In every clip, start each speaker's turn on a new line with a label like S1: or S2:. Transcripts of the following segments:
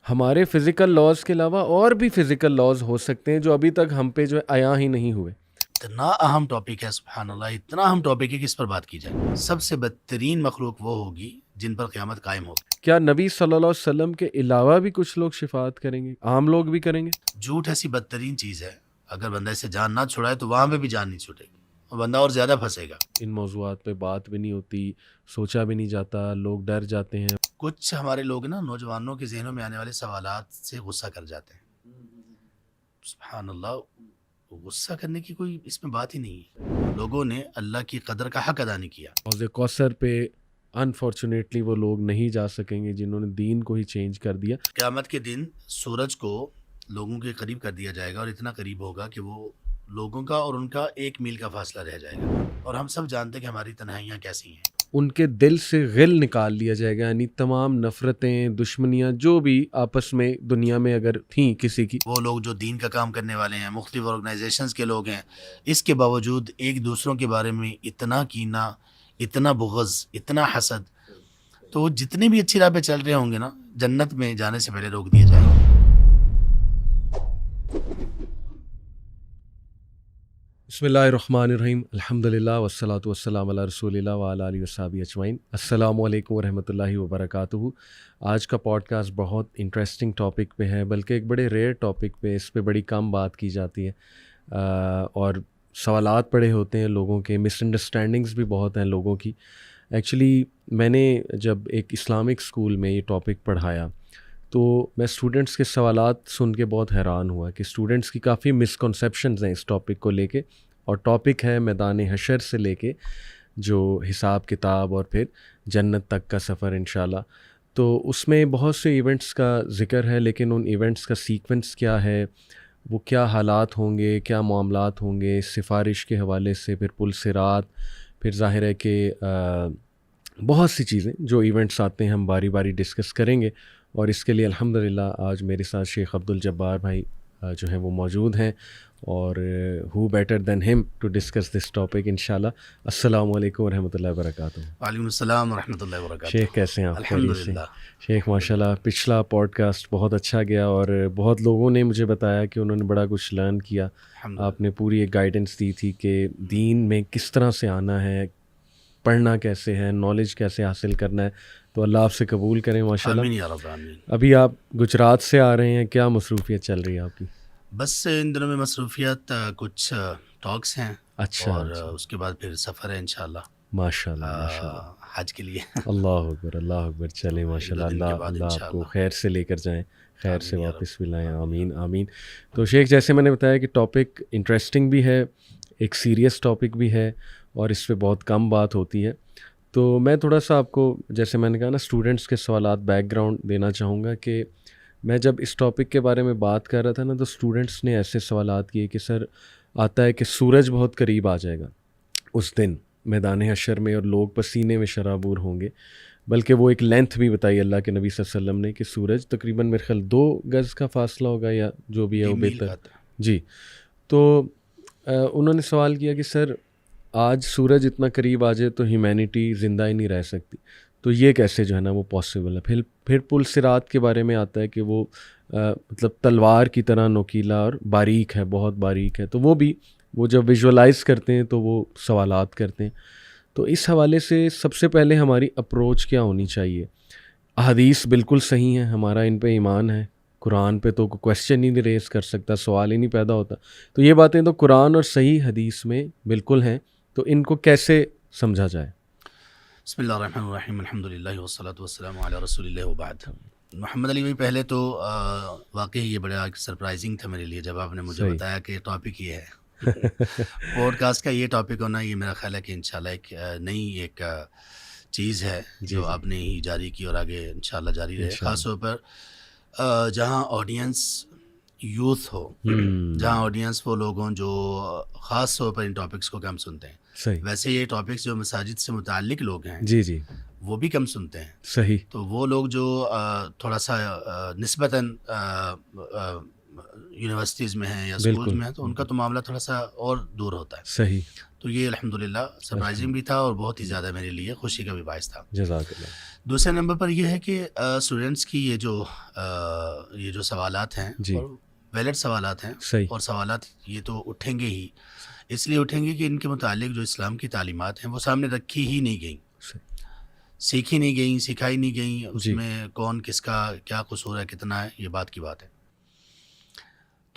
S1: ہمارے physical laws کے علاوہ اور بھی فزیکل لاز ہو سکتے ہیں جو ابھی تک ہم پہ جو ہے عیاں ہی نہیں ہوئے.
S2: اتنا اہم ٹاپک ہے، سبحان اللہ، اتنا اہم ٹاپک ہے کہ اس پر بات کی جائے. سب سے بدترین مخلوق وہ ہوگی جن پر قیامت قائم ہوگی.
S1: کیا نبی صلی اللہ علیہ وسلم کے علاوہ بھی کچھ لوگ شفاعت کریں گے؟ عام لوگ بھی کریں گے؟
S2: جھوٹ ایسی بدترین چیز ہے، اگر بندہ اسے جان نہ چھڑائے تو وہاں پہ بھی جان نہیں چھوٹے گی اور بندہ اور زیادہ پھنسے گا.
S1: ان موضوعات پہ بات بھی نہیں ہوتی، سوچا بھی نہیں جاتا، لوگ ڈر جاتے ہیں.
S2: کچھ ہمارے لوگ نا نوجوانوں کے ذہنوں میں آنے والے سوالات سے غصہ کر جاتے ہیں. سبحان اللہ، غصہ کرنے کی کوئی اس میں بات ہی نہیں ہے. لوگوں نے اللہ کی قدر کا حق ادا نہیں کیا.
S1: حوض کوثر پہ انفارچونیٹلی وہ لوگ نہیں جا سکیں گے جنہوں نے دین کو ہی چینج کر دیا.
S2: قیامت کے دن سورج کو لوگوں کے قریب کر دیا جائے گا اور اتنا قریب ہوگا کہ وہ لوگوں کا اور ان کا 1 میل کا فاصلہ رہ جائے گا. اور ہم سب جانتے ہیں کہ ہماری تنہائیاں کیسی ہیں.
S1: ان کے دل سے غل نکال لیا جائے گا، یعنی تمام نفرتیں، دشمنیاں جو بھی آپس میں دنیا میں اگر تھیں کسی کی.
S2: وہ لوگ جو دین کا کام کرنے والے ہیں، مختلف آرگنائزیشنز کے لوگ ہیں، اس کے باوجود ایک دوسروں کے بارے میں اتنا کینہ، اتنا بغض، اتنا حسد، تو وہ جتنے بھی اچھی راہ پہ چل رہے ہوں گے نا، جنت میں جانے سے پہلے روک دیے جائیں گے.
S1: بسم اللہ الرحمن الرحیم، الحمدللہ والصلاۃ والسلام علی رسول اللہ وعلی آلہ وصحبہ اجمعین. السلام علیکم ورحمۃ اللہ وبرکاتہ. آج کا پوڈ کاسٹ بہت انٹرسٹنگ ٹاپک پہ ہے، بلکہ ایک بڑے ریئر ٹاپک پہ. اس پہ بڑی کم بات کی جاتی ہے اور سوالات بڑے ہوتے ہیں لوگوں کے، مس انڈرسٹینڈنگز بھی بہت ہیں لوگوں کی. ایکچولی میں نے جب ایک اسلامک اسکول میں یہ ٹاپک پڑھایا تو میں اسٹوڈنٹس کے سوالات سن کے بہت حیران ہوا کہ اسٹوڈنٹس کی کافی مسکنسیپشنز ہیں اس ٹاپک کو لے کے. اور ٹاپک ہے میدان حشر سے لے کے جو حساب کتاب اور پھر جنت تک کا سفر انشاءاللہ. تو اس میں بہت سے ایونٹس کا ذکر ہے، لیکن ان ایونٹس کا سیکوینس کیا ہے، وہ کیا حالات ہوں گے، کیا معاملات ہوں گے، سفارش کے حوالے سے، پھر پل صراط، پھر ظاہر ہے کہ بہت سی چیزیں جو ایونٹس آتے ہیں ہم باری باری ڈسکس کریں گے. اور اس کے لیے الحمدللہ آج میرے ساتھ شیخ عبدالجبار بھائی جو ہیں وہ موجود ہیں، اور ہو بیٹر دین ہم ٹو ڈسکس دس ٹاپک انشاءاللہ. السلام علیکم ورحمۃ اللہ وبرکاتہ.
S2: وعلیکم السلام ورحمۃ اللہ وبرکاتہ.
S1: شیخ کیسے ہیں آپ؟
S2: الحمدللہ.
S1: شیخ ماشاءاللہ پچھلا پوڈ کاسٹ بہت اچھا گیا اور بہت لوگوں نے مجھے بتایا کہ انہوں نے بڑا کچھ لرن کیا. آپ نے پوری ایک گائیڈنس دی تھی کہ دین میں کس طرح سے آنا ہے، پڑھنا کیسے ہے، نالج کیسے حاصل کرنا ہے. تو اللہ آپ سے قبول کریں ماشاءاللہ.
S2: آمین یا رب آمین.
S1: ابھی آپ گجرات سے آ رہے ہیں، کیا مصروفیت چل رہی ہے آپ کی؟
S2: بس ان دنوں میں مصروفیات، کچھ ٹاکس ہیں.
S1: اچھا.
S2: اور اس کے بعد پھر سفر ہے انشاءاللہ
S1: ماشاءاللہ
S2: حج کے لیے.
S1: اللہ اکبر اللہ اکبر. چلیں ماشاءاللہ، اللہ آپ کو خیر سے لے کر جائیں، خیر سے واپس بھی لائیں. آمین آمین. تو شیخ جیسے میں نے بتایا کہ ٹاپک انٹرسٹنگ بھی ہے، ایک سیریس ٹاپک بھی ہے اور اس پہ بہت کم بات ہوتی ہے. تو میں تھوڑا سا آپ کو، جیسے میں نے کہا نا، اسٹوڈنٹس کے سوالات، بیک گراؤنڈ دینا چاہوں گا کہ میں جب اس ٹاپک کے بارے میں بات کر رہا تھا نا تو اسٹوڈنٹس نے ایسے سوالات کیے کہ سر آتا ہے کہ سورج بہت قریب آ جائے گا اس دن میدان حشر میں اور لوگ پسینے میں شرابور ہوں گے. بلکہ وہ ایک لینتھ بھی بتائی اللہ کے نبی صلی اللہ علیہ وسلم نے کہ سورج تقریباً میرے خیال 2 گز کا فاصلہ ہوگا یا جو بھی ہے وہ بہتر. جی. تو انہوں نے سوال کیا کہ سر آج سورج اتنا قریب آ جائے تو ہیومینٹی زندہ ہی نہیں رہ سکتی، تو یہ کیسے جو ہے نا وہ پاسبل ہے. پھر پل صراط کے بارے میں آتا ہے کہ وہ مطلب تلوار کی طرح نوکیلا اور باریک ہے، بہت باریک ہے. تو وہ جب ویژولائز کرتے ہیں تو وہ سوالات کرتے ہیں. تو اس حوالے سے سب سے پہلے ہماری اپروچ کیا ہونی چاہیے؟ احادیث بالکل صحیح ہیں، ہمارا ان پہ ایمان ہے، قرآن پہ تو کوئی کویسچن ہی نہیں ریز کر سکتا، سوال ہی نہیں پیدا ہوتا. تو یہ باتیں تو قرآن اور صحیح حدیث میں بالکل ہیں، تو ان کو کیسے سمجھا جائے؟
S2: بسم اللہ الرحمن الرحیم، الحمدللہ والصلاۃ والسلام علی رسول اللہ وبعد. محمد علی بھائی، پہلے تو واقعی یہ بڑا سرپرائزنگ تھا میرے لیے جب آپ نے مجھے بتایا کہ ٹاپک یہ ہے. پوڈ کاسٹ کا یہ ٹاپک ہونا، یہ میرا خیال ہے کہ انشاءاللہ ایک نئی ایک چیز ہے جو آپ نے ہی جاری کی اور آگے انشاءاللہ جاری رہے. خاص طور پر جہاں آڈینس یوتھ ہو، جہاں آڈینس وہ لوگ ہوں جو خاص طور پر ان ٹاپکس کو کم سنتے ہیں. ویسے یہ ٹاپکس جو مساجد سے متعلق لوگ ہیں
S1: جی
S2: وہ بھی کم سنتے ہیں.
S1: صحیح.
S2: تو وہ لوگ جو تھوڑا سا نسبتاً یونیورسٹیز میں ہیں یا اسکولز میں ہیں تو ان کا تو معاملہ تھوڑا سا اور دور ہوتا ہے.
S1: صحیح.
S2: تو یہ الحمدللہ سرپرائزنگ بھی تھا اور بہت ہی زیادہ میرے لیے خوشی کا بھی باعث تھا.
S1: جزاک اللہ.
S2: دوسرے نمبر پر یہ ہے کہ اسٹوڈنٹس کی یہ جو سوالات ہیں
S1: جی.
S2: اور ویلڈ سوالات ہیں
S1: صحیح.
S2: اور سوالات یہ تو اٹھیں گے ہی, اس لیے اٹھیں گے کہ ان کے متعلق جو اسلام کی تعلیمات ہیں وہ سامنے رکھی ہی نہیں گئیں, سیکھی نہیں گئیں, سکھائی نہیں گئیں. اس میں کون کس کا کیا قصور ہے, کتنا ہے, یہ بات کی بات ہے.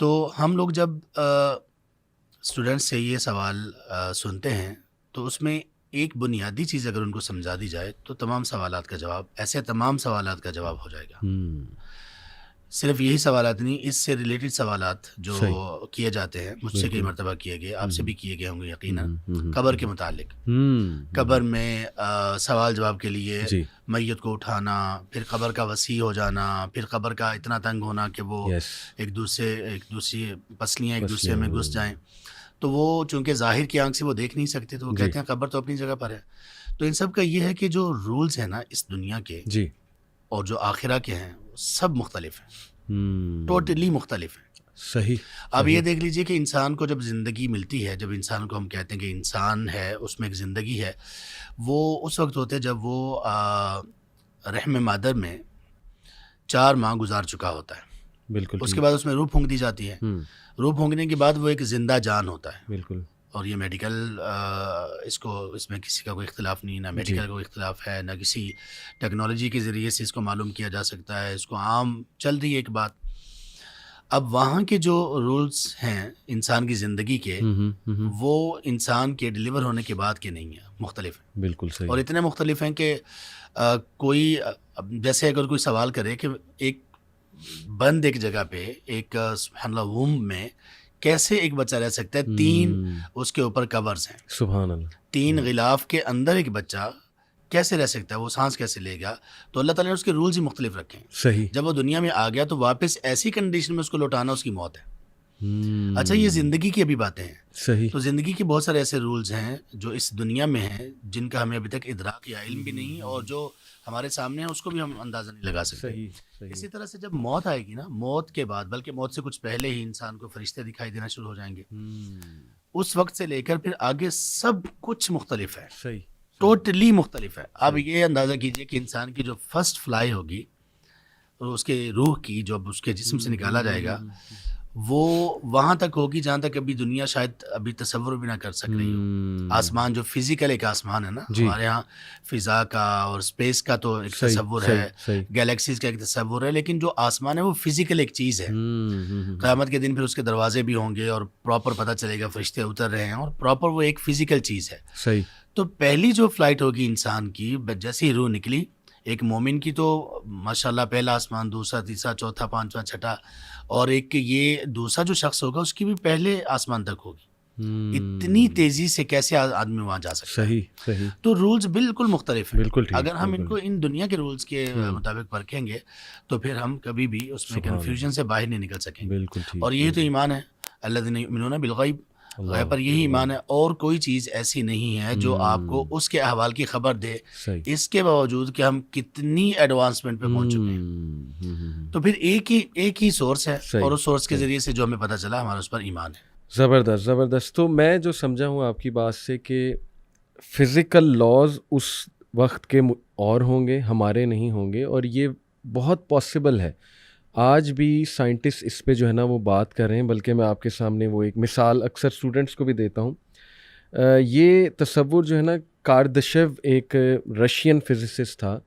S2: تو ہم لوگ جب اسٹوڈنٹس سے یہ سوال سنتے ہیں تو اس میں ایک بنیادی چیز اگر ان کو سمجھا دی جائے تو تمام سوالات کا جواب, ایسے تمام سوالات کا جواب ہو جائے گا. صرف یہی سوالات نہیں, اس سے ریلیٹڈ سوالات جو کیے جاتے ہیں, مجھ سے کئی مرتبہ کیے گئے, آپ سے بھی کیے گئے ہوں گے یقیناً, قبر کے متعلق. قبر میں سوال جواب کے لیے میت کو اٹھانا, پھر قبر کا وسیع ہو جانا, پھر قبر کا اتنا تنگ ہونا کہ وہ ایک دوسری پسلیاں ایک دوسرے میں گھس جائیں. تو وہ چونکہ ظاہر کی آنکھ سے وہ دیکھ نہیں سکتے تو وہ کہتے ہیں قبر تو اپنی جگہ پر ہے. تو ان سب کا یہ ہے کہ جو رولز ہیں نا اس دنیا کے اور جو آخرہ کے ہیں سب مختلف ہیں, ٹوٹلی مختلف ہیں.
S1: صحیح.
S2: اب یہ دیکھ لیجئے کہ انسان کو جب زندگی ملتی ہے, جب انسان کو ہم کہتے ہیں کہ انسان ہے, اس میں ایک زندگی ہے, وہ اس وقت ہوتے جب وہ رحم مادر میں 4 ماہ گزار چکا ہوتا ہے.
S1: بالکل.
S2: اس کے بعد اس میں روح پھونک دی جاتی ہے. روح پھونکنے کے بعد وہ ایک زندہ جان ہوتا ہے.
S1: بالکل.
S2: اور یہ میڈیکل اس میں کسی کا کوئی اختلاف نہیں, نہ میڈیکل کا کوئی اختلاف ہے, نہ کسی ٹیکنالوجی کے ذریعے سے اس کو معلوم کیا جا سکتا ہے. اس کو عام چل رہی ہے ایک بات. اب وہاں کے جو رولز ہیں انسان کی زندگی کے, وہ انسان کے ڈیلیور ہونے کے بعد کے نہیں ہیں, مختلف ہیں.
S1: بالکل صحیح.
S2: اور اتنے مختلف ہیں کہ کوئی جیسے اگر کوئی سوال کرے کہ ایک بند ایک جگہ پہ ایک سبحان اللہ ووم میں کیسے ایک بچہ رہ سکتا ہے, 3 اس کے اوپر کورز ہیں,
S1: سبحان اللہ,
S2: 3 غلاف کے اندر ایک بچہ کیسے رہ سکتا ہے, وہ سانس کیسے لے گا. تو اللہ تعالیٰ نے اس کے رولز ہی مختلف رکھے ہیں.
S1: صحیح.
S2: جب وہ دنیا میں آ گیا تو واپس ایسی کنڈیشن میں اس کو لوٹانا اس کی موت ہے. اچھا یہ زندگی کی ابھی باتیں ہیں.
S1: صحیح.
S2: تو زندگی کے بہت سارے ایسے رولز ہیں جو اس دنیا میں ہیں جن کا ہمیں ابھی تک ادراک یا علم بھی نہیں, اور جو ہمارے سامنے ہے اس کو بھی ہم اندازہ نہیں لگا سکتے. اسی طرح سے جب موت آئے گی نا, موت کے بعد, بلکہ موت سے کچھ پہلے ہی انسان کو فرشتے دکھائی دینا شروع ہو جائیں گے. اس وقت سے لے کر پھر آگے سب کچھ مختلف ہے. صحیح. ٹوٹلی مختلف ہے. اب یہ اندازہ کیجئے کہ انسان کی جو فرسٹ فلائی ہوگی اور اس کے روح کی جو اس کے جسم سے نکالا جائے گا وہ وہاں تک ہوگی جہاں تک ابھی دنیا شاید ابھی تصور بھی نہ کر سک رہی ہو. آسمان جو فزیکل ایک آسمان ہے نا, ہمارے ہاں فضا کا اور اسپیس کا تو ایک تصور ہے, گیلیکسیز کا ایک تصور ہے, لیکن جو آسمان ہے وہ فزیکل ایک چیز ہے. قیامت کے دن پھر اس کے دروازے بھی ہوں گے اور پراپر پتہ چلے گا فرشتے اتر رہے ہیں, اور پراپر وہ ایک فزیکل چیز ہے. صحیح. تو پہلی جو فلائٹ ہوگی انسان کی, جیسے ہی روح نکلی, ایک مومن کی تو ماشاءاللہ پہلا آسمان, دوسرا, تیسرا, چوتھا, پانچواں, چھٹا, اور ایک یہ دوسرا جو شخص ہوگا اس کی بھی پہلے آسمان تک ہوگی. اتنی تیزی سے کیسے آدمی وہاں جا سکتا ہے. صحیح صحیح. تو رولز بالکل مختلف ہیں. بالکل. اگر ہم ان کو ان دنیا کے رولز کے مطابق پرکھیں گے تو پھر ہم کبھی بھی اس میں کنفیوژن سے باہر نہیں نکل سکیں گے. بالکل. اور یہی تو ایمان ہے, الذین یؤمنون بالغیب, غیب پر یہی ایمان ہے. اور کوئی چیز ایسی نہیں ہے جو آپ کو اس کے احوال کی خبر دے, اس کے باوجود کہ ہم کتنی ایڈوانسمنٹ پہ پہنچ چکے ہیں. تو پھر ایک ہی سورس ہے, اور اس سورس کے ذریعے سے جو ہمیں پتہ چلا ہمارا اس پر ایمان ہے.
S1: زبردست زبردست. تو میں جو سمجھا ہوں آپ کی بات سے کہ فزیکل لاز اس وقت کے اور ہوں گے, ہمارے نہیں ہوں گے, اور یہ بہت پاسبل ہے. آج بھی سائنٹسٹ اس پہ جو ہے نا وہ بات کر رہے ہیں, بلکہ میں آپ کے سامنے وہ ایک مثال اکثر اسٹوڈنٹس کو بھی دیتا ہوں. یہ تصور جو ہے نا, کاردشیو ایک رشین فزسسٹ تھا,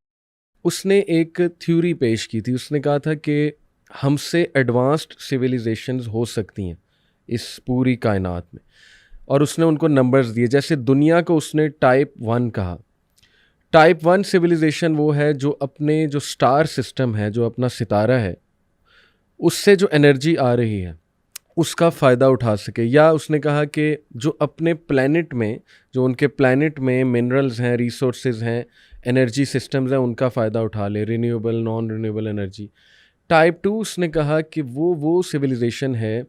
S1: اس نے ایک تھیوری پیش کی تھی. اس نے کہا تھا کہ ہم سے ایڈوانسڈ سویلائزیشنز ہو سکتی ہیں اس پوری کائنات میں, اور اس نے ان کو نمبرز دیے. جیسے دنیا کو اس نے ٹائپ 1 کہا. ٹائپ 1 سویلائزیشن وہ ہے جو اپنے جو سٹار سسٹم ہے, جو اپنا ستارہ ہے, اس سے جو انرجی آ رہی ہے اس کا فائدہ اٹھا سکے. یا اس نے کہا کہ جو اپنے پلینٹ میں, جو ان کے پلینٹ میں منرلز ہیں, ریسورسز ہیں, انرجی سسٹمز ہیں, ان کا فائدہ اٹھا لے, renewable, naan renewable energy. Type 2 اس نے کہا کہ وہ سویلائزیشن ہے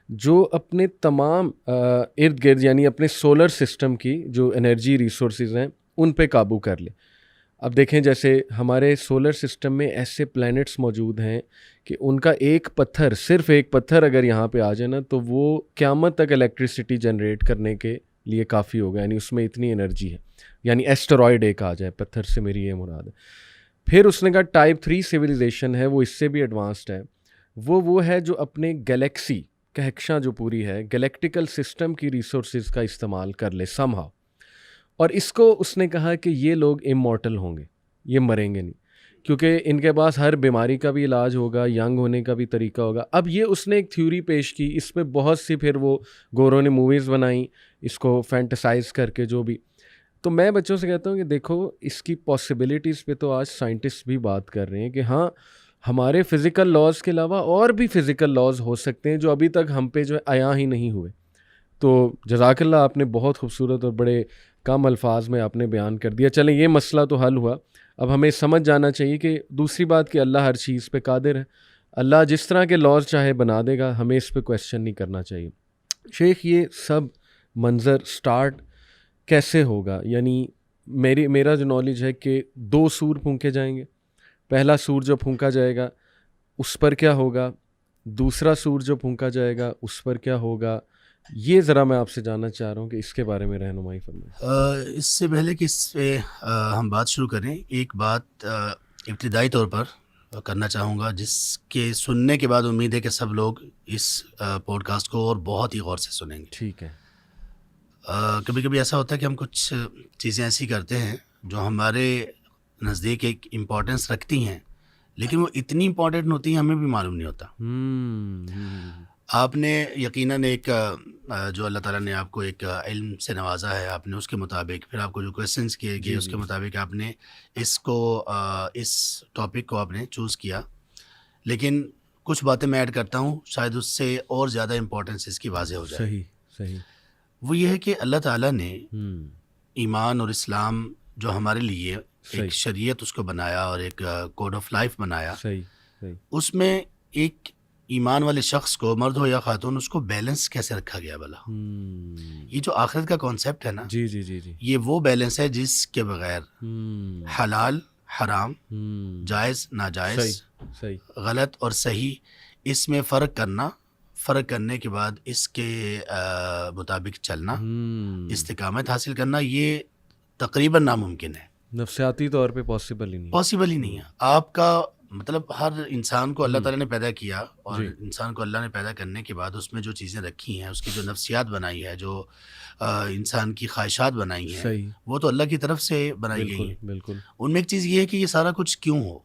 S1: جو اپنے تمام ارد گرد, یعنی اپنے سولر سسٹم کی جو انرجی ریسورسز ہیں ان پہ قابو کر لے. اب دیکھیں جیسے ہمارے سولر سسٹم میں ایسے پلینٹس موجود ہیں کہ ان کا ایک پتھر, صرف ایک پتھر اگر یہاں پہ آ جائے نا, تو وہ قیامت تک الیکٹریسٹی جنریٹ کرنے کے لیے کافی ہوگا, یعنی اس میں اتنی انرجی ہے, یعنی ایسٹرائڈ ایک آ جائے, پتھر سے میری یہ مراد ہے. پھر اس نے کہا ٹائپ 3 سویلائزیشن ہے, وہ اس سے بھی ایڈوانسڈ ہے, وہ ہے جو اپنے گلیکسی کہکشاں جو پوری ہے گلیکٹیکل سسٹم کی ریسورسز کا استعمال کر لے سم ہاؤ. اور اس کو اس نے کہا کہ یہ لوگ امورٹل ہوں گے, یہ مریں گے نہیں, کیونکہ ان کے پاس ہر بیماری کا بھی علاج ہوگا, ینگ ہونے کا بھی طریقہ ہوگا. اب یہ اس نے ایک تھیوری پیش کی, اس پہ بہت سی پھر وہ گوروں نے موویز بنائیں اس کو فینٹسائز کر کے جو بھی. تو میں بچوں سے کہتا ہوں کہ دیکھو اس کی پاسبلٹیز پہ تو آج سائنٹسٹ بھی بات کر رہے ہیں کہ ہاں ہمارے فزیکل لاز کے علاوہ اور بھی فزیکل لاز ہو سکتے ہیں جو ابھی تک ہم پہ جو ہے عیاں ہی نہیں ہوئے. تو جزاک اللہ, آپ نے بہت خوبصورت اور بڑے کم الفاظ میں آپ نے بیان کر دیا. چلیں یہ مسئلہ تو حل ہوا, اب ہمیں سمجھ جانا چاہیے کہ دوسری بات کہ اللہ ہر چیز پہ قادر ہے, اللہ جس طرح کے لاز چاہے بنا دے گا, ہمیں اس پہ کویسچن نہیں کرنا چاہیے. شیخ یہ سب منظر سٹارٹ کیسے ہوگا؟ یعنی میرا جو نالج ہے کہ 2 سور پھونکے جائیں گے. پہلا سور جو پھونکا جائے گا اس پر کیا ہوگا, دوسرا سور جو پھونکا جائے گا اس پر کیا ہوگا, یہ ذرا میں آپ سے جاننا چاہ رہا ہوں کہ اس کے بارے میں رہنمائی فرمائیں.
S2: اس سے پہلے کہ اس پہ ہم بات شروع کریں, ایک بات ابتدائی طور پر کرنا چاہوں گا جس کے سننے کے بعد امید ہے کہ سب لوگ اس پوڈ کاسٹ کو اور بہت ہی غور سے سنیں گے.
S1: ٹھیک ہے.
S2: کبھی کبھی ایسا ہوتا ہے کہ ہم کچھ چیزیں ایسی کرتے ہیں جو ہمارے نزدیک ایک امپورٹنس رکھتی ہیں, لیکن وہ اتنی امپورٹنٹ ہوتی ہیں ہمیں بھی معلوم نہیں ہوتا. آپ نے یقیناً ایک جو اللہ تعالیٰ نے آپ کو ایک علم سے نوازا ہے, آپ نے اس کے مطابق پھر آپ کو جو کویسچنس کیے گئے اس کے مطابق آپ نے اس ٹاپک کو آپ نے چوز کیا. لیکن کچھ باتیں میں ایڈ کرتا ہوں, شاید اس سے اور زیادہ امپورٹنس اس کی واضح ہو جائے.
S1: صحیح.
S2: وہ یہ ہے کہ اللہ تعالیٰ نے ایمان اور اسلام جو ہمارے لیے ایک شریعت اس کو بنایا اور ایک کوڈ آف لائف بنایا, اس میں ایک ایمان والے شخص کو, مرد ہو یا خاتون, اس کو بیلنس کیسے رکھا گیا بھلا. یہ جو آخرت کا کانسیپٹ ہے نا,
S1: جی,
S2: یہ وہ بیلنس ہے جس کے بغیر حلال حرام, جائز ناجائز, غلط اور صحیح, اس میں فرق کرنے کے بعد اس کے مطابق چلنا, استقامت حاصل کرنا, یہ تقریباً ناممکن ہے.
S1: نفسیاتی طور پہ پاسبل ہی نہیں
S2: ہے. آپ کا مطلب ہر انسان کو اللہ تعالیٰ نے پیدا کیا, اور انسان کو اللہ نے پیدا کرنے کے بعد اس میں جو چیزیں رکھی ہیں, اس کی جو نفسیات بنائی ہے, جو انسان کی خواہشات بنائی ہیں, وہ تو اللہ کی طرف سے بنائی گئی ہیں.
S1: بالکل.
S2: ان میں ایک چیز یہ ہے کہ یہ سارا کچھ کیوں ہو.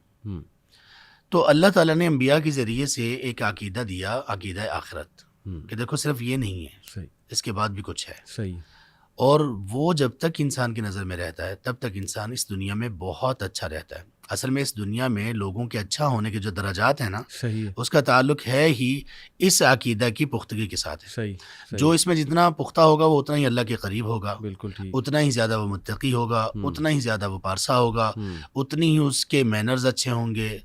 S2: تو اللہ تعالیٰ نے انبیاء کے ذریعے سے ایک عقیدہ دیا, عقیدہ آخرت, کہ دیکھو صرف یہ نہیں ہے, اس کے بعد بھی کچھ ہے. اور وہ جب تک انسان کی نظر میں رہتا ہے تب تک انسان اس دنیا میں بہت اچھا رہتا ہے. اصل میں اس دنیا میں لوگوں کے اچھا ہونے کے جو درجات ہیں نا, اس کا تعلق ہے ہی اس عقیدہ کی پختگی کے ساتھ ہے. جو اس میں جتنا پختہ ہوگا وہ اتنا ہی اللہ کے قریب ہوگا, اتنا ہی زیادہ وہ متقی ہوگا, اتنا ہی زیادہ وہ پارسا ہوگا, اتنی ہی اس کے مینرز اچھے ہوں گے,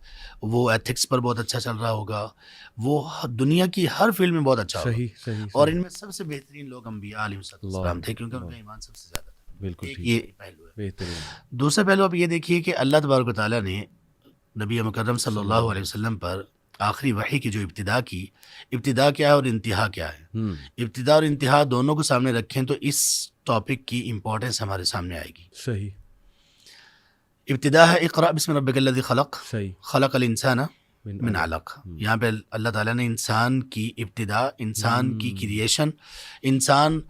S2: وہ ایتھکس پر بہت اچھا چل رہا ہوگا, وہ دنیا کی ہر فیلڈ میں بہت اچھا ہوگا. اور ان میں سب سے بہترین لوگ انبیاء علیہ السلام تھے, کیونکہ ان کا ایمان سب سے زیادہ تھا.
S1: بالکل.
S2: یہ پہلو ہے. دوسرا پہلو آپ یہ دیکھیے کہ اللہ تبارک و تعالیٰ نے نبی مکرم صلی اللہ علیہ وسلم پر آخری وحی کی جو ابتدا کیا ہے اور انتہا کیا ہے. ابتدا اور انتہا دونوں کو سامنے رکھیں تو اس ٹاپک کی امپورٹنس ہمارے سامنے آئے گی.
S1: صحیح.
S2: ابتدا ہے اقرأ بسم ربک الذی خلق, خلق الانسان من علق. یہاں پہ اللہ تعالیٰ نے انسان کی ابتدا, انسان کی کریشن, انسان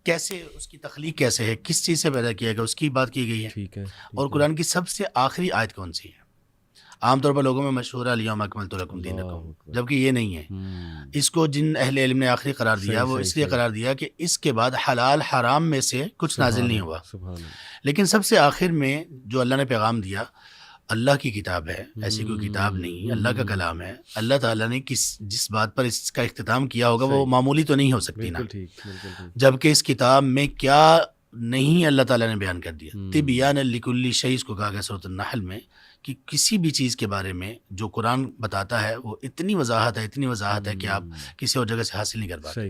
S2: کیسے, اس کی تخلیق کیسے ہے, کس چیز سے پیدا کیا گیا, اس کی بات کی گئی ہے. اور قرآن کی سب سے آخری آیت کون سی ہے؟ عام طور پر لوگوں میں مشہور ہے الیوم اکملت لکم دینکم, جبکہ یہ نہیں ہے. اس کو جن اہل علم نے آخری قرار دیا وہ اس لیے قرار دیا کہ اس کے بعد حلال حرام میں سے کچھ نازل نہیں ہوا. لیکن سب سے آخر میں جو اللہ نے پیغام دیا, اللہ کی کتاب ہے, ایسی کوئی کتاب نہیں, اللہ کا کلام ہے. اللہ تعالیٰ نے جس بات پر اس کا اختتام کیا ہوگا وہ معمولی تو نہیں ہو سکتی نا, جبکہ اس کتاب میں کیا نہیں اللہ تعالیٰ نے بیان کر دیا. تبیان لکل شیء, اس کو کہا گیا سورۃ النحل میں, کہ کسی بھی چیز کے بارے میں جو قرآن بتاتا ہے وہ اتنی وضاحت ہے کہ آپ کسی اور جگہ سے حاصل نہیں کر پاتے.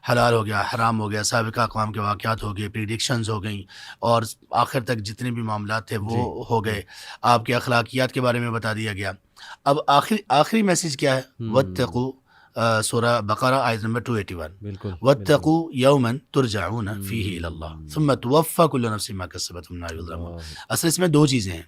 S2: حلال ہو گیا, حرام ہو گیا, سابقہ اقوام کے واقعات ہو گئے, پریڈکشنز ہو گئیں, اور آخر تک جتنے بھی معاملات تھے وہ ہو گئے. آپ کے اخلاقیات کے بارے میں بتا دیا گیا. اب آخری میسیج کیا ہے؟ واتقوا سورہ بقرہ آیت نمبر 281.
S1: بالکل.
S2: واتقوا یوما ترجعون فیہ الی اللہ ثم توفی کل نفس ما کسبت وهم لا یظلمون. اصل اس میں دو چیزیں ہیں.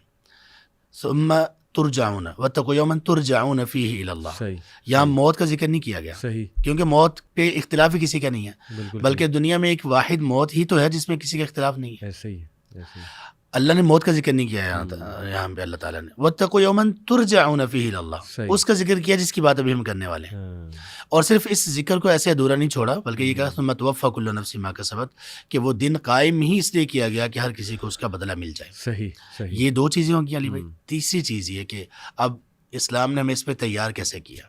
S2: ثم ترجعون واتقوا یوما ترجعون فیہ الی اللہ.
S1: صحیح.
S2: یہاں موت کا ذکر نہیں کیا گیا
S1: صحیح.
S2: کیونکہ موت پہ اختلاف ہی کسی کا نہیں ہے,
S1: بالکل.
S2: بلکہ دنیا میں ایک واحد موت ہی تو ہے جس میں کسی کا اختلاف نہیں ہے.
S1: ایسے ہی ہے. ایسے ہی.
S2: اللہ نے موت کا ذکر نہیں کیا یہاں پہ. اللہ تعالیٰ نے واتقوا یوما ترجعون فیہ الی اللہ,
S1: صحیح.
S2: اس کا ذکر کیا جس کی بات ابھی ہم کرنے والے ہیں.
S1: ہاں.
S2: اور صرف اس ذکر کو ایسے ادھورا نہیں چھوڑا, بلکہ یہ کہا ثم توفی کل نفس ما کسبت, کہ وہ دن قائم ہی اس لیے کیا گیا کہ ہر کسی کو اس کا بدلہ مل جائے.
S1: صحیح. صحیح.
S2: یہ دو چیزیں ہوں گی علی بھائی. تیسری چیز یہ کہ اب اسلام نے ہمیں اس پہ تیار کیسے کیا.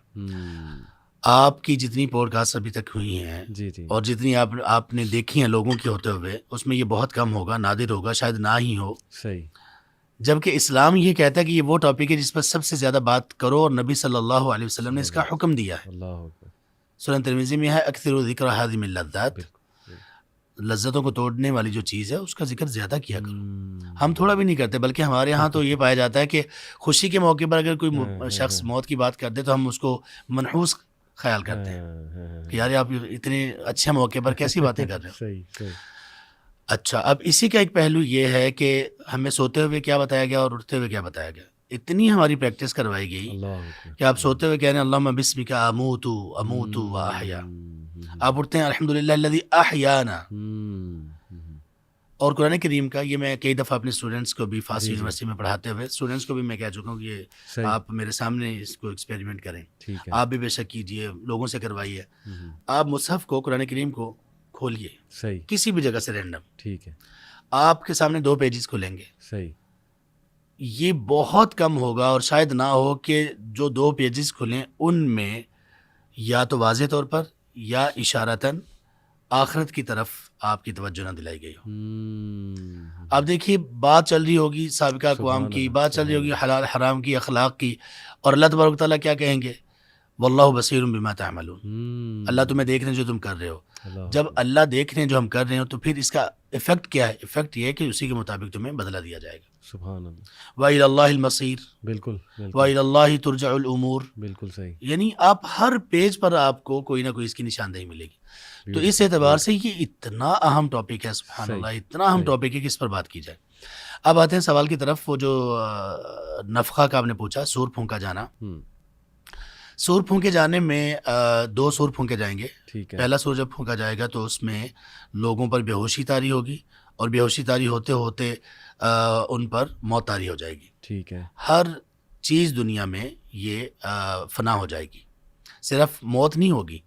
S2: آپ کی جتنی پوڈ کاسٹ ابھی تک ہوئی ہیں
S1: جی جی.
S2: اور جتنی آپ نے دیکھی ہیں لوگوں کی ہوتے ہوئے, اس میں یہ بہت کم ہوگا, نادر ہوگا, شاید نہ ہی ہو.
S1: صحیح.
S2: جبکہ اسلام یہ کہتا ہے کہ یہ وہ ٹاپک ہے جس پر سب سے زیادہ بات کرو, اور نبی صلی اللہ علیہ وسلم نے اس کا حکم دیا ہے.
S1: اللہ اکبر.
S2: سنن ترمذی میں ہے اکثر ذکر ہادم اللذات, لذتوں کو توڑنے والی جو چیز ہے اس کا ذکر زیادہ کیا کرو. ہم تھوڑا بھی نہیں کرتے, بلکہ ہمارے ہاں تو یہ پایا جاتا ہے کہ خوشی کے موقع پر اگر کوئی شخص موت کی بات کر دے تو ہم اس کو منحوس خیال کرتے ہیں کہ یار آپ اتنے اچھے موقع پر کیسی باتیں کر رہے ہو.
S1: صحیح. صحیح.
S2: اچھا, اب اسی کا ایک پہلو یہ ہے کہ ہمیں سوتے ہوئے کیا بتایا گیا اور اٹھتے ہوئے کیا بتایا گیا. اتنی ہماری پریکٹس کروائی گئی
S1: اللہ اکبر.
S2: کہ آپ سوتے ہوئے کہہ رہے ہیں اللہم بسمک اموت اموت واحیا, آپ اٹھتے ہیں الحمدللہ الذی احیانا. اور قرآن کریم کا یہ میں کئی دفعہ اپنے اسٹوڈنٹس کو بھی فاسٹ یونیورسٹی میں پڑھاتے ہوئے اسٹوڈنٹس کو بھی میں کہہ چکا ہوں کہ یہ آپ میرے سامنے اس کو ایکسپیریمنٹ کریں. آپ بھی بے شک کیجئے, لوگوں سے کروائیے. آپ مصحف کو, قرآن کریم کو کھولیے
S1: صحیح,
S2: کسی بھی جگہ سے رینڈم,
S1: ٹھیک ہے,
S2: آپ کے سامنے 2 پیجز کھلیں گے.
S1: صحیح.
S2: یہ بہت کم ہوگا اور شاید نہ ہو کہ جو 2 پیجز کھلیں ان میں یا تو واضح طور پر یا اشارتاً آخرت کی طرف آپ کی توجہ نہ دلائی گئی ہو. اب دیکھیے بات چل رہی ہوگی سابقہ اقوام کی, بات چل رہی ہوگی حلال حرام کی, اخلاق کی, اور اللہ تبارک و تعالیٰ کیا کہیں گے, واللہ بصیر بما تعملون, اللہ تمہیں دیکھ رہے ہیں جو تم کر رہے ہو. جب اللہ دیکھ رہے ہیں جو ہم کر رہے ہیں تو پھر اس کا ایفیکٹ کیا ہے؟ ایفیکٹ یہ ہے کہ اسی کے مطابق تمہیں بدلہ دیا جائے گا.
S1: سبحان اللہ.
S2: وَإِلَى اللَّهِ الْمَصِيرُ,
S1: بالکل.
S2: وَإِلَى اللَّهِ تُرْجَعُ الْأُمُورُ.
S1: بالکل صحیح.
S2: یعنی آپ ہر پیج پر آپ کو کوئی نہ کوئی اس کی نشاندہی ملے گی. تو اس اعتبار سے یہ اتنا اہم ٹاپک ہے, سبحان اللہ, اتنا اہم ٹاپک ہے کہ اس پر بات کی جائے. اب آتے ہیں سوال کی طرف. وہ جو نفخہ کا آپ نے پوچھا, سور پھونکا جانا. سور پھونکے جانے میں 2 سور پھونکے جائیں گے. پہلا سور جب پھونکا جائے گا تو اس میں لوگوں پر بے ہوشی طاری ہوگی, اور بے ہوشی طاری ہوتے ہوتے ان پر موت طاری ہو جائے گی.
S1: ٹھیک ہے.
S2: ہر چیز دنیا میں یہ فنا ہو جائے گی. صرف موت نہیں ہوگی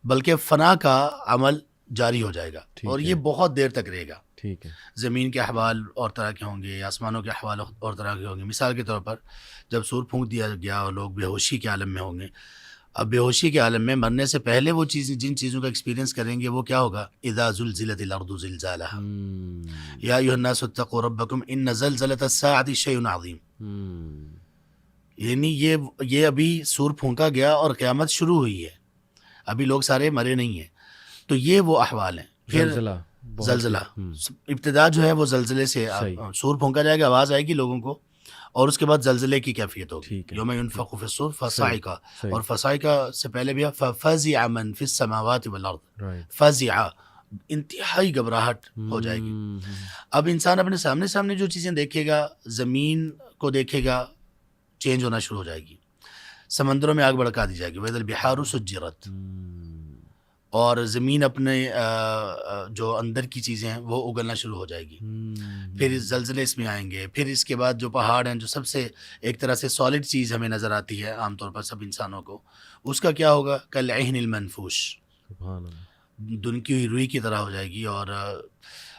S2: بلکہ فنا کا عمل جاری ہو جائے گا, اور یہ بہت دیر تک رہے گا.
S1: ٹھیک ہے.
S2: زمین کے احوال اور طرح کے ہوں گے, آسمانوں کے احوال اور طرح کے ہوں گے. مثال کے طور پر جب سور پھونک دیا گیا اور لوگ بے ہوشی کے عالم میں ہوں گے, اب بے ہوشی کے عالم میں مرنے سے پہلے وہ چیزیں جن چیزوں کا ایکسپیرینس کریں گے وہ کیا ہوگا, اذا زلزلت الارض زلزالها یا ایھا الناس اتقوا ربکم ان زلزلۃ الساعۃ شیء عظیم. یعنی یہ ابھی سور پھونکا گیا اور قیامت شروع ہوئی ہے, ابھی لوگ سارے مرے نہیں ہیں. تو یہ وہ احوال ہیں. پھر زلزلہ ابتدا جو ہے وہ زلزلے سے, سور پھونکا جائے گا, آواز آئے گی لوگوں کو, اور اس کے بعد زلزلے کی کیفیت ہوگی. یوم ینفخ فی الصور فصعق, اور فصعق سے پہلے بھی ففزع من فی السماوات والارض, فزع انتہائی گھبراہٹ ہو جائے گی. اب انسان اپنے سامنے جو چیزیں دیکھے گا, زمین کو دیکھے گا چینج ہونا شروع ہو جائے گی, سمندروں میں آگ بھڑکا دی جائے گی, وَإِذَا الْبِحَارُ سُجِّرَتْ, اور زمین اپنے جو اندر کی چیزیں ہیں وہ اگلنا شروع ہو جائے گی. پھر زلزلے اس میں آئیں گے. پھر اس کے بعد جو پہاڑ ہیں, جو سب سے ایک طرح سے سالڈ چیز ہمیں نظر آتی ہے عام طور پر سب انسانوں کو, اس کا کیا ہوگا, کالعہن المنفوش, دنکی ہوئی روئی کی طرح ہو جائے گی, اور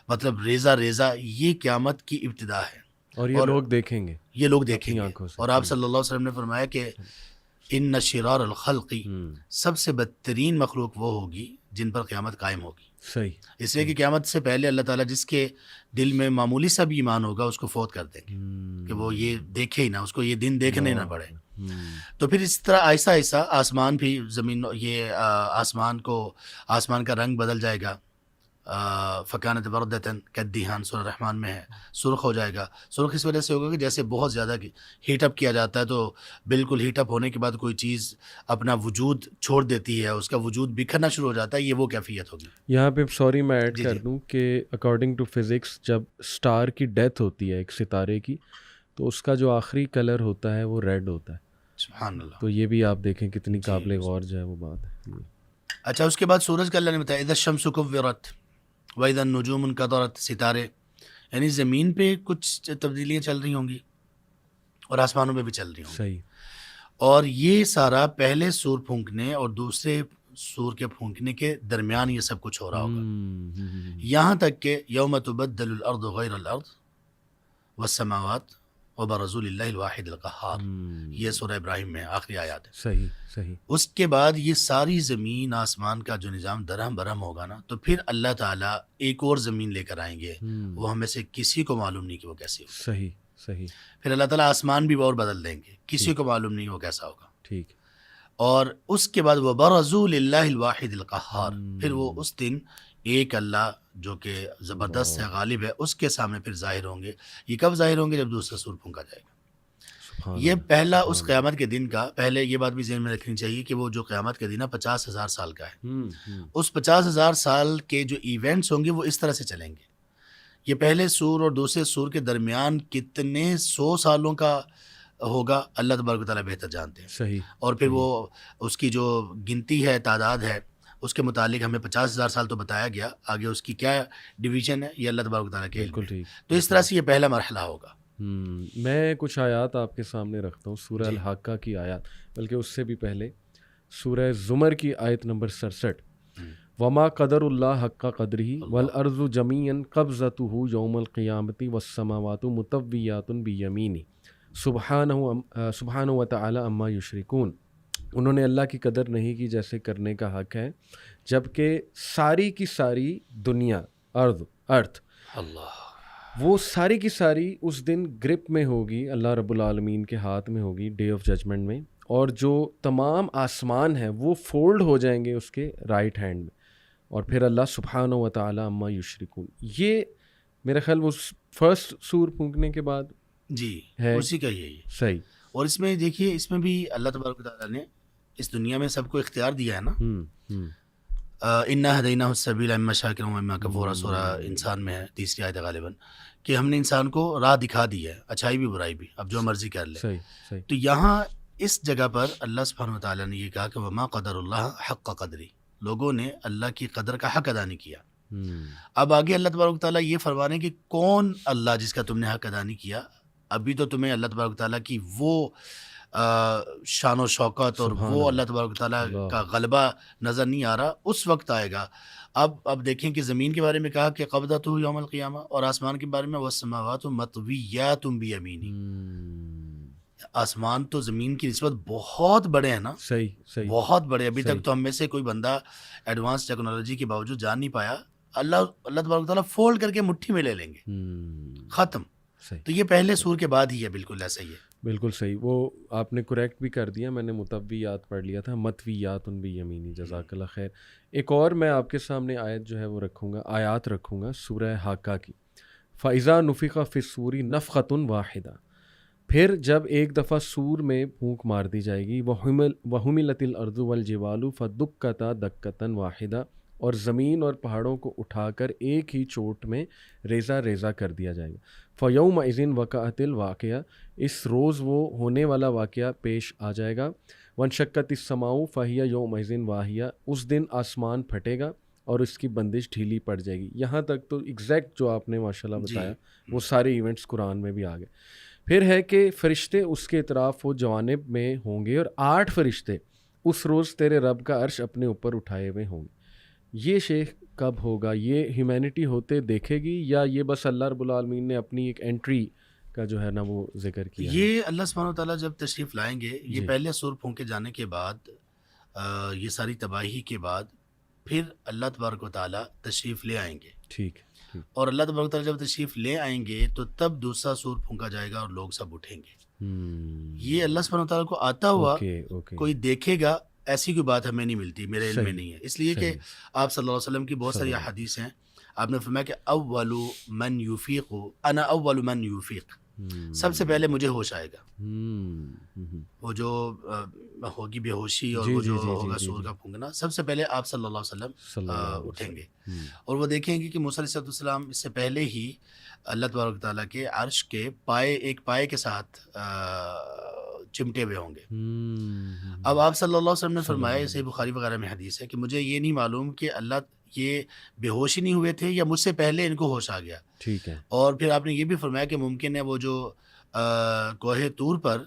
S2: مطلب ریزہ ریزہ. یہ قیامت کی ابتدا ہے,
S1: اور یہ لوگ دیکھیں گے,
S2: یہ لوگ دیکھیں گے. اور آپ صلی اللہ علیہ وسلم نے فرمایا کہ ان شرار الخلق, سب سے بدترین مخلوق وہ ہوگی جن پر قیامت قائم ہوگی.
S1: صحیح.
S2: اس لیے کہ قیامت سے پہلے اللہ تعالیٰ جس کے دل میں معمولی سا بھی ایمان ہوگا اس کو فوت کر دیں گے کہ وہ یہ دیکھے ہی نہ, اس کو یہ دن دیکھنے نہ پڑے. تو پھر اس طرح آہستہ آہستہ آسمان بھی زمین, یہ آسمان کا رنگ بدل جائے گا, فکانت بردتن کدیہان سورہ رحمان میں ہے، سرخ ہو جائے گا. سرخ اس وجہ سے ہوگا کہ جیسے بہت زیادہ ہیٹ اپ کیا جاتا ہے، تو بالکل ہیٹ اپ ہونے کے بعد کوئی چیز اپنا وجود چھوڑ دیتی ہے، اس کا وجود بکھرنا شروع ہو جاتا ہے، یہ وہ کیفیت ہوگی.
S1: یہاں پہ سوری میں ایڈ
S2: جی
S1: کر
S2: جی
S1: دوں کہ اکارڈنگ ٹو فزکس جب اسٹار کی ڈیتھ ہوتی ہے ایک ستارے کی تو اس کا جو آخری کلر ہوتا ہے وہ ریڈ ہوتا ہے.
S2: سبحان اللہ.
S1: تو یہ بھی آپ دیکھیں کتنی
S2: جی
S1: قابل غور جو ہے وہ بات ہے.
S2: اچھا، اس کے بعد سورج کا اللہ نے بتایا اذا الشمس کورت واذا النجوم انکدرت، ستارے، یعنی زمین پہ کچھ تبدیلیاں چل رہی ہوں گی اور آسمانوں پہ بھی چل رہی ہوں گی.
S1: صحیح.
S2: اور یہ سارا پہلے سور پھونکنے اور دوسرے سور کے پھونکنے کے درمیان یہ سب کچھ ہو رہا ہوگا، یہاں تک کہ یوم تبدل الارض غیر الارض والسماوات وبرزوا للہ الواحد القہار، یہ سورہ ابراہیم میں آخری آیات ہے.
S1: صحیح صحیح.
S2: اس کے بعد یہ ساری زمین آسمان کا جو نظام درہم برہم ہوگا نا، تو پھر اللہ تعالیٰ ایک اور زمین لے کر آئیں گے، وہ ہمیں سے کسی کو معلوم نہیں کہ وہ کیسی ہوگی.
S1: صحیح صحیح.
S2: پھر اللہ تعالیٰ آسمان بھی اور بدل دیں گے، کسی کو معلوم نہیں وہ کیسا ہوگا.
S1: ٹھیک.
S2: اور اس کے بعد وبرزوا للہ الواحد القہار، پھر وہ اس دن ایک اللہ جو کہ زبردست ہے، غالب ہے، اس کے سامنے پھر ظاہر ہوں گے. یہ کب ظاہر ہوں گے؟ جب دوسرا سور پھونکا جائے گا. یہ پہلا اس قیامت کے دن کا، پہلے یہ بات بھی ذہن میں رکھنی چاہیے کہ وہ جو قیامت کا دن ہے 50,000 سال کا ہے. اس 50,000 سال کے جو ایونٹس ہوں گے وہ اس طرح سے چلیں گے. یہ پہلے سور اور دوسرے سور کے درمیان کتنے 100 سالوں کا ہوگا، اللہ تبارک و تعالیٰ بہتر جانتے ہیں.
S1: صحیح. اور
S2: پھر وہ اس کی جو گنتی ہے، تعداد ہے، اس کے متعلق ہمیں 50,000 سال تو بتایا گیا، آگے اس کی کیا ڈویژن ہے یہ اللہ تبارک و تعالیٰ کے علم ہے. تو اس طرح سے یہ پہلا مرحلہ ہوگا.
S1: میں کچھ آیات آپ کے سامنے رکھتا ہوں، سورہ الحاقہ کی آیات، بلکہ اس سے بھی پہلے سورہ زمر کی آیت نمبر 67. وما قدر اللہ حق قدرہ والارض جمیعا قبضتہ یوم القیامۃ والسماوات مطویات بیمینہ سبحانہ وتعالی عما یشرکون. انہوں نے اللہ کی قدر نہیں کی جیسے کرنے کا حق ہے، جبکہ ساری کی ساری دنیا، ارتھ،
S2: اللہ،
S1: وہ ساری کی ساری اس دن گرپ میں ہوگی، اللہ رب العالمین کے ہاتھ میں ہوگی ڈے آف ججمنٹ میں، اور جو تمام آسمان ہیں وہ فولڈ ہو جائیں گے اس کے رائٹ ہینڈ میں. اور پھر اللہ سبحانہ و تعالی عما یشرکون، یہ میرا خیال وہ فرسٹ سور پھونکنے کے بعد
S2: جی
S1: ہے.
S2: اسی کا یہی ہے.
S1: صحیح.
S2: اور اس میں دیکھیے، اس میں بھی اللہ تبارک و تعالیٰ نے اس دنیا میں سب کو اختیار دیا ہے نا. انا ہدیناہ السبیل اما شاکرا و اما کفورا، سورہ انسان میں ہے، تیسری آیت غالباً، کہ ہم نے انسان کو راہ دکھا دی ہے، اچھائی بھی برائی بھی، اب جو مرضی کر لے.
S1: صحیح صحیح.
S2: تو یہاں اس جگہ پر اللہ سبحانہ و تعالیٰ نے یہ کہا کہ وما قدر اللہ حق قدری، لوگوں نے اللہ کی قدر کا حق ادا نہیں کیا. اب آگے اللہ تبارک و تعالیٰ یہ فرما رہے ہیں کہ کون اللہ جس کا تم نے حق ادا نہیں کیا. ابھی تو تمہیں اللہ تبارک و تعالیٰ کی وہ شان و شوکت اور وہ اللہ تبارک و تعالیٰ کا غلبہ نظر نہیں آ رہا، اس وقت آئے گا. اب دیکھیں کہ زمین کے بارے میں کہا کہ قبضتہ یوم القیامہ، اور آسمان کے بارے میں والسماوات مطویات بیمینہ. آسمان تو زمین کی نسبت بہت بڑے ہیں نا.
S1: صحیح صحیح.
S2: بہت بڑے. ابھی تک تو ہم میں سے کوئی بندہ ایڈوانس ٹیکنالوجی کے باوجود جان نہیں پایا. اللہ تبارک و تعالیٰ فولڈ کر کے مٹھی میں لے لیں گے، ختم. تو یہ پہلے سور کے بعد ہی ہے، بالکل ایسا ہی ہے. بالکل
S1: صحیح. وہ آپ نے کریکٹ بھی کر دیا، میں نے مطویات پڑھ لیا تھا، مطویات بیمینی. جزاک اللہ خیر. ایک اور میں آپ کے سامنے آیت جو ہے وہ آیات رکھوں گا سورہ حاقہ کی. فَإِذَا نُفِخَ فِي الصُّورِ نَفْخَةٌ وَاحِدَةٌ، پھر جب ایک دفعہ سور میں پھونک مار دی جائے گی. وَحُمِلَتِ الْأَرْضُ وَالْجِبَالُ فَدُكَّتَا دَكَّةً وَاحِدَةً، اور زمین اور پہاڑوں کو اٹھا کر ایک ہی چوٹ میں ریزہ ریزہ کر دیا جائے گا. فَيَوْمَئِذٍ وَقَعَتِ الْوَاقِعَةُ، اس روز وہ ہونے والا واقعہ پیش آ جائے گا. وَانشَقَّتِ السَّمَاءُ فَهِيَ يَوْمَئِذٍ وَاهِيَةٌ، اس دن آسمان پھٹے گا اور اس کی بندش ڈھیلی پڑ جائے گی. یہاں تک تو ایگزیکٹ جو آپ نے ماشاءاللہ بتایا وہ سارے ایونٹس قرآن میں بھی آ گئے. پھر ہے کہ فرشتے اس کے اطراف و جوانب میں ہوں گے، اور 8 فرشتے اس روز تیرے رب کا عرش اپنے اوپر اٹھائے ہوئے ہوں گے. یہ شیخ کب ہوگا؟ یہ ہیومینٹی ہوتے دیکھے گی، یا یہ بس اللہ رب العالمین نے اپنی ایک انٹری کا جو ہے نا وہ ذکر کیا؟
S2: یہ اللہ سبحانہ و تعالیٰ جب تشریف لائیں گے، یہ پہلے سور پھونکے جانے کے بعد، یہ ساری تباہی کے بعد، پھر اللہ تبارک و تعالیٰ تشریف لے آئیں گے.
S1: ٹھیک.
S2: اور اللہ تبارک و تعالیٰ جب تشریف لے آئیں گے تو تب دوسرا سور پھونکا جائے گا اور لوگ سب اٹھیں گے. یہ اللہ سبحانہ و تعالیٰ کو آتا ہوا کوئی دیکھے گا، ایسی کوئی بات ہمیں نہیں ملتی، میرے علم میں نہیں ہے. اس لیے کہ آپ صلی اللہ علیہ وسلم کی بہت ساری احادیث ہیں آپ نے فرمایا کہ اول من یفیق انا اول من یفیق، سب سے پہلے مجھے ہوش آئے گا. وہ جو ہوگی بے ہوشی اور وہ جو ہوگا سور کا پھونکنا، سب سے پہلے آپ صلی اللہ علیہ وسلم اٹھیں گے اور وہ دیکھیں گے کہ موسیٰ علیہ السلام اس سے پہلے ہی اللہ تبارک تعالیٰ کے عرش کے ایک پائے کے ساتھ چمٹے ہوئے ہوں گے. اب آپ صلی اللہ علیہ وسلم نے فرمایا، صحیح بخاری وغیرہ میں حدیث ہے، کہ مجھے یہ نہیں معلوم کہ اللہ یہ بے ہوش ہی نہیں ہوئے تھے یا مجھ سے پہلے ان کو ہوش آ گیا.
S1: ٹھیک ہے.
S2: اور پھر آپ نے یہ بھی فرمایا کہ ممکن ہے وہ جو کوہ طور پر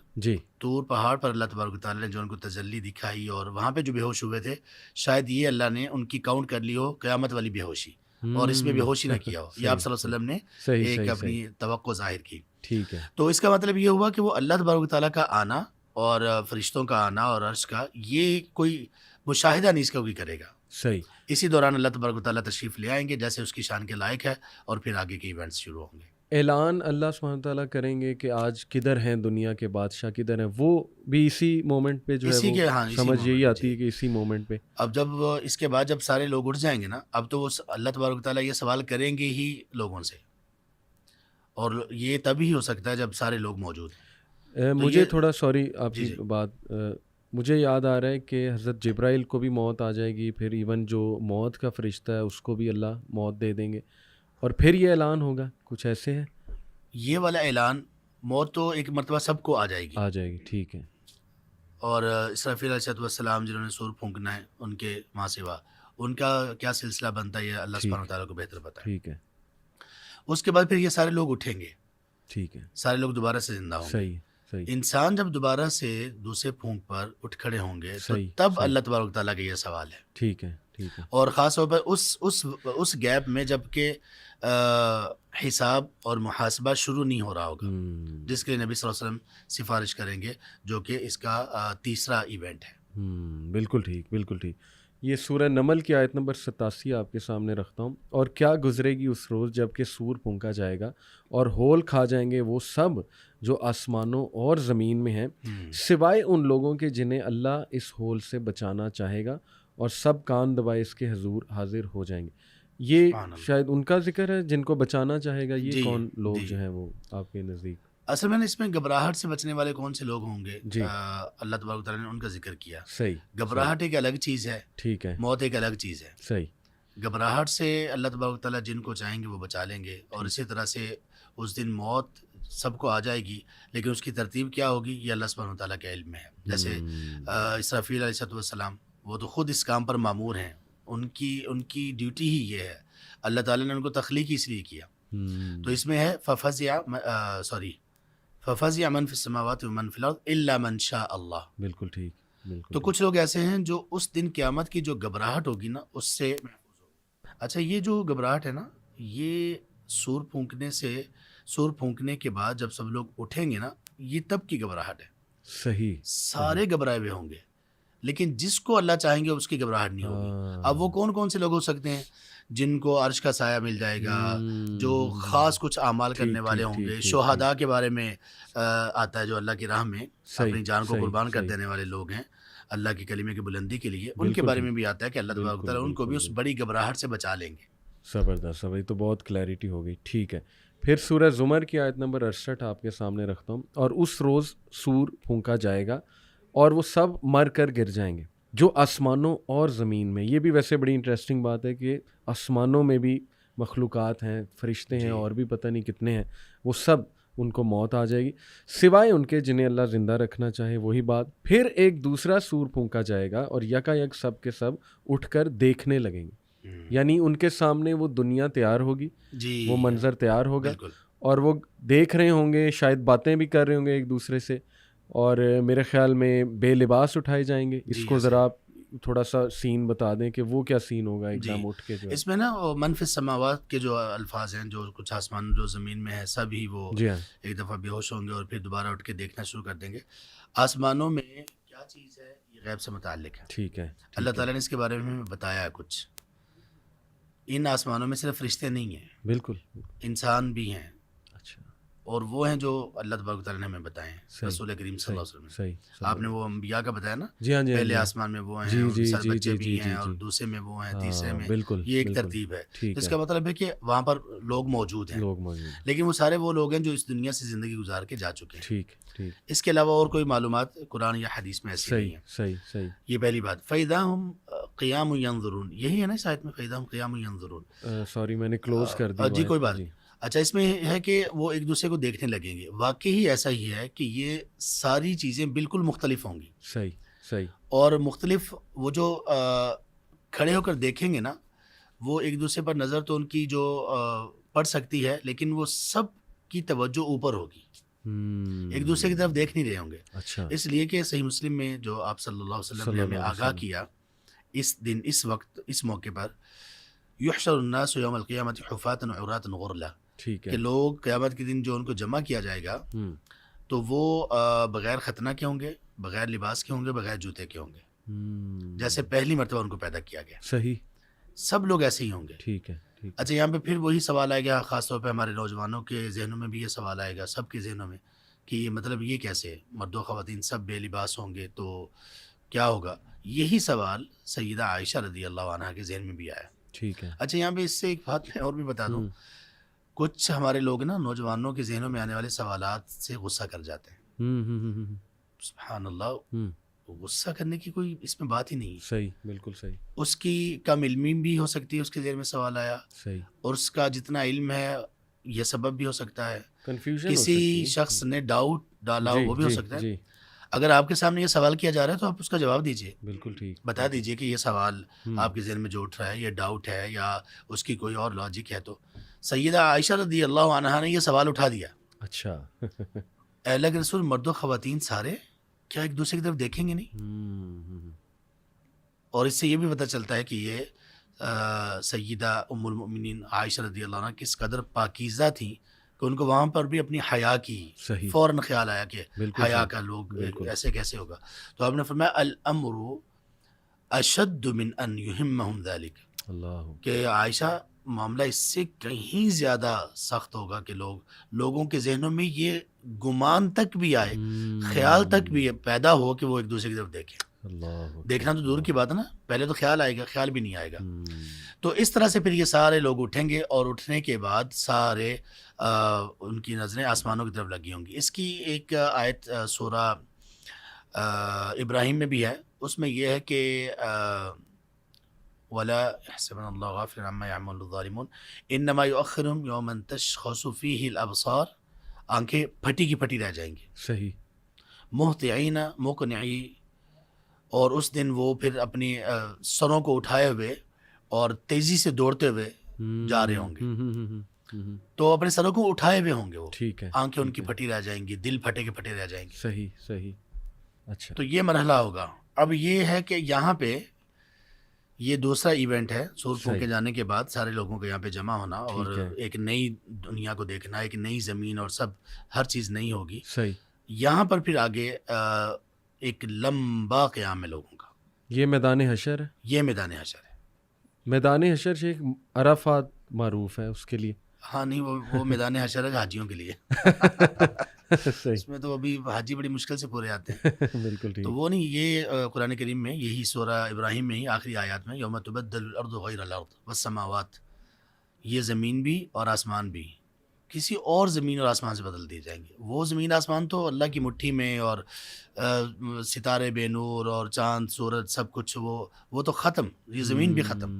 S2: طور پہاڑ پر اللہ تبارک تعالیٰ نے جو ان کو تجلی دکھائی اور وہاں پہ جو بے ہوش ہوئے تھے، شاید یہ اللہ نے ان کی کاؤنٹ کر لی ہو قیامت والی بے ہوشی اور اس میں بے ہوشی نہ کیا ہو. یہ آپ صلی اللہ علیہ وسلم نے ایک اپنی توقع ظاہر کی.
S1: ٹھیک ہے. تو
S2: اس کا مطلب یہ ہوا کہ وہ اللہ تبارک تعالیٰ کا آنا اور فرشتوں کا آنا اور عرش کا یہ کوئی مشاہدہ نہیں اس کا کوئی کرے گا.
S1: صحیح.
S2: اسی دوران اللہ تبارک تعالیٰ تشریف لے آئیں گے جیسے اس کی شان کے لائق ہے، اور پھر آگے کے ایونٹس شروع ہوں گے.
S1: اعلان اللہ سبحانہ تعالیٰ کریں گے کہ آج کدھر ہیں دنیا کے بادشاہ، کدھر ہیں، وہ بھی اسی مومنٹ پہ جو ہے وہ سمجھ یہی آتی ہے کہ اسی مومنٹ پہ.
S2: اب جب اس کے بعد جب سارے لوگ اٹھ جائیں گے نا، اب تو وہ اللہ تبارک تعالیٰ یہ سوال کریں گے ہی لوگوں سے، اور یہ تبھی ہو سکتا ہے جب سارے لوگ موجود ہیں.
S1: مجھے تھوڑا سوری آپ کی بات، مجھے یاد آ رہا ہے کہ حضرت جبرائیل کو بھی موت آ جائے گی، پھر ایون جو موت کا فرشتہ ہے اس کو بھی اللہ موت دے دیں گے، اور پھر یہ اعلان ہوگا. کچھ ایسے ہے
S2: یہ والا اعلان. موت تو ایک مرتبہ سب کو آ جائے گی.
S1: ٹھیک ہے.
S2: اور اسرافیل علیہ السلام جنہوں نے سور پھونکنا ہے، ان کے ماں سوا ان کا کیا سلسلہ بنتا ہے یہ اللہ سبحانہ وتعالیٰ کو بہتر پتہ ہے.
S1: ٹھیک ہے.
S2: اس کے بعد پھر یہ سارے لوگ اٹھیں گے.
S1: ٹھیک ہے.
S2: سارے لوگ دوبارہ سے زندہ ہوں گے. انسان جب دوبارہ سے دوسرے پھونک پر اٹھ کھڑے ہوں گے تو تب اللہ تبارک تعالیٰ کا یہ سوال ہے.
S1: ٹھیک ہے.
S2: اور خاص طور پر اس گیپ میں جب کہ حساب اور محاسبہ شروع نہیں ہو رہا ہوگا، جس کے نبی صلی اللہ علیہ وسلم سفارش کریں گے، جو کہ اس کا تیسرا ایونٹ ہے.
S1: بالکل ٹھیک، بالکل ٹھیک. یہ سورہ نمل کی آیت نمبر 87 آپ کے سامنے رکھتا ہوں. اور کیا گزرے گی اس روز جب کہ سور پھونکا جائے گا اور ہول کھا جائیں گے وہ سب جو آسمانوں اور زمین میں ہیں، سوائے ان لوگوں کے جنہیں اللہ اس ہول سے بچانا چاہے گا، اور سب کان دبائے اس کے حضور حاضر ہو جائیں گے. یہ شاید ان کا ذکر ہے جن کو بچانا چاہے گا. یہ کون لوگ جو ہیں وہ آپ کے نزدیک؟
S2: اصل میں اس میں گھبراہٹ سے بچنے والے کون سے لوگ ہوں گے، اللہ تبارک تعالیٰ نے ان کا ذکر کیا.
S1: صحیح.
S2: گھبراہٹ ایک الگ چیز ہے.
S1: ٹھیک ہے.
S2: موت ایک الگ چیز ہے.
S1: صحیح.
S2: گھبراہٹ سے اللہ تبارک تعالیٰ جن کو چاہیں گے وہ بچا لیں گے، اور اسی طرح سے اس دن موت سب کو آ جائے گی، لیکن اس کی ترتیب کیا ہوگی یہ اللہ سبحانہ تعالیٰ کے علم میں ہے. جیسے اسرافیل علیہ السلام وہ تو خود اس کام پر مامور ہیں، ان کی ڈیوٹی ہی یہ ہے. اللہ تعالیٰ نے ان کو تخلیق اس لیے کیا. تو اس میں ہے ففزع من فی السماوات ومن فی الارض الا من شاء اللہ.
S1: بالکل ٹھیک.
S2: تو کچھ لوگ ایسے ہیں جو اس دن قیامت کی جو گھبراہٹ ہوگی نا اس سے محفوظ ہوگی. اچھا، یہ جو گھبراہٹ ہے نا، یہ سور پھونکنے کے بعد جب سب لوگ اٹھیں گے نا، یہ تب کی گھبراہٹ ہے.
S1: صحیح.
S2: سارے گھبرائے ہوئے ہوں گے، لیکن جس کو اللہ چاہیں گے اس کی گھبراہٹ نہیں ہوگی. اب وہ کون سے لوگ ہو سکتے ہیں؟ جن کو عرش کا سایہ مل جائے گا، جو خاص کچھ اعمال کرنے والے ہوں گے. شہداء کے بارے میں آتا ہے جو اللہ کی راہ میں اپنی جان کو قربان کر دینے والے لوگ ہیں اللہ کی کلمے کی بلندی کے لیے. ان کے بارے میں بھی آتا ہے کہ اللہ تبارک تعالیٰ ان کو بھی اس بڑی گھبراہٹ سے بچا لیں گے.
S1: زبردست. تو بہت کلیئرٹی ہو گئی. ٹھیک ہے. پھر سورہ زمر کی آیت نمبر 68 آپ کے سامنے رکھتا ہوں. اور اس روز سور پھونکا جائے گا اور وہ سب مر کر گر جائیں گے جو آسمانوں اور زمین میں. یہ بھی ویسے بڑی انٹرسٹنگ بات ہے کہ آسمانوں میں بھی مخلوقات ہیں، فرشتے ہیں، اور بھی پتہ نہیں کتنے ہیں. وہ سب ان کو موت آ جائے گی سوائے ان کے جنہیں اللہ زندہ رکھنا چاہے. وہی بات. پھر ایک دوسرا سور پھونکا جائے گا اور یکا یک سب کے سب اٹھ کر دیکھنے لگیں گے. یعنی ان کے سامنے وہ دنیا تیار ہوگی، وہ منظر تیار ہوگا، اور وہ دیکھ رہے ہوں گے، شاید باتیں بھی کر رہے ہوں گے ایک دوسرے سے، اور میرے خیال میں بے لباس اٹھائے جائیں گے. اس کو ذرا آپ تھوڑا سا سین بتا دیں کہ وہ کیا سین ہوگا ایک دم اٹھ کے. جو
S2: اس میں نا من فی السماوات کے جو الفاظ ہیں، جو کچھ آسمان جو زمین میں ہے سب ہی وہ ایک دفعہ بے ہوش ہوں گے اور پھر دوبارہ اٹھ کے دیکھنا شروع کر دیں گے. آسمانوں میں کیا چیز ہے یہ غیب سے متعلق ہے.
S1: ٹھیک ہے.
S2: اللہ تعالیٰ نے اس کے بارے میں بتایا ہے کچھ. ان آسمانوں میں صرف فرشتے نہیں ہیں،
S1: بالکل،
S2: انسان بھی ہیں.
S1: اچھا.
S2: اور وہ ہیں جو اللہ تبارک و تعالیٰ نے ہمیں بتائے ہیں رسول کریم صلی اللہ علیہ وسلم
S1: صحیح
S2: آپ نے وہ انبیاء کا بتایا نا
S1: جی ہاں جی
S2: پہلے آسمان میں وہ ہیں ان کے ساتھ بچے بھی ہیں اور دوسرے میں وہ ہیں تیسرے میں
S1: بالکل
S2: یہ ایک ترتیب ہے اس کا مطلب ہے کہ وہاں پر لوگ موجود ہیں لیکن وہ سارے وہ لوگ ہیں جو اس دنیا سے زندگی گزار کے جا چکے ہیں
S1: ٹھیک
S2: اس کے علاوہ اور کوئی معلومات قرآن یا حدیث میں ایسی نہیں ہیں
S1: صحیح
S2: یہ پہلی بات فَإِذَا هُمْ قِيَامٌ يَنظُرُونَ یہی ہے نا اس آیت میں فَإِذَا هُمْ قِيَامٌ يَنظُرُونَ
S1: سوری میں نے کلوز کر دی
S2: جی کوئی بات اچھا اس میں ہے کہ وہ ایک دوسرے کو دیکھنے لگیں گے واقعی ایسا ہی ہے کہ یہ ساری چیزیں بالکل مختلف ہوں گی
S1: صحیح
S2: اور مختلف وہ جو کھڑے ہو کر دیکھیں گے نا وہ ایک دوسرے پر نظر تو ان کی جو پڑ سکتی ہے لیکن وہ سب کی توجہ اوپر ہوگی ایک دوسرے کی طرف دیکھ نہیں رہے ہوں گے
S1: اچھا
S2: اس لیے کہ صحیح مسلم میں جو آپ صلی اللہ علیہ وسلم نے ہمیں آگاہ کیا اس دن اس وقت اس موقع پر یحشر الناس یوم القیامت حفاة عراة غرلا
S1: ٹھیک ہے
S2: کہ لوگ قیامت کے دن جو ان کو جمع کیا جائے گا تو وہ بغیر ختنہ کے ہوں گے بغیر لباس کے ہوں گے بغیر جوتے کے ہوں گے جیسے پہلی مرتبہ ان کو پیدا کیا گیا
S1: صحیح
S2: سب لوگ ایسے ہی ہوں گے
S1: ٹھیک ہے
S2: اچھا یہاں پہ پھر وہی سوال آئے گا خاص طور پہ ہمارے نوجوانوں کے ذہنوں میں بھی یہ سوال آئے گا سب کے ذہنوں میں کہ یہ مطلب یہ کیسے مرد و خواتین سب بے لباس ہوں گے تو کیا ہوگا یہی سوال سیدہ عائشہ رضی اللہ عنہا کے ذہن میں بھی آیا
S1: ٹھیک ہے
S2: اچھا یہاں پہ اس سے ایک بات میں اور بھی بتا دوں کچھ ہمارے لوگ نا نوجوانوں کے ذہنوں میں آنے والے سوالات سے غصہ کر جاتے ہیں سبحان اللہ غصہ کرنے کی کوئی اس میں بات ہی نہیں
S1: صحیح بالکل صحیح
S2: اس کی کم علمی بھی ہو سکتی ہے اس کے ذہن میں سوال آیا
S1: صحیح
S2: اور اس کا جتنا علم ہے یہ سبب بھی ہو سکتا ہے
S1: کنفیوژن
S2: کسی شخص نے ڈاؤٹ ڈالا وہ بھی ہو سکتا ہے
S1: جی
S2: اگر آپ کے سامنے یہ سوال کیا جا رہا ہے تو آپ اس کا جواب دیجئے
S1: بالکل ٹھیک
S2: بتا دیجئے کہ یہ سوال آپ کے ذہن میں جو اٹھ رہا ہے یہ ڈاؤٹ ہے یا اس کی کوئی اور لاجک ہے تو سیدہ عائشہ رضی اللہ عنہا نے یہ سوال اٹھا دیا
S1: اچھا
S2: اے اللہ کے رسول مرد و خواتین سارے کیا ایک دوسرے کی طرف دیکھیں گے نہیں اور اس سے یہ بھی پتہ چلتا ہے کہ یہ سیدہ ام المؤمنین عائشہ رضی اللہ عنہ کس قدر پاکیزہ تھیں کہ ان کو وہاں پر بھی اپنی حیا کی فوراً خیال آیا کہ حیا کا لوگ ایسے کیسے ہوگا تو آپ نے فرمایا الامر اشد من ان یہمہم ذلک کہ عائشہ معاملہ اس سے کہیں زیادہ سخت ہوگا کہ لوگوں کے ذہنوں میں یہ گمان تک بھی آئے خیال تک بھی پیدا ہو کہ وہ ایک دوسرے کی طرف دیکھیں دیکھنا تو دور کی بات ہے نا پہلے تو خیال آئے گا خیال بھی نہیں آئے گا تو اس طرح سے پھر یہ سارے لوگ اٹھیں گے اور اٹھنے کے بعد سارے ان کی نظریں آسمانوں کی طرف لگی ہوں گی اس کی ایک آیت سورہ ابراہیم میں بھی ہے اس میں یہ ہے کہ وَلَا يَحْسَبَنَّ اللَّهُ غَافِلًا عَمَّا يَعْمَلُ الظَّالِمُونَ إِنَّمَا يُؤَخِّرُهُمْ يَوْمًا تَشْخَصُ فِيهِ الْأَبْصَارُ آنکھیں پھٹی کی پھٹی رہ جائیں گی
S1: صحیح
S2: مُهْطِعِينَ مُقْنِعِي اور اس دن وہ پھر اپنی سروں کو اٹھائے ہوئے اور تیزی سے دوڑتے ہوئے جا رہے ہوں گے تو اپنے سروں کو اٹھائے ہوئے ہوں گے وہ
S1: ٹھیک ہے
S2: آنکھیں ان کی پھٹی رہ جائیں گی دل پھٹے کے پھٹے رہ جائیں گے
S1: صحیح اچھا
S2: تو یہ مرحلہ ہوگا اب یہ ہے کہ یہاں پہ یہ دوسرا ایونٹ ہے سور پھونکے جانے کے بعد سارے لوگوں کے یہاں پہ جمع ہونا اور ایک نئی دنیا کو دیکھنا ایک نئی زمین اور سب ہر چیز نئی ہوگی
S1: صحیح
S2: یہاں پر پھر آگے ایک لمبا قیام ہے لوگوں کا
S1: یہ میدان حشر ہے
S2: یہ میدان حشر ہے
S1: میدان حشر شیخ عرفات معروف ہے اس کے لیے
S2: ہاں نہیں وہ میدان حشر ہے حاجیوں کے لیے اس میں تو ابھی حاجی بڑی مشکل سے پورے آتے ہیں
S1: بالکل ٹھیک
S2: تو وہ نہیں یہ قرآن کریم میں یہی سورہ ابراہیم میں ہی آخری آیات میں یوم تبدل الارض غیر الارض والسماوات یہ زمین بھی اور آسمان بھی کسی اور زمین اور آسمان سے بدل دیے جائیں گے وہ زمین آسمان تو اللہ کی مٹھی میں اور ستارے بے نور اور چاند سورج سب کچھ وہ تو ختم یہ زمین بھی ختم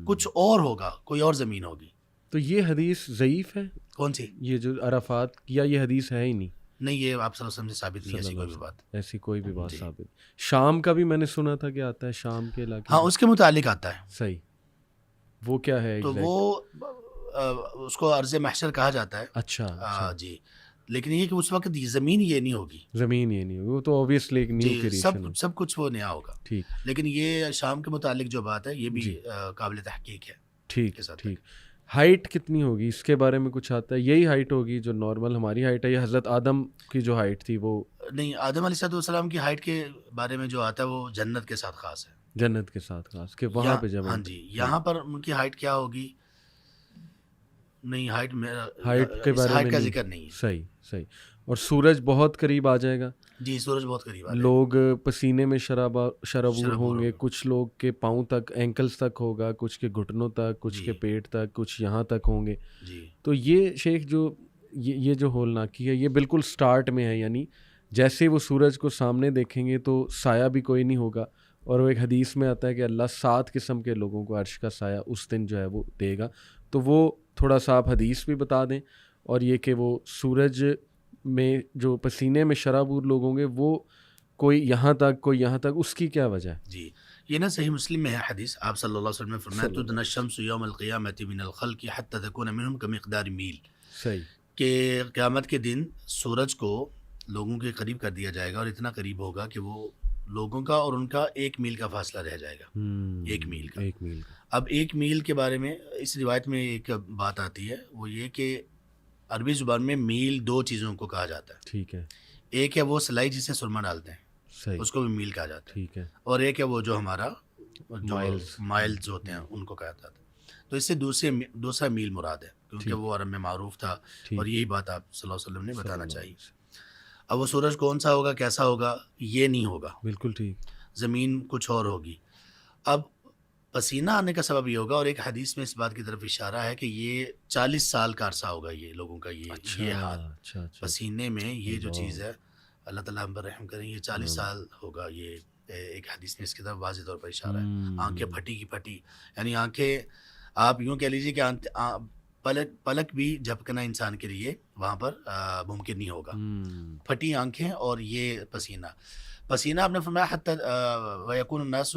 S2: کچھ اور ہوگا کوئی اور زمین ہوگی
S1: تو یہ حدیث ضعیف ہے
S2: کون سی
S1: یہ جو عرفات یا یہ حدیث ہے ہی نہیں
S2: یہ آپ صلی اللہ علیہ وسلم سے ثابت نہیں
S1: ایسی کوئی بھی بات ثابت شام کا بھی میں نے سنا تھا کہ آتا ہے شام کے علاقے
S2: ہاں اس کے متعلق آتا ہے
S1: صحیح وہ کیا ہے
S2: تو وہ اس کو ارض محشر کہا جاتا ہے
S1: اچھا
S2: جی لیکن یہ کہ اس وقت زمین یہ نہیں ہوگی
S1: وہ تو اوبویسلی ایک نیو کریشن
S2: سب کچھ وہ نیا ہوگا
S1: ٹھیک
S2: لیکن یہ شام کے متعلق جو بات ہے یہ بھی قابل تحقیق ہے
S1: ٹھیک ہائٹ کتنی ہوگی اس کے بارے میں کچھ آتا ہے یہی ہائٹ ہوگی جو نارمل ہماری ہائٹ ہے یا حضرت آدم کی جو ہائٹ تھی وہ
S2: نہیں آدم علیہ السلام کی ہائٹ کے بارے میں جو آتا ہے وہ جنت کے ساتھ خاص ہے
S1: جنت کے ساتھ خاص کہ وہاں پہ جب
S2: ہاں جی یہاں پر ان کی ہائٹ کیا ہوگی نہیں، ہائٹ
S1: کے بارے میں
S2: کا
S1: نہیں.
S2: ذکر نہیں ہے.
S1: صحیح صحیح. اور سورج بہت قریب آ جائے گا.
S2: جی سورج بہت قریب آ جائے گا.
S1: لوگ پسینے میں شرابور
S2: شرابور
S1: ہوں گے.
S2: ہوں گے.
S1: کچھ لوگ کے پاؤں تک اینکلز تک ہوگا, کچھ کے گھٹنوں تک, کچھ
S2: جی
S1: کے پیٹ تک, کچھ یہاں تک ہوں گے.
S2: جی
S1: تو یہ شیخ جو یہ جو ہولناکی ہے یہ بالکل سٹارٹ میں ہے, یعنی جیسے وہ سورج کو سامنے دیکھیں گے تو سایہ بھی کوئی نہیں ہوگا. اور وہ ایک حدیث میں آتا ہے کہ اللہ 7 قسم کے لوگوں کو عرش کا سایہ اس دن جو ہے وہ دے گا. تو وہ تھوڑا سا آپ حدیث بھی بتا دیں, اور یہ کہ وہ سورج میں جو پسینے میں شرابور لوگ ہوں گے وہ کوئی یہاں تک کوئی یہاں تک, اس کی کیا وجہ ہے؟
S2: جی یہ نا صحیح مسلم میں ہے حدیث. آپ صلی اللہ علیہ وسلم نے فرمایا تدنى الشمس يوم القيامة من الخلق حتى تكون منهم كمقدار میل.
S1: صحیح.
S2: کہ قیامت کے دن سورج کو لوگوں کے قریب کر دیا جائے گا, اور اتنا قریب ہوگا کہ وہ لوگوں کا اور ان کا 1 میل کا فاصلہ رہ جائے گا. 1 میل کا.
S1: 1 میل کا.
S2: اب 1 میل کے بارے میں اس روایت میں ایک بات آتی ہے, وہ یہ کہ عربی زبان میں میل 2 چیزوں کو کہا جاتا ہے.
S1: ٹھیک ہے.
S2: ایک ہے وہ سلائی جسے سرما ڈالتے ہیں,
S1: صحیح.
S2: اس کو بھی میل کہا جاتا ہے.
S1: ٹھیک ہے.
S2: اور ایک ہے وہ جو ہمارا
S1: مائلز
S2: ہوتے ہیں ان کو کہا جاتا ہے. تو اس سے دوسرا میل مراد ہے, کیونکہ وہ عرب میں معروف تھا, اور یہی بات آپ صلی اللہ علیہ وسلم نے بتانا چاہیے. اب وہ سورج کون سا ہوگا, کیسا ہوگا, یہ نہیں ہوگا.
S1: بالکل ٹھیک.
S2: زمین کچھ اور ہوگی. اب پسینہ آنے کا سبب یہ ہوگا, اور ایک حدیث میں اس بات کی طرف اشارہ ہے کہ یہ 40 سال کا عرصہ ہوگا یہ لوگوں کا یہ حال. پسینے میں یہ جو چیز ہے, اللہ تعالیٰ ہم پر رحم کریں, یہ 40 سال ہوگا. یہ ایک حدیث میں اس کی طرف واضح طور پر اشارہ ہے. آنکھیں پھٹی کی پھٹی, یعنی آنکھیں آپ یوں کہہ لیجیے کہ پلک بھی جھپکنا انسان کے لیے وہاں پر ممکن نہیں ہوگا. پھٹی آنکھیں اور یہ پسینہ آپ نے فرمایا حتی ویکون الناس,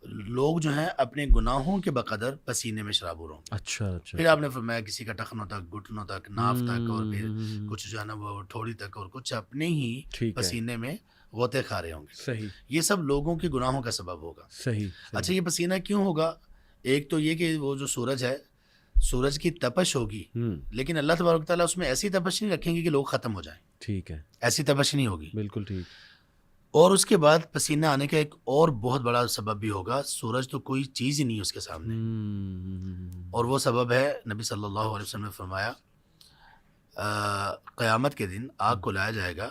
S2: لوگ جو ہیں اپنے گناہوں کے بقدر پسینے میں شرابور ہوں.
S1: اچھا اچھا.
S2: پھر آپ نے فرمایا کسی کا ٹخنوں تک, گھٹنوں تک, ناف تک, اور پھر کچھ جو ہے نا وہ ٹھوڑی تک, اور کچھ اپنے ہی پسینے میں غوطے کھا رہے ہوں گے.
S1: صحیح.
S2: یہ سب لوگوں کے گناہوں کا سبب ہوگا.
S1: صحیح.
S2: اچھا یہ پسینہ کیوں ہوگا؟ ایک تو یہ کہ وہ جو سورج ہے, سورج کی تپش ہوگی, لیکن اللہ تبارک و تعالیٰ اس میں ایسی تپش نہیں رکھیں گے کہ لوگ ختم ہو جائیں.
S1: ٹھیک ہے.
S2: ایسی تپش نہیں ہوگی.
S1: بالکل ٹھیک.
S2: اور اس کے بعد پسینہ آنے کا ایک اور بہت بڑا سبب بھی ہوگا, سورج تو کوئی چیز ہی نہیں اس کے سامنے, اور وہ سبب ہے نبی صلی اللہ علیہ وسلم نے فرمایا قیامت کے دن آگ کو لایا جائے گا,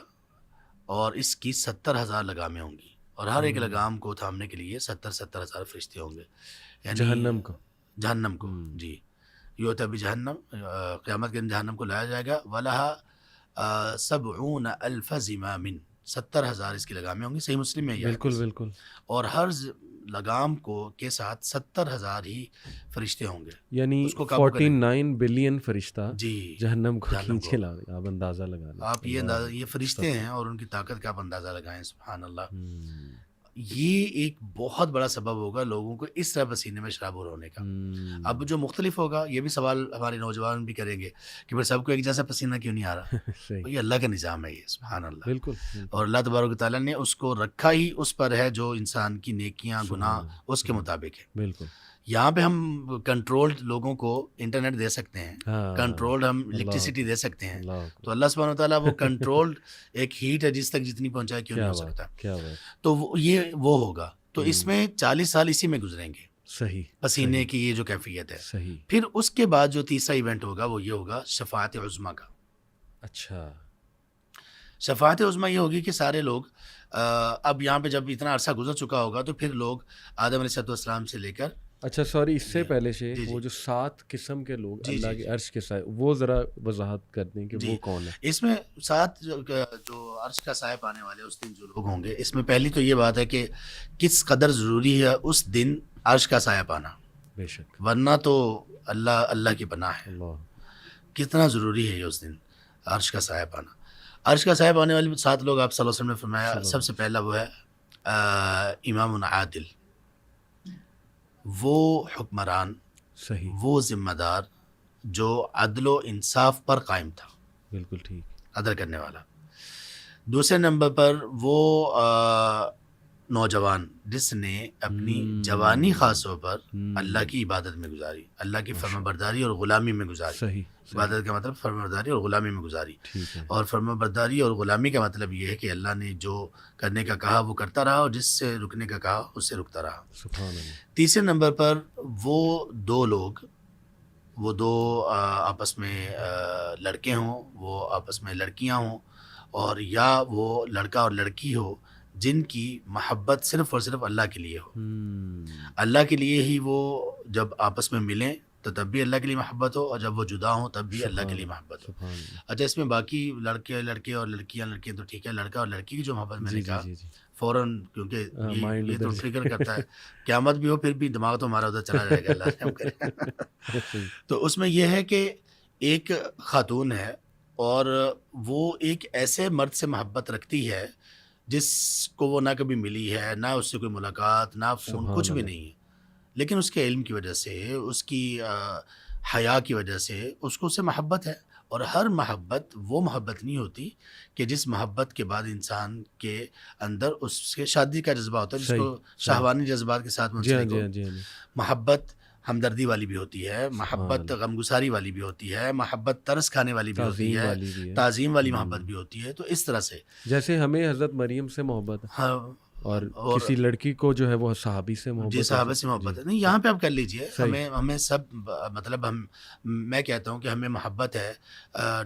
S2: اور اس کی 70,000 لگامیں ہوں گی, اور ہر ایک لگام کو تھامنے کے لیے 70,000 فرشتے ہوں گے. یعنی
S1: جہنم کو.
S2: جی یوتا بھی جہنم, قیامت کے دن جہنم کو لایا جائے گا. وَلَهَا 70,000 زِمَامٍ, 70,000 اس کی لگامیں ہوں گی. صحیح مسلم میں.
S1: بالکل بالکل.
S2: اور ہر لگام کو کے ساتھ 70,000 ہی فرشتے ہوں گے,
S1: یعنی 49 بلین فرشتہ
S2: جی
S1: جہنم کو کھینچے لا رہے. آپ اندازہ لگا لیں.
S2: آپ یہ فرشتے ہیں, اور ان کی طاقت کا آپ اندازہ لگائیں. سبحان اللہ. یہ ایک بہت بڑا سبب ہوگا لوگوں کو اس طرح پسینے میں شرابور ہونے کا. اب جو مختلف ہوگا, یہ بھی سوال ہمارے نوجوان بھی کریں گے کہ بھائی سب کو ایک جیسا پسینہ کیوں نہیں آ رہا؟ یہ اللہ کا نظام ہے یہ. سبحان اللہ.
S1: بالکل.
S2: اور اللہ تبارک و تعالیٰ نے اس کو رکھا ہی اس پر ہے جو انسان کی نیکیاں گناہ اس کے مطابق ہے.
S1: بالکل.
S2: یہاں پہ ہم کنٹرولڈ لوگوں کو انٹرنیٹ دے سکتے ہیں, کنٹرولڈ ہم الیکٹریسٹی دے سکتے ہیں. تو اللہ سبحانہ و تعالیٰ وہ کنٹرولڈ ایک ہیٹ ہے جس تک جتنی پہنچائے کیوں نہیں ہو سکتا. تو یہ وہ ہوگا. تو اس میں 40 سال اسی میں گزریں گے.
S1: صحیح.
S2: پسینے کی یہ جو کیفیت ہے.
S1: صحیح.
S2: پھر اس کے بعد جو تیسرا ایونٹ ہوگا وہ یہ ہوگا شفاعت عظمیٰ کا.
S1: اچھا.
S2: شفاعت عظمیٰ یہ ہوگی کہ سارے لوگ اب یہاں پہ جب اتنا عرصہ گزر چکا ہوگا تو پھر لوگ آدم علیہ السلام سے لے کر.
S1: اچھا سوری, اس سے پہلے سے وہ جو 7 قسم کے لوگ اللہ کے عرش کے سائے, وہ ذرا وضاحت کر دیں کہ وہ کون ہے.
S2: اس میں 7 جو عرش کا سایہ پانے والے اس دن جو لوگ ہوں گے, اس میں پہلی تو یہ بات ہے کہ کس قدر ضروری ہے اس دن عرش کا سایہ پانا.
S1: بے شک.
S2: ورنہ تو اللہ کی پناہ ہے. کتنا ضروری ہے یہ اس دن عرش کا سایہ پانا. عرش کا سایہ پانے والے 7 لوگ آپ صلی اللہ علیہ وسلم نے فرمایا سب سے پہلا وہ ہے امام عادل, وہ حکمران,
S1: صحیح,
S2: وہ ذمہ دار جو عدل و انصاف پر قائم تھا.
S1: بالکل ٹھیک.
S2: عدل کرنے والا. دوسرے نمبر پر وہ نوجوان جس نے اپنی جوانی خاص طور پر اللہ کی عبادت میں گزاری, اللہ کی فرما برداری اور غلامی میں گزاری.
S1: صحیح.
S2: عبادت کا مطلب فرما برداری اور غلامی میں گزاری. اور فرما برداری اور غلامی کا مطلب یہ ہے کہ اللہ نے جو کرنے کا کہا وہ کرتا رہا, اور جس سے رکنے کا کہا اس سے رکتا رہا.
S1: سبحان اللہ.
S2: تیسرے نمبر پر وہ 2 لوگ وہ دو آپس میں لڑکے ہوں، وہ آپس میں لڑکیاں ہوں، اور یا وہ لڑکا اور لڑکی ہو جن کی محبت صرف اور صرف اللہ کے لیے ہو. اللہ کے لیے ہی وہ جب آپس میں ملیں تو تب بھی اللہ کے لیے محبت ہو، اور جب وہ جدا ہوں تب بھی اللہ کے لیے محبت ہو. اچھا، اس میں باقی لڑکے لڑکے اور لڑکیاں لڑکیاں تو ٹھیک ہے، لڑکا اور لڑکی کی جو محبت میں نے کہا فوراً، کیونکہ یہ تو ٹریگر کرتا ہے، قیامت بھی ہو پھر بھی دماغ تو ہمارا ادھر چلا جائے گا، اللہ رحم کرے. تو اس میں یہ ہے کہ ایک خاتون ہے اور وہ ایک ایسے مرد سے محبت رکھتی ہے جس کو وہ نہ کبھی ملی ہے، نہ اس سے کوئی ملاقات، نہ فون، کچھ بھی نہیں ہے، لیکن اس کے علم کی وجہ سے، اس کی حیا کی وجہ سے اس کو اس سے محبت ہے. اور ہر محبت وہ محبت نہیں ہوتی کہ جس محبت کے بعد انسان کے اندر اس کے شادی کا جذبہ ہوتا ہے، جس کو شہوانی جذبات کے ساتھ منسلک ہو. محبت ہمدردی والی بھی ہوتی ہے، محبت غمگساری والی بھی ہوتی ہے، محبت ترس کھانے والی بھی ہوتی ہے، تعظیم والی محبت بھی ہوتی ہے. تو اس طرح سے
S1: جیسے ہمیں حضرت مریم سے محبت ہے، اور کسی لڑکی کو جو ہے وہ صحابی سے محبت،
S2: جی صحابہ سے محبت ہے. نہیں، یہاں پہ آپ کر لیجئے، ہمیں سب، مطلب میں کہتا ہوں کہ ہمیں محبت ہے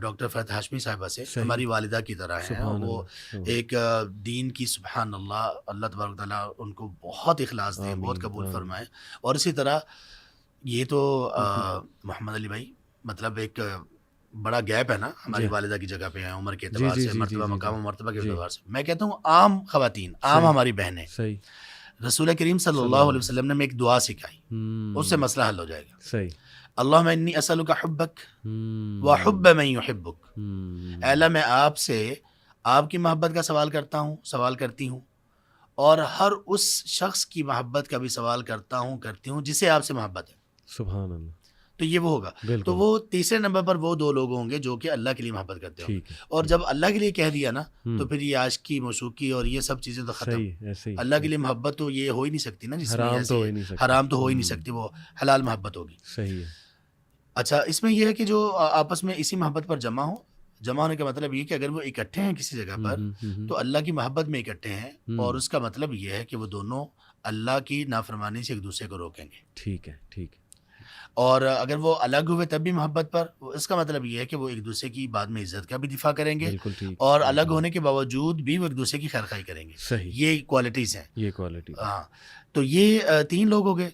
S2: ڈاکٹر فرحت ہاشمی صاحبہ سے، ہماری والدہ کی طرح ہیں. وہ ایک دین کی، سبحان اللہ، اللہ تبارک تعالیٰ ان کو بہت اخلاص دے، بہت قبول فرمائے. اور اسی طرح یہ تو محمد علی بھائی، مطلب ایک بڑا گیپ ہے نا ہماری والدہ کی جگہ پہ ہے، عمر کے اعتبار سے، مرتبہ مقام و مرتبہ کے اعتبار سے. میں کہتا ہوں عام خواتین، عام ہماری بہنیں، رسول کریم صلی اللہ علیہ وسلم نے ہمیں ایک دعا سکھائی، اس سے مسئلہ حل ہو جائے گا. اللہم انی اسألک حبک وحب من یحبک. اے اللہ، میں آپ سے آپ کی محبت کا سوال کرتا ہوں، سوال کرتی ہوں، اور ہر اس شخص کی محبت کا بھی سوال کرتا ہوں، کرتی ہوں جسے آپ سے محبت ہے.
S1: سبحان اللہ.
S2: تو یہ وہ ہوگا. تو وہ تیسرے نمبر پر وہ دو لوگ ہوں گے جو کہ اللہ کے لیے محبت کرتے ہوں گے. اور جب اللہ کے لیے کہہ دیا نا تو پھر یہ عاشقی، موشوقی اور یہ سب چیزیں تو ختم. اللہ کے لیے محبت تو یہ ہو ہی نہیں سکتی نا، جس میں حرام تو ہو ہی نہیں سکتی، وہ حلال محبت ہوگی.
S1: صحیح ہے.
S2: اچھا، اس میں یہ ہے کہ جو آپس میں اسی محبت پر جمع ہوں. جمع ہونے کا مطلب یہ کہ اگر وہ اکٹھے ہیں کسی جگہ پر تو اللہ کی محبت میں اکٹھے ہیں، اور اس کا مطلب یہ ہے کہ وہ دونوں اللہ کی نافرمانی سے ایک دوسرے کو روکیں گے.
S1: ٹھیک ہے، ٹھیک ہے.
S2: اور اگر وہ الگ ہوئے تب بھی محبت پر، اس کا مطلب یہ ہے کہ وہ ایک دوسرے کی بعد میں عزت کا بھی دفاع کریں گے، اور الگ ہونے کے باوجود بھی وہ ایک دوسرے کی خیرخواہی کریں گے.
S1: صحیح.
S2: یہ کوالٹیز ہیں.
S1: یہ کوالٹی.
S2: ہاں. تو یہ تین لوگ ہو گئے.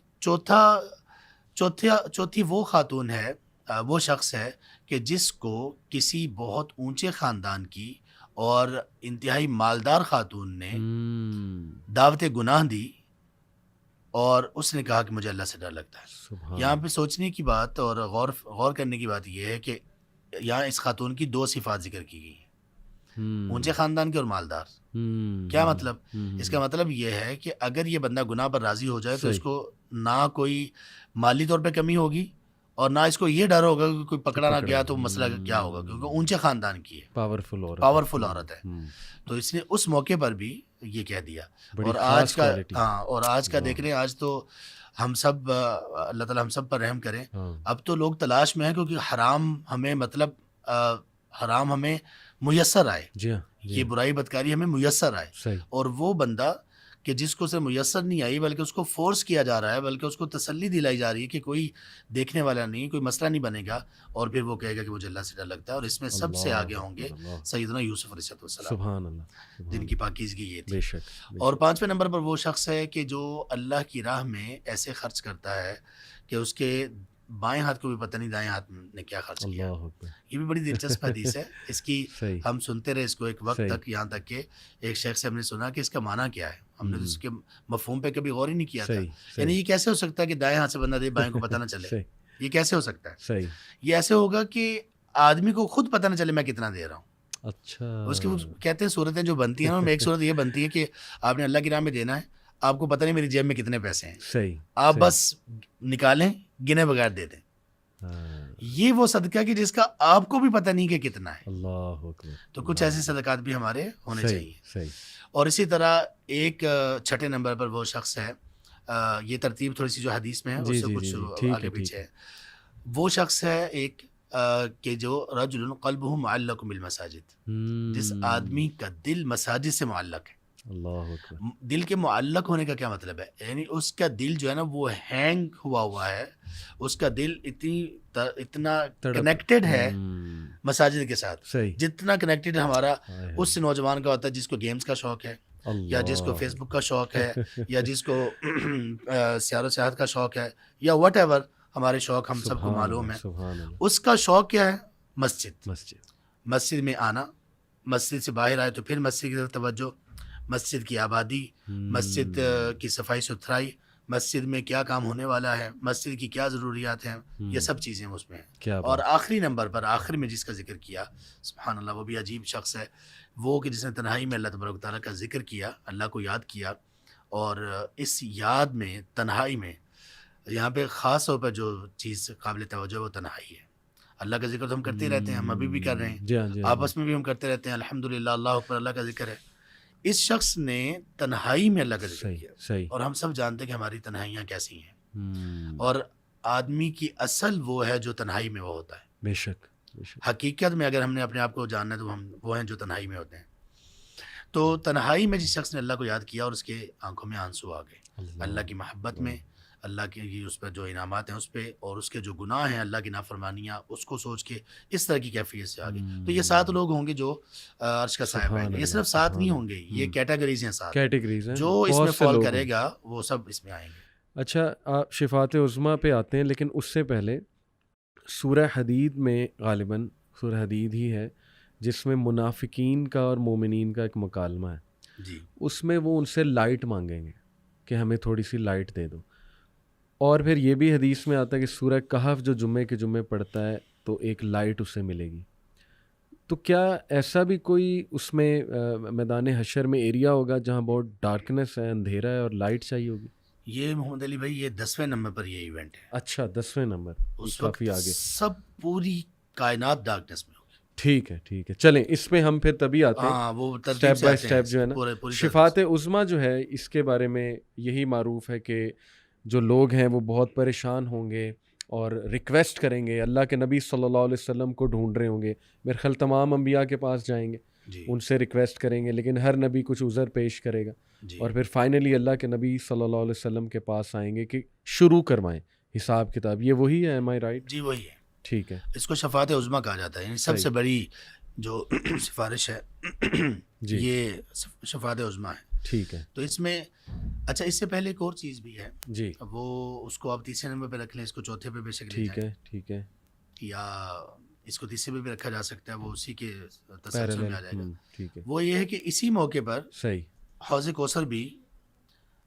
S2: چوتھی وہ خاتون ہے، وہ شخص ہے کہ جس کو کسی بہت اونچے خاندان کی اور انتہائی مالدار خاتون نے دعوت گناہ دی، اور اس نے کہا کہ مجھے اللہ سے ڈر لگتا ہے. یہاں پہ سوچنے کی بات اور غور کرنے کی بات یہ ہے کہ یہاں اس خاتون کی دو صفات ذکر کی گئی ہیں، اونچے خاندان کے اور مالدار. کیا مطلب؟ اس کا مطلب یہ ہے کہ اگر یہ بندہ گناہ پر راضی ہو جائے تو اس کو نہ کوئی مالی طور پہ کمی ہوگی، اور نہ اس کو یہ ڈر ہوگا کہ کوئی پکڑا نہ گیا تو مسئلہ کیا ہوگا، کیونکہ اونچے خاندان کی ہے، پاورفل عورت ہے. تو اس نے اس موقع پر بھی یہ کہہ دیا. اور آج کا دیکھ رہے ہیں، آج تو ہم سب، اللہ تعالیٰ ہم سب پر رحم کریں، اب تو لوگ تلاش میں ہیں کیونکہ حرام ہمیں، مطلب حرام ہمیں میسر آئے، یہ برائی بدکاری ہمیں میسر آئے. اور وہ بندہ کہ جس کو صرف میسر نہیں آئی بلکہ اس کو فورس کیا جا رہا ہے، بلکہ اس کو تسلی دلائی جا رہی ہے کہ کوئی دیکھنے والا نہیں، کوئی مسئلہ نہیں بنے گا، اور پھر وہ کہے گا کہ مجھے اللہ سے ڈر لگتا ہے. اور اس میں سب سے آگے ہوں گے سیدنا یوسف علیہ السلام،
S1: سبحان اللہ،
S2: جن کی پاکیزگی یہ تھی.
S1: بے شک.
S2: اور پانچویں نمبر پر وہ شخص ہے کہ جو اللہ کی راہ میں ایسے خرچ کرتا ہے کہ اس کے بائیں ہاتھ کو بھی پتہ نہیں دائیں ہاتھ نے کیا خرچ کیا. یہ بھی بڑی دلچسپ حدیث ہے. اس کی ہم سنتے رہے اس کو ایک وقت تک، یہاں تک کہ ایک شیخ سے ہم نے سنا کہ اس کا معنی کیا ہے. ہم نے اس کے مفہوم پہ کبھی غور ہی نہیں کیا تھا. یعنی یہ کیسے ہو سکتا ہے کہ دائیں ہاتھ سے بندہ دے، بائیں کو پتہ نہ چلے؟ یہ کیسے ہو سکتا ہے؟ یہ ایسے ہوگا کہ آدمی کو خود پتہ نہ چلے میں کتنا دے رہا ہوں.
S1: اچھا.
S2: اس کی کہتے ہیں صورتیں جو بنتی ہیں، ان میں ایک صورت یہ بنتی ہے کہ آپ نے اللہ کی راہ میں دینا ہے، آپ کو پتہ نہیں میری جیب میں کتنے پیسے ہیں، آپ بس نکالیں، گنے بغیر دے دیں. یہ وہ صدقہ کہ جس کا آپ کو بھی پتہ نہیں کہ کتنا ہے.
S1: اللہ اکبر.
S2: تو کچھ ایسے صدقات بھی ہمارے ہونے چاہیے. اور اسی طرح ایک چھٹے نمبر پر وہ شخص ہے، یہ ترتیب تھوڑی سی جو حدیث میں ہے اس سے کچھ آگے پیچھے ہے. وہ شخص ہے ایک کہ جو رجل قلبہ معلق بالمساجد، جس آدمی کا دل مساجد سے معلق ہے.
S1: اللہ اکبر.
S2: دل کے معلق ہونے کا کیا مطلب ہے؟ یعنی اس کا دل جو ہے نا وہ ہینگ ہوا ہے، اس کا دل اتنا کنیکٹڈ ہے مساجد کے ساتھ،
S1: صحیح.
S2: جتنا کنیکٹڈ ہمارا
S1: ہائے ہائے.
S2: اس نوجوان کا ہوتا ہے جس کو گیمز کا شوق ہے، یا جس کو فیس بک کا شوق ہے، یا جس کو سیار و سیاحت کا شوق ہے، یا واٹ ایور ہمارے شوق ہم سب کو معلوم ہے.
S1: سبحان اللہ.
S2: اس کا شوق کیا ہے؟ مسجد.
S1: مسجد.
S2: مسجد میں آنا، مسجد سے باہر آئے تو پھر مسجد کی طرف توجہ، مسجد کی آبادی، مسجد کی صفائی ستھرائی، مسجد میں کیا کام ہونے والا ہے، مسجد کی کیا ضروریات ہیں، یہ سب چیزیں اس میں ہیں. اور آخری نمبر پر آخر میں جس کا ذکر کیا، سبحان اللہ، وہ بھی عجیب شخص ہے، وہ کہ جس نے تنہائی میں اللہ تبارک و تعالیٰ کا ذکر کیا، اللہ کو یاد کیا. اور اس یاد میں، تنہائی میں، یہاں پہ خاص طور پر جو چیز قابل توجہ وہ تنہائی ہے. اللہ کا ذکر تو ہم کرتے رہتے ہیں، ہم ابھی بھی کر رہے ہیں، آپس میں بھی ہم کرتے رہتے ہیں، الحمدللہ، اللہ اکبر، اللہ کا ذکر ہے. اس شخص نے تنہائی میں اللہ کا ذکر کیا. اور ہم سب جانتے ہیں کہ ہماری تنہائیاں کیسی ہیں، اور آدمی کی اصل وہ ہے جو تنہائی میں وہ ہوتا ہے.
S1: بے شک.
S2: حقیقت میں اگر ہم نے اپنے آپ کو جاننا ہے تو ہم وہ ہیں جو تنہائی میں ہوتے ہیں. تو تنہائی میں جس شخص نے اللہ کو یاد کیا اور اس کے آنکھوں میں آنسو آ گئے، اللہ کی محبت میں، اللہ کی اس پر جو انعامات ہیں اس پہ، اور اس کے جو گناہ ہیں، اللہ کی نافرمانیاں، اس کو سوچ کے اس طرح کی کیفیت سے آگے. تو یہ 7 لوگ ہوں گے جو عرش کا سایہ پائیں گے. یہ صرف 7 نہیں ہوں گے، یہ کیٹیگریز ہیں، 7
S1: کیٹیگریز ہیں،
S2: جو اس میں فال کرے گا وہ سب اس میں آئیں گے.
S1: اچھا، آپ شفاعت عظمیٰ پہ آتے ہیں، لیکن اس سے پہلے سورہ حدید میں، غالباً سورہ حدید ہی ہے جس میں منافقین کا اور مومنین کا ایک مکالمہ ہے.
S2: جی.
S1: اس میں وہ ان سے لائٹ مانگیں گے کہ ہمیں تھوڑی سی لائٹ دے دو. اور پھر یہ بھی حدیث میں آتا ہے کہ سورہ کہف جو جمعے کے جمعے پڑھتا ہے تو ایک لائٹ اسے ملے گی. تو کیا ایسا بھی کوئی اس میں میدان حشر میں ایریا ہوگا جہاں بہت ڈارکنیس ہے، اندھیرا ہے، اور لائٹ چاہیے ہوگی؟
S2: یہ محمد علی بھائی، یہ 10ویں نمبر پر یہ ایونٹ ہے.
S1: اچھا، 10ویں نمبر،
S2: اس
S1: کافی
S2: وقت
S1: آگے.
S2: سب پوری کائنات ڈارکنیس میں ہوگی.
S1: ٹھیک ہے، ٹھیک ہے، چلیں اس پہ ہم پھر تبھی آتے ہیں،
S2: وہ
S1: اسٹیپ بائی اسٹیپ جو ہے نا. شفاعت عظمیٰ جو ہے اس کے بارے میں یہی معروف ہے کہ جو لوگ ہیں وہ بہت پریشان ہوں گے اور ریکویسٹ کریں گے، اللہ کے نبی صلی اللہ علیہ وسلم کو ڈھونڈ رہے ہوں گے. میرے خیال تمام انبیاء کے پاس جائیں گے، ان سے ریکویسٹ کریں گے، لیکن ہر نبی کچھ عذر پیش کرے گا. اور پھر فائنلی اللہ کے نبی صلی اللہ علیہ وسلم کے پاس آئیں گے کہ شروع کروائیں حساب کتاب. یہ وہی ہے، ایم آئی رائٹ؟
S2: جی وہی ہے.
S1: ٹھیک ہے.
S2: اس کو شفاعت عظمیٰ کہا جاتا ہے، یعنی سب سے بڑی جو سفارش ہے یہ شفاعت عظمیٰ ہے.
S1: ٹھیک ہے.
S2: تو اس میں اچھا، اس سے پہلے ایک اور چیز بھی ہے
S1: جی،
S2: وہ اس کو آپ 3 نمبر پہ رکھ لیں، اس کو 4 پہ بے شک لے
S1: ٹھیک
S2: جائیں.
S1: ہے، ٹھیک ہے.
S2: یا اس کو 3 پہ بھی رکھا جا سکتا ہے، وہ اسی کے تسلسل میں آ جائے گا.
S1: ٹھیک ہے.
S2: وہ یہ ہے کہ اسی موقع پر
S1: صحیح
S2: حوض کوثر بھی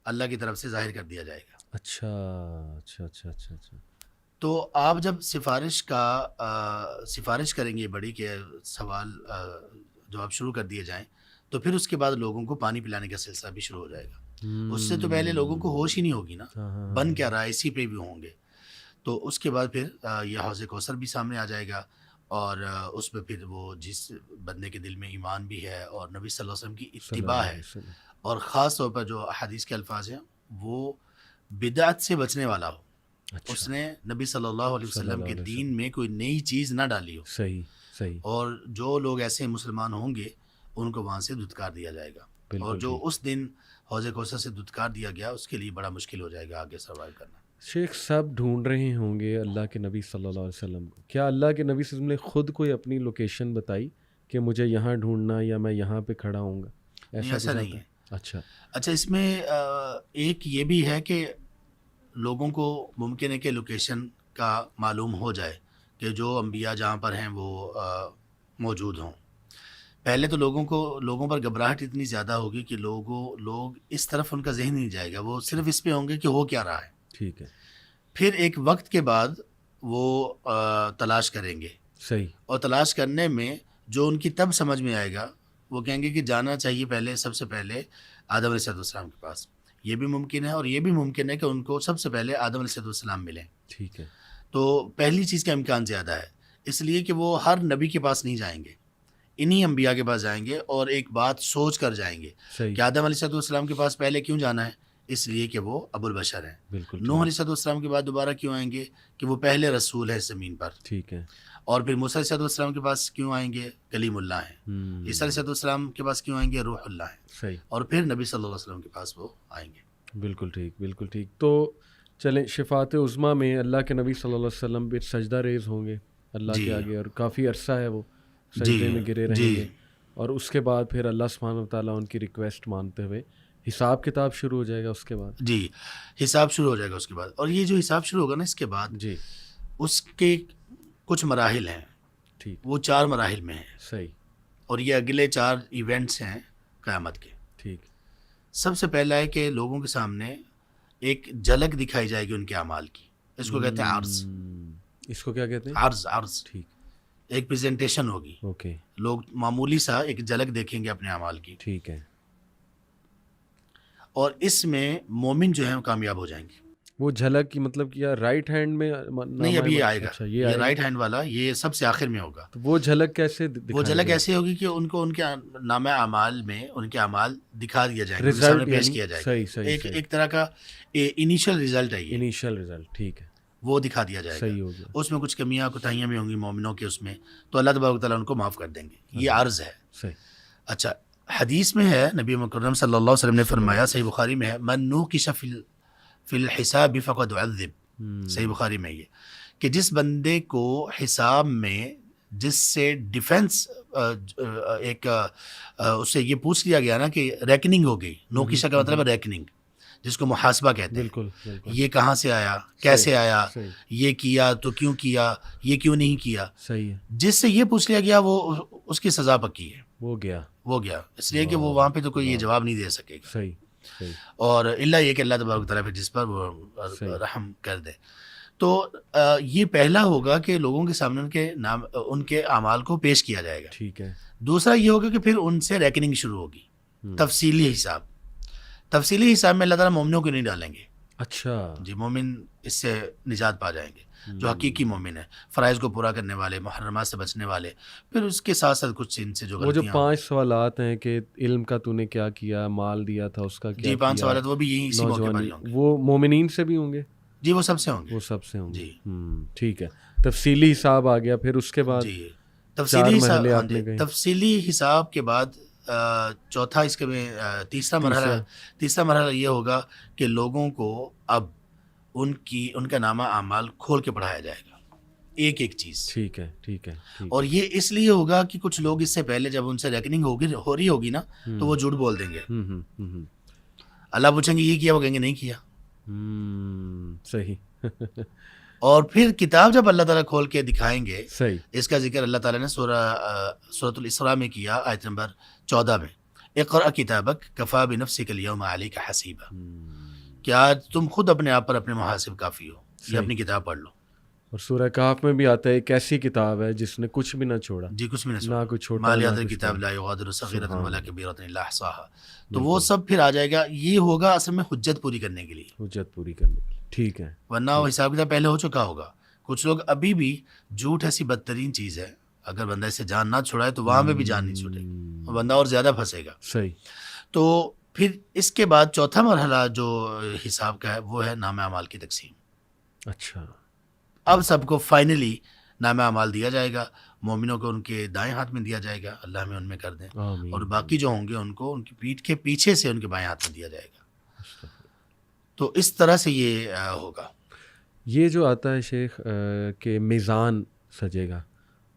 S2: اللہ کی طرف سے ظاہر کر دیا جائے گا.
S1: اچھا اچھا اچھا اچھا اچھا.
S2: تو آپ جب سفارش کریں گے بڑی کہ سوال جواب شروع کر دیے جائیں، تو پھر اس کے بعد لوگوں کو پانی پلانے کا سلسلہ بھی شروع ہو جائے گا. اس سے تو پہلے لوگوں کو ہوش ہی نہیں ہوگی نا، بن کیا رہا ہے، اسی پہ بھی ہوں گے. تو اس کے بعد پھر یہ حوض کوثر بھی سامنے آ جائے گا، اور اس پہ پھر وہ جس بندے کے دل میں ایمان بھی ہے اور نبی صلی اللہ علیہ وسلم کی اتباع ہے، اور خاص طور پر جو حدیث کے الفاظ ہیں وہ بدعت سے بچنے والا ہو، اس نے نبی صلی اللہ علیہ وسلم کے دین میں کوئی نئی چیز نہ ڈالی ہو.
S1: صحیح صحیح.
S2: اور جو لوگ ایسے مسلمان ہوں گے ان کو وہاں سے دھتکار دیا جائے گا. اور جو اس دن حوض کوثر سے دھتکار دیا گیا اس کے لیے بڑا مشکل ہو جائے گا آگے سروائیو کرنا.
S1: شیخ صاحب ڈھونڈ رہے ہوں گے اللہ کے نبی صلی اللہ علیہ وسلم کو. کیا اللہ کے نبی صلی اللہ علیہ وسلم نے خود کوئی اپنی لوکیشن بتائی کہ مجھے یہاں ڈھونڈنا یا میں یہاں پہ کھڑا ہوں گا؟
S2: ایسا نہیں ہے.
S1: اچھا،
S2: اس میں ایک یہ بھی ہے کہ لوگوں کو ممکن ہے کہ لوکیشن کا معلوم ہو جائے کہ جو انبیاء جہاں پر ہیں وہ موجود ہوں. پہلے تو لوگوں پر گھبراہٹ اتنی زیادہ ہوگی کہ لوگ اس طرف ان کا ذہن نہیں جائے گا، وہ صرف اس پہ ہوں گے کہ ہو کیا رہا ہے.
S1: ٹھیک ہے.
S2: پھر ایک وقت کے بعد وہ تلاش کریں گے.
S1: صحیح.
S2: اور تلاش کرنے میں جو ان کی تب سمجھ میں آئے گا وہ کہیں گے کہ جانا چاہیے پہلے، سب سے پہلے آدم علیہ السلام کے پاس. یہ بھی ممکن ہے، اور یہ بھی ممکن ہے کہ ان کو سب سے پہلے آدم علیہ السلام ملیں.
S1: ٹھیک ہے.
S2: تو پہلی چیز کا امکان زیادہ ہے، اس لیے کہ وہ ہر نبی کے پاس نہیں جائیں گے، انہی انبیاء کے پاس جائیں گے، اور ایک بات سوچ کر جائیں گے کہ آدم علیہ السلام کے پاس پہلے کیوں جانا ہے. اس لیے کہ وہ ابو البشر ہیں.
S1: بالکل
S2: نوح علیہ السلام کے بعد دوبارہ کیوں آئیں گے؟ کہ وہ پہلے رسول ہے زمین پر.
S1: ٹھیک ہے.
S2: اور پھر موسیٰ علیہ السلام کے پاس کیوں آئیں گے؟ کلیم اللہ ہیں. عیسیٰ علیہ السلام کے پاس کیوں آئیں گے؟ روح اللہ ہیں.
S1: صحیح.
S2: اور پھر نبی صلی اللہ علیہ وسلم کے پاس وہ آئیں گے.
S1: بالکل ٹھیک، بالکل ٹھیک. تو چلیں شفاعت عظمیٰ میں اللہ کے نبی صلی اللہ علیہ وسلم بھی سجدہ ریز ہوں گے اللہ کے آگے، اور کافی عرصہ ہے وہ سجدے میں گرے رہیں گے، اور اس کے بعد پھر اللہ سبحانہ وتعالیٰ ان کی ریکویسٹ مانتے ہوئے حساب کتاب شروع ہو جائے گا اس کے بعد.
S2: جی حساب شروع ہو جائے گا اس کے بعد. اور یہ جو حساب شروع ہوگا نا اس کے بعد،
S1: جی
S2: اس کے کچھ مراحل ہیں.
S1: ٹھیک.
S2: وہ 4 مراحل میں ہیں.
S1: صحیح.
S2: اور یہ اگلے 4 ایونٹس ہیں قیامت کے.
S1: ٹھیک.
S2: سب سے پہلا ہے کہ لوگوں کے سامنے ایک جھلک دکھائی جائے گی ان کے اعمال کی. اس کو کہتے ہیں عرض.
S1: اس کو کیا کہتے ہیں؟
S2: عرض.
S1: ٹھیک.
S2: ایک پریزنٹیشن ہوگی.
S1: اوکے.
S2: لوگ معمولی سا ایک جھلک دیکھیں گے اپنے اعمال کی.
S1: ٹھیک ہے.
S2: اور اس میں مومن جو ہیں وہ کامیاب ہو جائیں گے.
S1: وہ جھلک کی مطلب کیا رائٹ ہینڈ میں
S2: نہیں، ابھی یہ آئے گا.
S1: اچھا،
S2: یہ رائٹ ہینڈ والا یہ سب سے آخر میں ہوگا.
S1: تو وہ جھلک کیسے
S2: وہ جھلک ایسی ہوگی کہ ان کو ان کے نامہ اعمال میں ان کے اعمال دکھا دیا جائے گا، سامنے پیش کیا جائے گا. ایک طرح کا انیشیل رزلٹ ہے یہ.
S1: Initial result. ٹھیک ہے.
S2: وہ دکھا دیا جائے
S1: صحیح
S2: گا.
S1: ہو گیا.
S2: اس میں کچھ کمیاں کوتاہیاں بھی ہوں گی مومنوں کے اس میں، تو اللہ تبارک و تعالیٰ ان کو معاف کر دیں گے. یہ عرض ہے.
S1: صحیح.
S2: اچھا، حدیث میں ہے نبی مکرم صلی اللہ علیہ وسلم نے فرمایا، صحیح بخاری میں ہے، من نوقش فی الحساب فقد عذب. صحیح بخاری میں یہ کہ جس بندے کو حساب میں جس سے ڈیفنس ایک اس سے یہ پوچھ لیا گیا نا کہ ریکننگ ہو گئی. نوقشہ کا مطلب ہے ریکننگ، جس کو محاسبہ کہتے ہیں.
S1: بالکل.
S2: یہ کہاں سے آیا، کیسے آیا، یہ کیا تو کیوں کیا، یہ کیوں نہیں کیا.
S1: صحیح ہے.
S2: جس سے یہ پوچھ لیا گیا وہ اس کی سزا پکی ہے.
S1: وہ گیا.
S2: اس لیے کہ وہ وہاں پہ تو کوئی یہ جواب نہیں دے سکے گا.
S1: صحیح.
S2: اور اللہ یہ کہ اللہ تبارک و تعالیٰ پھر جس پر وہ رحم کر دے. تو یہ پہلا ہوگا کہ لوگوں کے سامنے ان کے اعمال کو پیش کیا جائے گا.
S1: ٹھیک ہے.
S2: دوسرا یہ ہوگا کہ پھر ان سے ریکننگ شروع ہوگی. تفصیلی حساب میں اللہ تعالیٰ مومنوں کو نہیں ڈالیں گے.
S1: اچھا.
S2: جی، مومن اس سے نجات پا جائیں گے جو حقیقی مومن ہے، فرائض کو پورا کرنے والے، محرمات سے بچنے والے. پھر اس کے ساتھ ساتھ کچھ ان سے جو
S1: وہ جو 5 سوالات ہیں کہ علم کا تو نے کیا کیا، مال دیا تھا اس کا کیا.
S2: جی 5 سوالات وہ بھی یہی اسی موقع پر ہی ہوں گے.
S1: وہ مومنین سے بھی ہوں گے.
S2: جی وہ سب سے ہوں گے.
S1: وہ سب سے ہوں گے.
S2: جی
S1: ٹھیک ہے. تفصیلی حساب آ گیا. پھر اس کے بعد
S2: جی تفصیلی حساب کے بعد چوتھا اس کے میں تیسرا مرحلہ یہ ہوگا کہ لوگوں کو اب ان کا نامہ اعمال کھول کے پڑھایا جائے گا، ایک ایک چیز.
S1: ٹھیک ہے. ٹھیک ہے.
S2: اور یہ اس لیے ہوگا کہ کچھ لوگ اس سے پہلے جب ان سے ریکننگ ہو رہی ہوگی نا تو وہ جھوٹ بول دیں گے. اللہ پوچھیں گے یہ کیا، وہ کہیں گے نہیں کیا.
S1: صحیح.
S2: اور پھر کتاب جب اللہ تعالیٰ کھول کے دکھائیں گے،
S1: صحیح.
S2: اس کا ذکر اللہ تعالیٰ نے سورۃ الاسراء میں کیا، آیت نمبر 14 میں. اقرأ کتابک کفیٰ بنفسک اليوم علیک حسیبا. کہ آج تم خود اپنے آپ پر اپنے محاسب کافی ہو. یہ اپنی کتاب پڑھ لو.
S1: اور سورہ کہف میں بھی آتا ہے ایک ایسی کتاب ہے جس نے کچھ بھی نہ چھوڑا.
S2: جی کچھ بھی نہ چھوڑا.
S1: نہ کچھ چھوٹا.
S2: ما لیٰ کتاب لا یغادر صغیرۃ ولا کبیرۃ الا احصاها. تو وہ سب پھر آ جائے گا. یہ ہوگا اصل میں حجت پوری کرنے کے لیے.
S1: حجت پوری کرنے کے لیے. ٹھیک ہے.
S2: ورنہ وہ حساب کتاب پہلے ہو چکا ہوگا. کچھ لوگ ابھی بھی، جھوٹ ایسی بدترین چیز ہے، اگر بندہ اسے جان نہ چھڑائے تو وہاں پہ بھی جان نہیں چھوٹے گی، بندہ اور زیادہ پھنسے گا.
S1: صحیح.
S2: تو پھر اس کے بعد چوتھا مرحلہ جو حساب کا ہے وہ ہے نامہ اعمال کی تقسیم.
S1: اچھا.
S2: اب سب کو فائنلی نامہ اعمال دیا جائے گا. مومنوں کو ان کے دائیں ہاتھ میں دیا جائے گا، اللہ ہمیں ان میں کر دیں. اور باقی جو ہوں گے ان کو ان کی پیٹھ کے پیچھے سے ان کے بائیں ہاتھ میں دیا جائے گا. تو اس طرح سے یہ ہوگا.
S1: یہ جو آتا ہے شیخ کہ میزان سجے گا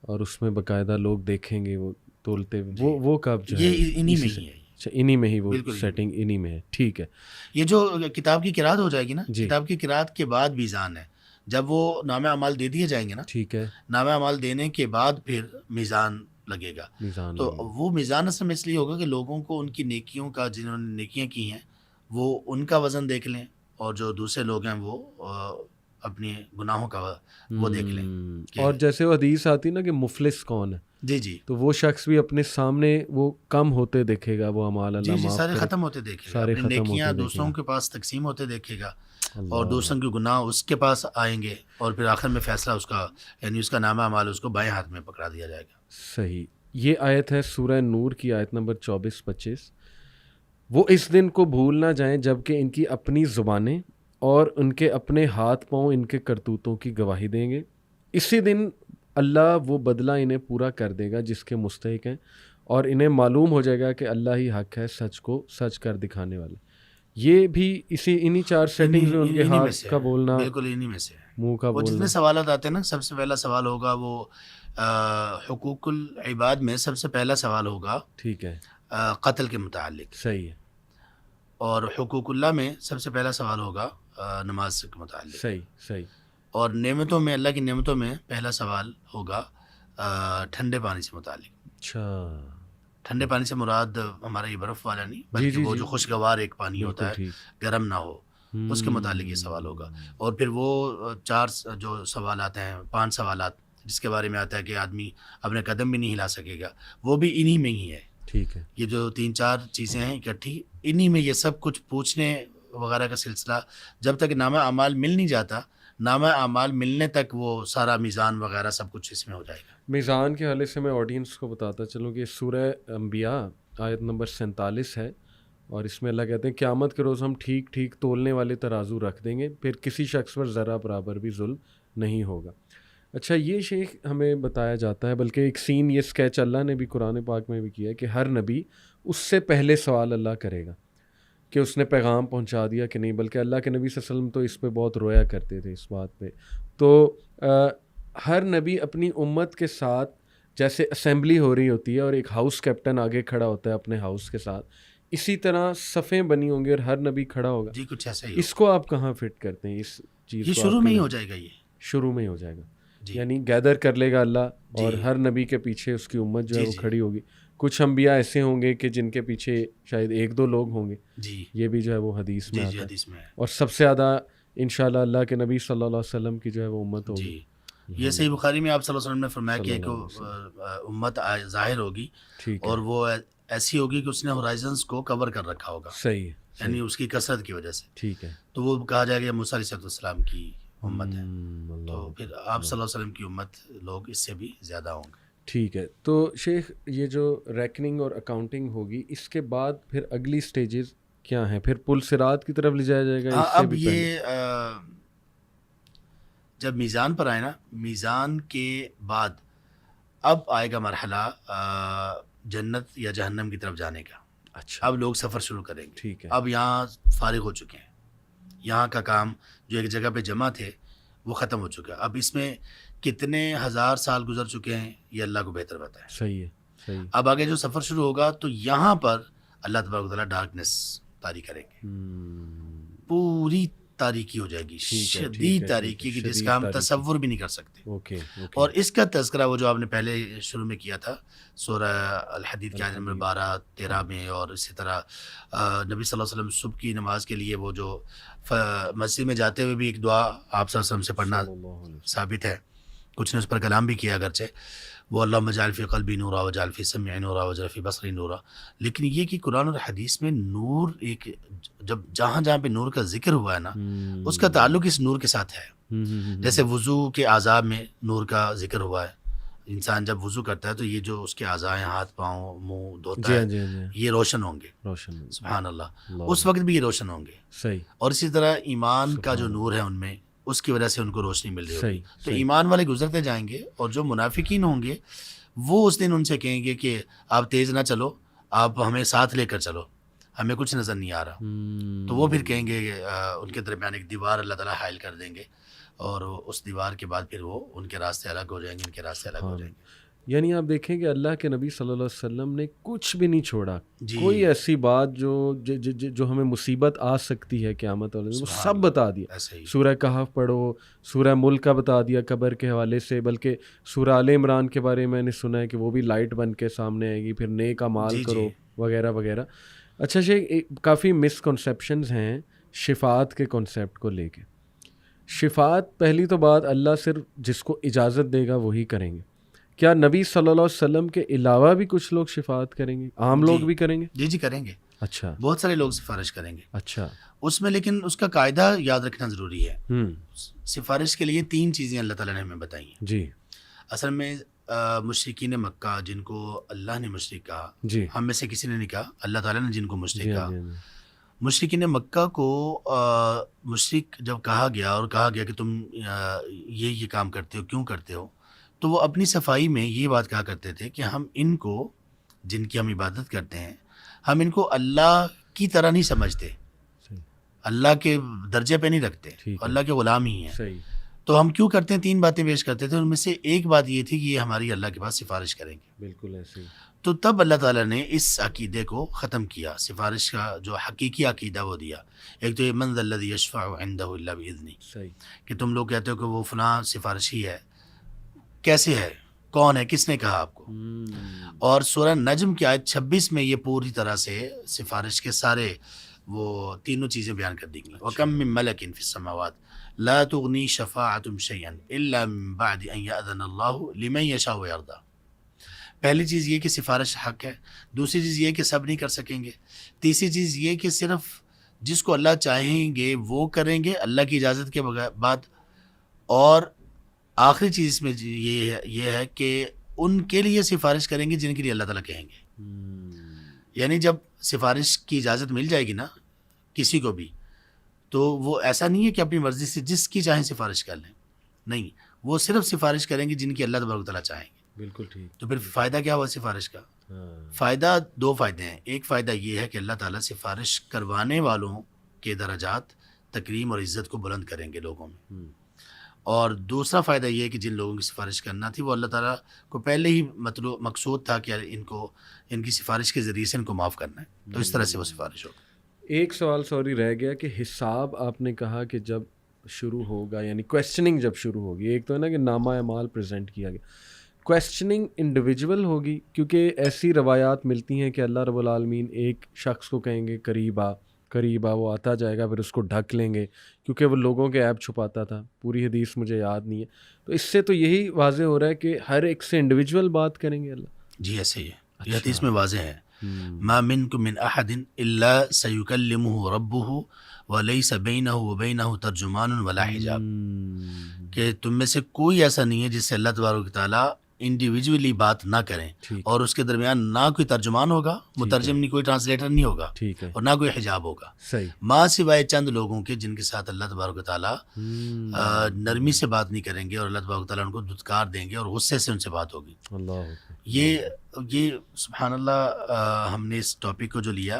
S1: اور اس میں باقاعدہ لوگ دیکھیں گے وہ تولتے، وہ کب جو
S2: یہ انہی میں ہی ہے.
S1: انہی میں ہی وہ سیٹنگ انہی میں ہے. ٹھیک ہے.
S2: یہ جو کتاب کی قرات ہو جائے گی نا، کتاب کی قرات کے بعد میزان ہے. جب وہ نامہ اعمال دے دیے جائیں گے نا،
S1: ٹھیک ہے،
S2: نامہ اعمال دینے کے بعد پھر میزان لگے گا. تو وہ میزان اصل میں اس لیے ہوگا کہ لوگوں کو ان کی نیکیوں کا، جنہوں نے نیکیاں کی ہیں وہ ان کا وزن دیکھ لیں، اور جو دوسرے لوگ ہیں وہ اپنے گناہوں کا وہ دیکھ لیں.
S1: اور جیسے وہ حدیث آتی نا کہ مفلس کون ہے،
S2: جی تو
S1: وہ شخص بھی اپنے سامنے وہ کم ہوتے دیکھے گا، وہ اعمال اللہ معاف
S2: سارے ختم ہوتے دیکھے گا، اپنی نیکیاں دوسروں کے پاس تقسیم ہوتے دیکھے گا، اور دوسروں کے گناہ اس کے پاس آئیں گے، اور پھر آخر میں فیصلہ اس کا، یعنی اس کا نامہ اعمال اس کو بائیں ہاتھ میں پکڑا دیا جائے گا.
S1: صحیح. یہ آیت ہے سورہ نور کی آیت نمبر 24-25. وہ اس دن کو بھول نہ جائیں جب کہ ان کی اپنی زبانیں اور ان کے اپنے ہاتھ پاؤں ان کے کرتوتوں کی گواہی دیں گے. اسی دن اللہ وہ بدلہ انہیں پورا کر دے گا جس کے مستحق ہیں، اور انہیں معلوم ہو جائے گا کہ اللہ ہی حق ہے، سچ کو سچ کر دکھانے والا. یہ بھی انہی 4 سیٹنگز میں ان کے ہاتھ کا بولنا،
S2: بالکل انہی میں سے ہے.
S1: منہ کا
S2: وہ جتنے
S1: بولنا.
S2: سوالات آتے ہیں نا، سب سے پہلا سوال ہوگا وہ حقوق العباد میں سب سے پہلا سوال ہوگا
S1: ٹھیک ہے،
S2: قتل کے متعلق،
S1: صحیح ہے،
S2: اور حقوق اللہ میں سب سے پہلا سوال ہوگا نماز کے متعلق،
S1: صحیح صحیح.
S2: اور نعمتوں میں، اللہ کی نعمتوں میں پہلا سوال ہوگا ٹھنڈے پانی سے متعلق.
S1: اچھا،
S2: ٹھنڈے پانی سے مراد ہمارا یہ برف والا نہیں،
S1: جی
S2: بلکہ
S1: جی
S2: وہ
S1: جی،
S2: جو خوشگوار ایک پانی ہوتا
S1: بالکل
S2: ہے،
S1: ٹھیک.
S2: گرم نہ ہو، اس کے متعلق یہ سوال ہوگا. اور پھر وہ 4 جو سوالات ہیں، 5 سوالات جس کے بارے میں آتا ہے کہ آدمی اپنے قدم بھی نہیں ہلا سکے گا، وہ بھی انہی میں ہی ہے.
S1: ٹھیک ہے،
S2: یہ جو 3-4 چیزیں ہیں اکٹھی، انہی میں یہ سب کچھ پوچھنے وغیرہ کا سلسلہ، جب تک نامہ اعمال مل نہیں جاتا، نامہ اعمال ملنے تک وہ سارا میزان وغیرہ سب کچھ اس میں ہو جائے گا.
S1: میزان کے حوالے سے میں آڈینس کو بتاتا چلوں کہ سورہ انبیاء آیت نمبر 47 ہے، اور اس میں اللہ کہتے ہیں قیامت کے روز ہم ٹھیک ٹھیک تولنے والے ترازو رکھ دیں گے، پھر کسی شخص پر ذرہ برابر بھی ظلم نہیں ہوگا. اچھا، یہ شیخ ہمیں بتایا جاتا ہے، بلکہ ایک سین یہ اسکیچ اللہ نے بھی قرآن پاک میں بھی کیا ہے کہ ہر نبی اس سے پہلے سوال اللہ کرے گا کہ اس نے پیغام پہنچا دیا کہ نہیں، بلکہ اللہ کے نبی صلی اللہ علیہ وسلم تو اس پہ بہت رویا کرتے تھے اس بات پہ. تو ہر نبی اپنی امت کے ساتھ جیسے اسمبلی ہو رہی ہوتی ہے اور ایک ہاؤس کیپٹن آگے کھڑا ہوتا ہے اپنے ہاؤس کے ساتھ، اسی طرح صفیں بنی ہوں گی اور ہر نبی کھڑا ہوگا.
S2: جی کچھ ایسا ہی
S1: اس کو آپ کہاں فٹ کرتے ہیں اس چیز
S2: یہ
S1: کو؟
S2: شروع میں ہی ہو جائے گا، یہ
S1: شروع میں ہی ہو جائے گا،
S2: جی
S1: یعنی گیدر کر لے گا اللہ، اور
S2: جی
S1: ہر نبی کے پیچھے اس کی امت جو ہے
S2: جی
S1: وہ
S2: جی
S1: کھڑی ہوگی. کچھ انبیاء ایسے ہوں گے کہ جن کے پیچھے شاید 1-2 لوگ ہوں گے،
S2: جی
S1: یہ بھی جو ہے وہ حدیث میں
S2: جی
S1: آتا
S2: جی
S1: ہے.
S2: حدیث میں ہے.
S1: اور سب سے زیادہ انشاءاللہ اللہ کے نبی صلی اللہ علیہ وسلم کی جو ہے وہ امت ہوگی.
S2: جی یہ صحیح بخاری میں آپ صلی اللہ علیہ وسلم نے فرمایا کہ
S1: صلی
S2: ایک
S1: اللہ علیہ
S2: امت ظاہر ہوگی،
S1: ٹھیک ہے،
S2: اور وہ ایسی ہوگی کہ اس نے ہورائزنس کو کور کر رکھا ہوگا،
S1: صحیح ہے،
S2: یعنی اس کی کثرت کی وجہ سے.
S1: ٹھیک ہے.
S2: تو وہ کہا جائے گا موسیٰ علیہ السلام کی امت ہے.
S1: اللہ
S2: تو پھر آپ صلی اللہ علیہ وسلم کی امت لوگ اس سے بھی زیادہ ہوں گے.
S1: ٹھیک ہے. تو شیخ یہ جو ریکننگ اور اکاؤنٹنگ ہوگی، اس کے بعد پھر اگلی سٹیجز کیا ہیں؟ پھر پل صراط کی طرف لے جایا جائے گا؟
S2: ہاں،
S1: اس سے
S2: اب
S1: بھی پہلے
S2: یہ جب میزان پر آئے نا، میزان کے بعد اب آئے گا مرحلہ جنت یا جہنم کی طرف جانے کا.
S1: اچھا،
S2: اب لوگ سفر شروع کریں گے.
S1: ٹھیک ہے،
S2: اب یہاں فارغ ہو چکے ہیں، یہاں کا کام جو ایک جگہ پہ جمع تھے وہ ختم ہو چکا ہے. اب اس میں کتنے ہزار سال گزر چکے ہیں یہ اللہ کو بہتر پتہ ہے.
S1: صحیح ہے، صحیح.
S2: اب آگے جو سفر شروع ہوگا تو یہاں پر اللہ تبارک و تعالیٰ ڈارکنیس طاری کریں گے، پوری تاریکی ہو جائے گی، شدید تاریکی کی جس کا ہم تصور بھی نہیں کر سکتے.
S1: اوکے.
S2: اور اس کا تذکرہ وہ جو آپ نے پہلے شروع میں کیا تھا سورہ الحدید کی آیت نمبر 12-13 میں، اور اسی طرح نبی صلی اللہ علیہ وسلم صبح کی نماز کے لیے وہ جو مسجد میں جاتے ہوئے بھی ایک دعا آپ صلی اللہ علیہ وسلم سے پڑھنا ثابت ہے، کچھ نے اس پر کلام بھی کیا اگرچہ، وہ اللہم اجعل فی قلبی نورا واجعل فی سمعی نورا واجعل فی بصری نورا. لیکن یہ کہ قرآن اور حدیث میں نور ایک جب جہاں جہاں پہ نور کا ذکر ہوا ہے نا، اس کا تعلق اس نور کے ساتھ ہے. جیسے وضو کے اعضاء میں نور کا ذکر ہوا ہے، انسان جب وضو کرتا ہے تو یہ جو اس کے اعضاء ہیں، ہاتھ پاؤں منہ دھوتا ہے، یہ روشن ہوں گے. سبحان اللہ، اس وقت بھی یہ روشن ہوں گے.
S1: صحیح.
S2: اور اسی طرح ایمان کا جو نور ہے ان میں، اس کی وجہ سے ان کو روشنی مل رہی ہوگی. تو
S1: صحیح.
S2: ایمان والے گزرتے جائیں گے، اور جو منافقین ہوں گے وہ اس دن ان سے کہیں گے کہ آپ تیز نہ چلو، آپ ہمیں ساتھ لے کر چلو، ہمیں کچھ نظر نہیں آ رہا. تو وہ پھر کہیں گے، ان کے درمیان ایک دیوار اللہ تعالیٰ حائل کر دیں گے، اور اس دیوار کے بعد پھر وہ ان کے راستے الگ ہو جائیں گے، ان کے راستے الگ ہو جائیں گے.
S1: یعنی آپ دیکھیں کہ اللہ کے نبی صلی اللہ علیہ وسلم نے کچھ بھی نہیں چھوڑا.
S2: جی.
S1: کوئی ایسی بات جو ہمیں مصیبت آ سکتی ہے قیامت والے دن، وہ سب بتا دیا. سورہ کہف پڑھو، سورہ ملک کا بتا دیا قبر کے حوالے سے، بلکہ سورہ آل عمران کے بارے میں نے سنا ہے کہ وہ بھی لائٹ بن کے سامنے آئے گی، پھر نیک اعمال کرو وغیرہ وغیرہ. اچھا شیخ، کافی مسکنسیپشنز ہیں شفاعت کے کنسیپٹ کو لے کے. شفاعت پہلی تو بات اللہ صرف جس کو اجازت دے گا وہی کریں گے. کیا نبی صلی اللہ علیہ وسلم کے علاوہ بھی کچھ لوگ شفاعت کریں گے؟ عام لوگ بھی کریں گے؟
S2: جی کریں گے.
S1: اچھا،
S2: بہت سارے لوگ سفارش کریں گے.
S1: اچھا،
S2: اس میں لیکن اس کا قاعدہ یاد رکھنا ضروری ہے. سفارش کے لیے 3 چیزیں اللہ تعالیٰ نے ہمیں بتائی ہیں.
S1: جی.
S2: اصل میں مشرکین مکہ جن کو اللہ نے مشرک کہا،
S1: جی
S2: ہم میں سے کسی نے نہیں کہا، اللہ تعالیٰ نے جن کو مشرک
S1: جی
S2: کہا،
S1: ہاں جی
S2: مشرکین مکہ کو مشرک جب کہا گیا اور کہا گیا کہ تم یہ کام کرتے ہو، کیوں کرتے ہو، تو وہ اپنی صفائی میں یہ بات کہا کرتے تھے کہ ہم ان کو، جن کی ہم عبادت کرتے ہیں، ہم ان کو اللہ کی طرح نہیں سمجھتے،
S1: صحیح
S2: اللہ کے درجے پہ نہیں رکھتے،
S1: ٹھیک ہے
S2: اللہ کے غلام ہی ہیں۔
S1: صحیح
S2: تو ہم کیوں کرتے ہیں؟ 3 باتیں پیش کرتے تھے، ان میں سے ایک بات یہ تھی کہ یہ ہماری اللہ کے پاس سفارش کریں گے۔
S1: بالکل ایسے ہی
S2: تو تب اللہ تعالیٰ نے اس عقیدے کو ختم کیا، سفارش کا جو حقیقی عقیدہ وہ دیا۔ ایک تو یہ من ذا الذی یشفع عنده الا باذنہ،
S1: صحیح
S2: کہ تم لوگ کہتے ہو کہ وہ فلاں سفارشی ہے، کیسے ہے، کون ہے، کس نے کہا آپ کو؟ اور سورہ نجم کی آیت 26 میں یہ پوری طرح سے سفارش کے سارے وہ تینوں چیزیں بیان کر دی گئی۔ وَكَم مِّن مَلَكٍ فِي السَّمَاوَاتِ لَا تُغْنِي شَفَاعَتُهُمْ شَيْئًا إِلَّا مِن بَعْدِ أَن يَأْذَنَ اللَّهُ لِمَن يَشَاءُ وَيَرْضَىٰ۔ پہلی چیز یہ کہ سفارش حق ہے، دوسری چیز یہ کہ سب نہیں کر سکیں گے، تیسری چیز یہ کہ صرف جس کو اللہ چاہیں گے وہ کریں گے اللہ کی اجازت کے بعد، اور آخری چیز اس میں یہ ہے کہ ان کے لیے سفارش کریں گے جن کے لیے اللہ تعالیٰ کہیں گے۔ یعنی جب سفارش کی اجازت مل جائے گی نا کسی کو بھی، تو وہ ایسا نہیں ہے کہ اپنی مرضی سے جس کی چاہیں سفارش کر لیں، نہیں، وہ صرف سفارش کریں گے جن کی اللہ تبارک و تعالیٰ چاہیں گے۔
S1: بالکل ٹھیک
S2: تو پھر فائدہ کیا ہوا سفارش کا؟
S1: ہاں
S2: فائدہ 2 فائدے ہیں۔ ایک فائدہ یہ ہے کہ اللہ تعالیٰ سفارش کروانے والوں کے درجات، تکریم اور عزت کو بلند کریں گے لوگوں میں، اور دوسرا فائدہ یہ ہے کہ جن لوگوں کی سفارش کرنا تھی وہ اللہ تعالیٰ کو پہلے ہی مقصود تھا کہ ان کی سفارش کے ذریعے سے ان کو معاف کرنا ہے، تو اس طرح سے وہ سفارش ہوگی۔
S1: ایک سوال سوری رہ گیا کہ حساب آپ نے کہا کہ جب شروع ہوگا، یعنی کویسچننگ جب شروع ہوگی، ایک تو ہے نا کہ نامہ اعمال پریزنٹ کیا گیا، کویسچننگ انڈیویجول ہوگی، کیونکہ ایسی روایات ملتی ہیں کہ اللہ رب العالمین ایک شخص کو کہیں گے قریب آ، وہ آتا جائے گا، پھر اس کو ڈھک لیں گے، کیونکہ وہ لوگوں کے عیب چھپاتا تھا، پوری حدیث مجھے یاد نہیں ہے، تو اس سے تو یہی واضح ہو رہا ہے کہ ہر ایک سے انڈیویجول بات کریں گے اللہ۔
S2: جی ایسے ہی ہے، یہ حدیث میں واضح ہے، ما منکم من احد الا سیکلمہ ربہ ولیس بینہ وبینہ ترجمان ولا حجاب، کہ تم میں سے کوئی ایسا نہیں ہے جس سے اللہ تبارک و تعالیٰ انڈیویجولی بات نہ کریں، اور اس کے درمیان نہ کوئی ترجمان ہوگا، مترجم نہیں، کوئی ٹرانسلیٹر نہیں ہوگا،
S1: ٹھیک ہے
S2: اور نہ کوئی حجاب ہوگا،
S1: صحیح
S2: ماں سوائے چند لوگوں کے جن کے ساتھ اللہ تبارک و تعالیٰ نرمی سے بات نہیں کریں گے، اور اللہ تبارک و تعالیٰ ان کو دھتکار دیں گے اور غصے سے ان سے بات ہوگی۔
S1: اللہ
S2: یہ سبحان اللہ، ہم نے اس ٹاپک کو جو لیا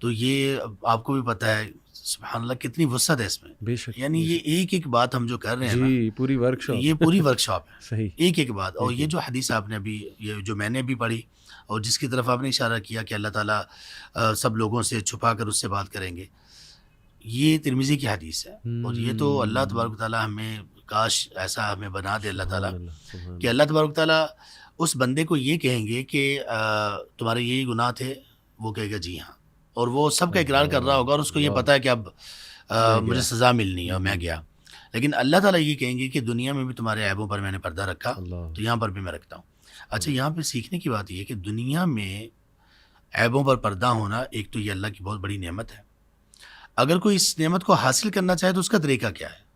S2: تو یہ آپ کو بھی پتہ ہے سبحان اللہ کتنی وسعت ہے اس میں،
S1: بے شک،
S2: یعنی یہ ایک بات ہم جو کر رہے ہیں نا،
S1: جی پوری ورک شاپ،
S2: یہ پوری ورک شاپ ہے،
S1: صحیح
S2: ایک بات۔ اور یہ جو حدیث آپ نے ابھی، یہ جو میں نے بھی پڑھی اور جس کی طرف آپ نے اشارہ کیا کہ اللہ تعالیٰ سب لوگوں سے چھپا کر اس سے بات کریں گے، یہ ترمذی کی حدیث ہے، اور یہ تو اللہ تبارک و تعالیٰ ہمیں، کاش ایسا ہمیں بنا دے اللہ تعالیٰ کہ اللہ تبارک و تعالیٰ اس بندے کو یہ کہیں گے کہ تمہارے یہی گناہ تھے، وہ کہے گا جی ہاں، اور وہ سب کا اقرار کر رہا ہوگا، اور اس کو یہ پتہ ہے کہ اب مجھے سزا ملنی ہے اور میں گیا، لیکن اللہ تعالیٰ یہ کہیں گے کہ دنیا میں بھی تمہارے عیبوں پر میں نے پردہ رکھا، تو یہاں پر بھی میں رکھتا ہوں۔ اچھا، یہاں پہ سیکھنے کی بات یہ ہے کہ دنیا میں عیبوں پر پردہ ہونا ایک تو یہ اللہ کی بہت بڑی نعمت ہے، اگر کوئی اس نعمت کو حاصل کرنا چاہے تو اس کا طریقہ کیا ہے؟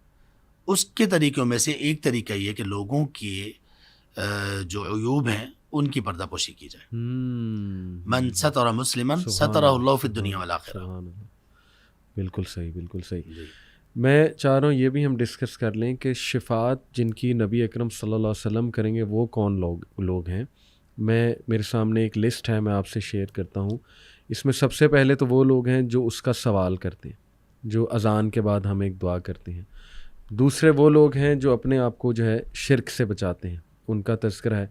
S2: اس کے طریقوں میں سے ایک طریقہ یہ ہے کہ لوگوں کے جو عیوب ہیں ان کی پردہ پوشی کی جائے۔ من ستر مسلما سترہ اللہ فی الدنیا والآخرہ۔
S1: بالکل صحیح، بالکل صحیح۔ میں چاہ رہا ہوں یہ بھی ہم ڈسکس کر لیں کہ شفاعت جن کی نبی اکرم صلی اللہ علیہ وسلم کریں گے وہ کون لوگ ہیں۔ میرے سامنے ایک لسٹ ہے، میں آپ سے شیئر کرتا ہوں۔ اس میں سب سے پہلے تو وہ لوگ ہیں جو اس کا سوال کرتے ہیں، جو اذان کے بعد ہم ایک دعا کرتے ہیں۔ دوسرے وہ لوگ ہیں جو اپنے آپ کو جو ہے شرک سے بچاتے ہیں، ان کا تذکرہ ہے۔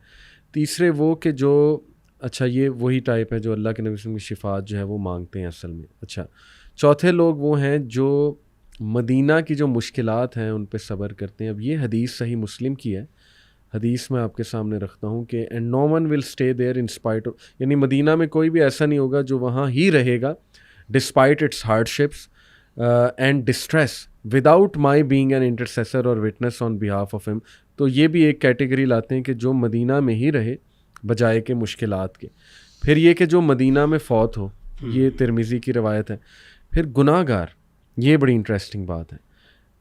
S1: تیسرے وہ کہ جو، اچھا یہ وہی ٹائپ ہے جو اللہ کے نبی صلی اللہ علیہ وسلم کی شفاعت جو ہے وہ مانگتے ہیں اصل میں۔ اچھا، چوتھے لوگ وہ ہیں جو مدینہ کی جو مشکلات ہیں ان پہ صبر کرتے ہیں۔ اب یہ حدیث صحیح مسلم کی ہے، حدیث میں آپ کے سامنے رکھتا ہوں کہ and no one will stay there in spite of, یعنی مدینہ میں کوئی بھی ایسا نہیں ہوگا جو وہاں ہی رہے گا despite its hardships and distress without my being an intercessor اور وٹنس آن بہاف آف ہم۔ تو یہ بھی ایک کیٹیگری لاتے ہیں کہ جو مدینہ میں ہی رہے بجائے کے مشکلات کے۔ پھر یہ کہ جو مدینہ میں فوت ہو، یہ ترمذی کی روایت ہے۔ پھر گناہ گار، یہ بڑی انٹرسٹنگ بات ہے۔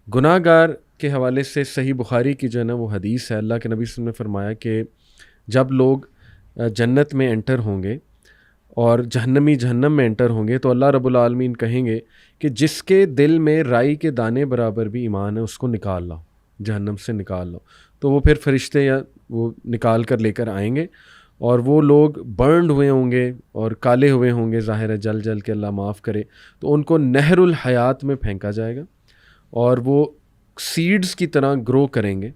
S1: گناہ گار کے حوالے سے صحیح بخاری کی جو ہے نا وہ حدیث ہے، اللہ کے نبی صلی اللہ علیہ وسلم نے فرمایا کہ جب لوگ جنت میں انٹر ہوں گے اور جہنمی جہنم میں انٹر ہوں گے تو اللہ رب العالمین کہیں گے کہ جس کے دل میں رائی کے دانے برابر بھی ایمان ہے اس کو نکال لاؤ، جہنم سے نکال لاؤ. تو وہ پھر فرشتے یا وہ نکال کر لے کر آئیں گے اور وہ لوگ برنڈ ہوئے ہوں گے اور کالے ہوئے ہوں گے، ظاہر ہے جل جل کے اللہ معاف کرے، تو ان کو نہر الحیات میں پھینکا جائے گا اور وہ سیڈز کی طرح گرو کریں گے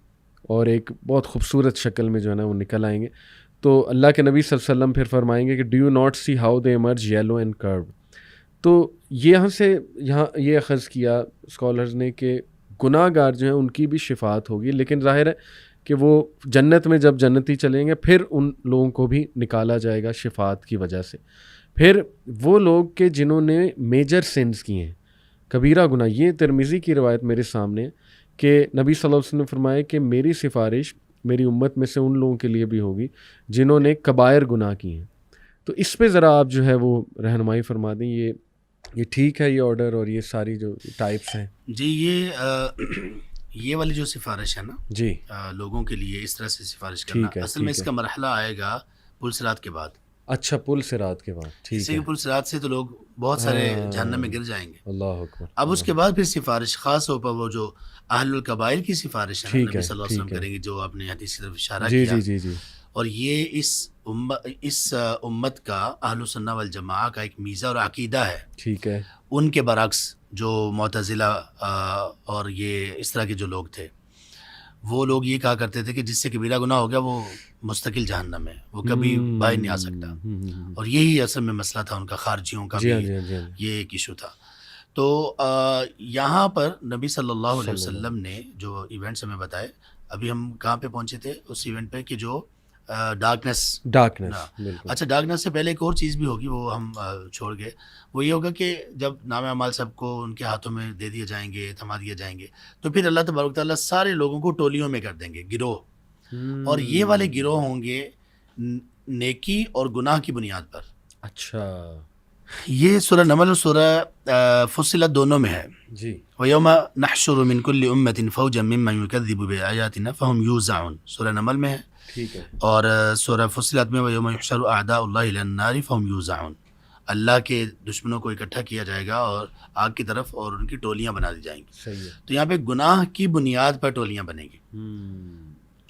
S1: اور ایک بہت خوبصورت شکل میں جو ہے نا وہ نکل آئیں گے. تو اللہ کے نبی صلی اللہ علیہ وسلم پھر فرمائیں گے کہ do you not see how they emerge yellow and کرو. تو یہاں یہ اخذ کیا اسکالرز نے کہ گناہ گار جو ہیں ان کی بھی شفاعت ہوگی، لیکن ظاہر ہے کہ وہ جنت میں جب جنتی چلیں گے پھر ان لوگوں کو بھی نکالا جائے گا شفاعت کی وجہ سے. پھر وہ لوگ کہ جنہوں نے میجر سینس کیے ہیں، کبیرہ گناہ، یہ ترمذی کی روایت میرے سامنے ہے کہ نبی صلی اللہ علیہ وسلم نے فرمایا کہ میری سفارش میری امت میں سے ان لوگوں کے لیے بھی ہوگی جنہوں نے کبائر گناہ کیے ہیں. تو اس پہ ذرا آپ جو ہے وہ رہنمائی فرما دیں، یہ ٹھیک ہے یہ آرڈر اور یہ ساری جو ٹائپس ہیں؟
S2: جی یہ والی جو سفارش ہے نا
S1: جی
S2: لوگوں کے لیے اس طرح سے سفارش کرنا، اصل میں اس کا مرحلہ آئے گا پل صراط کے بعد.
S1: اچھا، پل صراط کے بعد، ٹھیک ہے.
S2: پل صراط سے تو لوگ بہت سارے جہنم میں گر جائیں گے.
S1: اللہ اکبر.
S2: اب اس کے بعد پھر سفارش خاص طور پر وہ جو اہل الکبائر کی سفارش ہے نبی صلی اللہ علیہ وسلم کریں گے، جو آپ نے حدیث کی طرف اشارہ کیا.
S1: جی جی.
S2: اور یہ اس امت کا اہل السنہ والجماعہ کا ایک میزہ اور عقیدہ ہے.
S1: ٹھیک ہے.
S2: ان کے برعکس جو معتزلہ اور یہ اس طرح کے جو لوگ تھے، وہ لوگ یہ کہا کرتے تھے کہ جس سے کبیرہ گناہ ہو گیا وہ مستقل جہنم ہے، وہ کبھی باہر نہیں آ سکتا. اور یہی اصل میں مسئلہ تھا ان کا، خارجیوں کا بھی یہ ایک ایشو تھا. تو یہاں پر نبی صلی اللہ علیہ وسلم نے جو ایونٹس ہمیں بتائے، ابھی ہم کہاں پہ پہنچے تھے اس ایونٹ پہ کہ جو ڈارکنیس. اچھا، ڈارکنیس سے پہلے ایک اور چیز بھی ہوگی، وہ ہم چھوڑ گئے. وہ یہ ہوگا کہ جب نام اعمال سب کو ان کے ہاتھوں میں دے دیے جائیں گے، تھما دیے جائیں گے، تو پھر اللہ تبارک و تعالیٰ سارے لوگوں کو ٹولیوں میں کر دیں گے، گروہ. اور یہ والے گروہ ہوں گے نیکی اور گناہ کی بنیاد پر.
S1: اچھا،
S2: یہ سورہ نمل اور سورہ فصلت دونوں میں ہے.
S1: جی.
S2: وَيَوْمَ نَحْشُرُ مِنْ كُلِّ أُمَّةٍ فَوْجًا مِّمَّنْ يُكَذِّبُ بِآيَاتِنَا فَهُمْ يُوزَعُونَ. سورہ نمل میں ہے.
S1: ٹھیک ہے.
S2: اور سورہ فصلت میں وَيَوْمَ يُحْشَرُ أَعْدَاءُ اللَّهِ إِلَى النَّارِ فَهُمْ يُوزَعُونَ. اللہ کے دشمنوں کو اکٹھا کیا جائے گا اور آگ کی طرف، اور ان کی ٹولیاں بنا دی جائیں گی.
S1: صحیح ہے.
S2: تو یہاں پہ گناہ کی بنیاد پر ٹولیاں بنیں گی.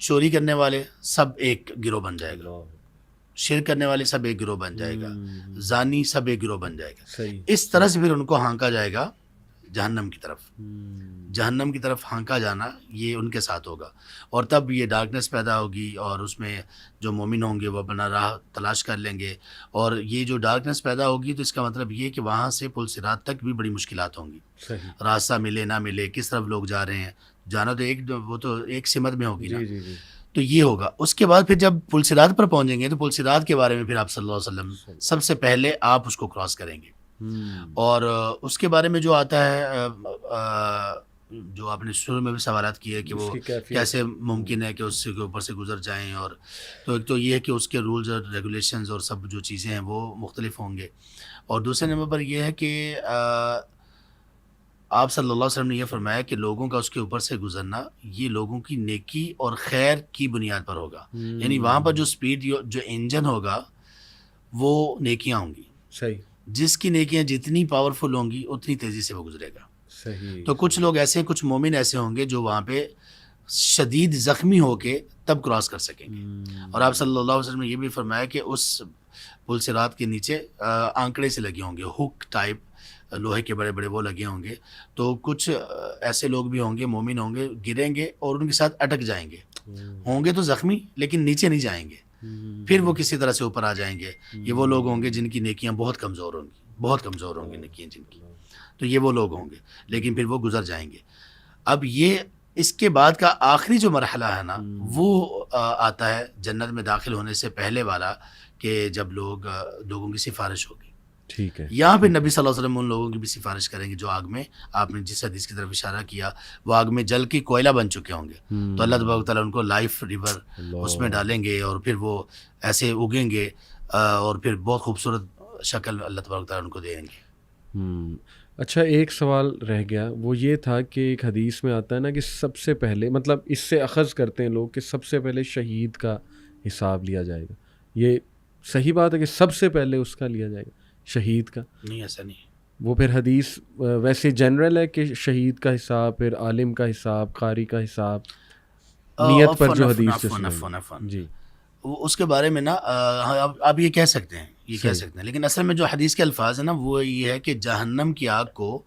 S2: چوری کرنے والے سب ایک گروہ بن جائے گا، شرک کرنے والے سب ایک گروہ بن جائے گا، زانی سب ایک گروہ بن جائے گا.
S1: صحیح.
S2: اس طرح سے پھر ان کو ہانکا جائے گا جہنم کی طرف. جہنم کی طرف ہانکا جانا یہ ان کے ساتھ ہوگا. اور تب یہ ڈارکنیس پیدا ہوگی اور اس میں جو مومن ہوں گے وہ اپنا راہ تلاش کر لیں گے. اور یہ جو ڈارکنیس پیدا ہوگی تو اس کا مطلب یہ کہ وہاں سے پل صراط تک بھی بڑی مشکلات ہوں گی.
S1: صحیح.
S2: راستہ ملے نہ ملے، کس طرف لوگ جا رہے ہیں، جانا تو وہ تو ایک سمت میں ہوگی نا.
S1: جی.
S2: تو یہ ہوگا. اس کے بعد پھر جب پل صراط پر پہنچیں گے تو پل صراط کے بارے میں پھر آپ صلی اللہ علیہ وسلم سب سے پہلے آپ اس کو کراس کریں گے. اور اس کے بارے میں جو آتا ہے، جو آپ نے شروع میں بھی سوالات کیے کہ وہ کیسے ممکن ہے کہ اس کے اوپر سے گزر جائیں. اور تو ایک تو یہ ہے کہ اس کے رولز اور ریگولیشنز اور سب جو چیزیں ہیں وہ مختلف ہوں گے. اور دوسرے نمبر پر یہ ہے کہ آپ صلی اللہ علیہ وسلم نے یہ فرمایا کہ لوگوں کا اس کے اوپر سے گزرنا یہ لوگوں کی نیکی اور خیر کی بنیاد پر ہوگا. یعنی وہاں پر جو سپیڈ جو انجن ہوگا وہ نیکیاں ہوں گی.
S1: صحیح.
S2: جس کی نیکیاں جتنی پاورفل ہوں گی اتنی تیزی سے وہ گزرے گا.
S1: صحیح.
S2: تو کچھ لوگ ایسے، کچھ مومن ایسے ہوں گے جو وہاں پہ شدید زخمی ہو کے تب کراس کر سکیں گے. اور آپ صلی اللہ علیہ وسلم نے یہ بھی فرمایا کہ اس پل صراط کے نیچے آنکڑے سے لگے ہوں گے، ہک ٹائپ لوہے کے بڑے بڑے وہ لگے ہوں گے. تو کچھ ایسے لوگ بھی ہوں گے، مومن ہوں گے، گریں گے اور ان کے ساتھ اٹک جائیں گے. ہوں گے تو زخمی لیکن نیچے نہیں جائیں گے، پھر وہ کسی طرح سے اوپر آ جائیں گے. یہ وہ لوگ ہوں گے جن کی نیکیاں بہت کمزور ہوں گی، بہت کمزور ہوں گی نیکیاں جن کی. تو یہ وہ لوگ ہوں گے لیکن پھر وہ گزر جائیں گے. اب یہ اس کے بعد کا آخری جو مرحلہ ہے نا وہ آتا ہے جنت میں داخل ہونے سے پہلے والا، کہ جب لوگوں کی سفارش ہوگی.
S1: ٹھیک ہے.
S2: یہاں پہ نبی صلی اللہ علیہ وسلم ان لوگوں کی بھی سفارش کریں گے جو آگ میں، آپ نے جس حدیث کی طرف اشارہ کیا، وہ آگ میں جل کے کوئلہ بن چکے ہوں گے. تو اللہ تبارک و تعالیٰ ان کو لائف ریور اس میں ڈالیں گے اور پھر وہ ایسے اگیں گے اور پھر بہت خوبصورت شکل اللہ تبارک و تعالیٰ ان کو دیں گے.
S1: اچھا، ایک سوال رہ گیا، وہ یہ تھا کہ ایک حدیث میں آتا ہے نا کہ سب سے پہلے، مطلب اس سے اخذ کرتے ہیں لوگ کہ سب سے پہلے شہید کا حساب لیا جائے گا. یہ صحیح بات ہے کہ سب سے پہلے اس کا لیا جائے گا, شہید کا؟
S2: نہیں ایسا نہیں.
S1: وہ پھر حدیث ویسے جنرل ہے کہ شہید کا حساب, پھر عالم کا حساب, قاری کا حساب, نیت پر جو حدیث جی
S2: اس کے بارے میں نا آپ یہ کہہ سکتے ہیں, یہ کہہ سکتے ہیں, لیکن اصل میں جو حدیث کے الفاظ ہیں نا وہ یہ ہے کہ جہنم کی آگ کو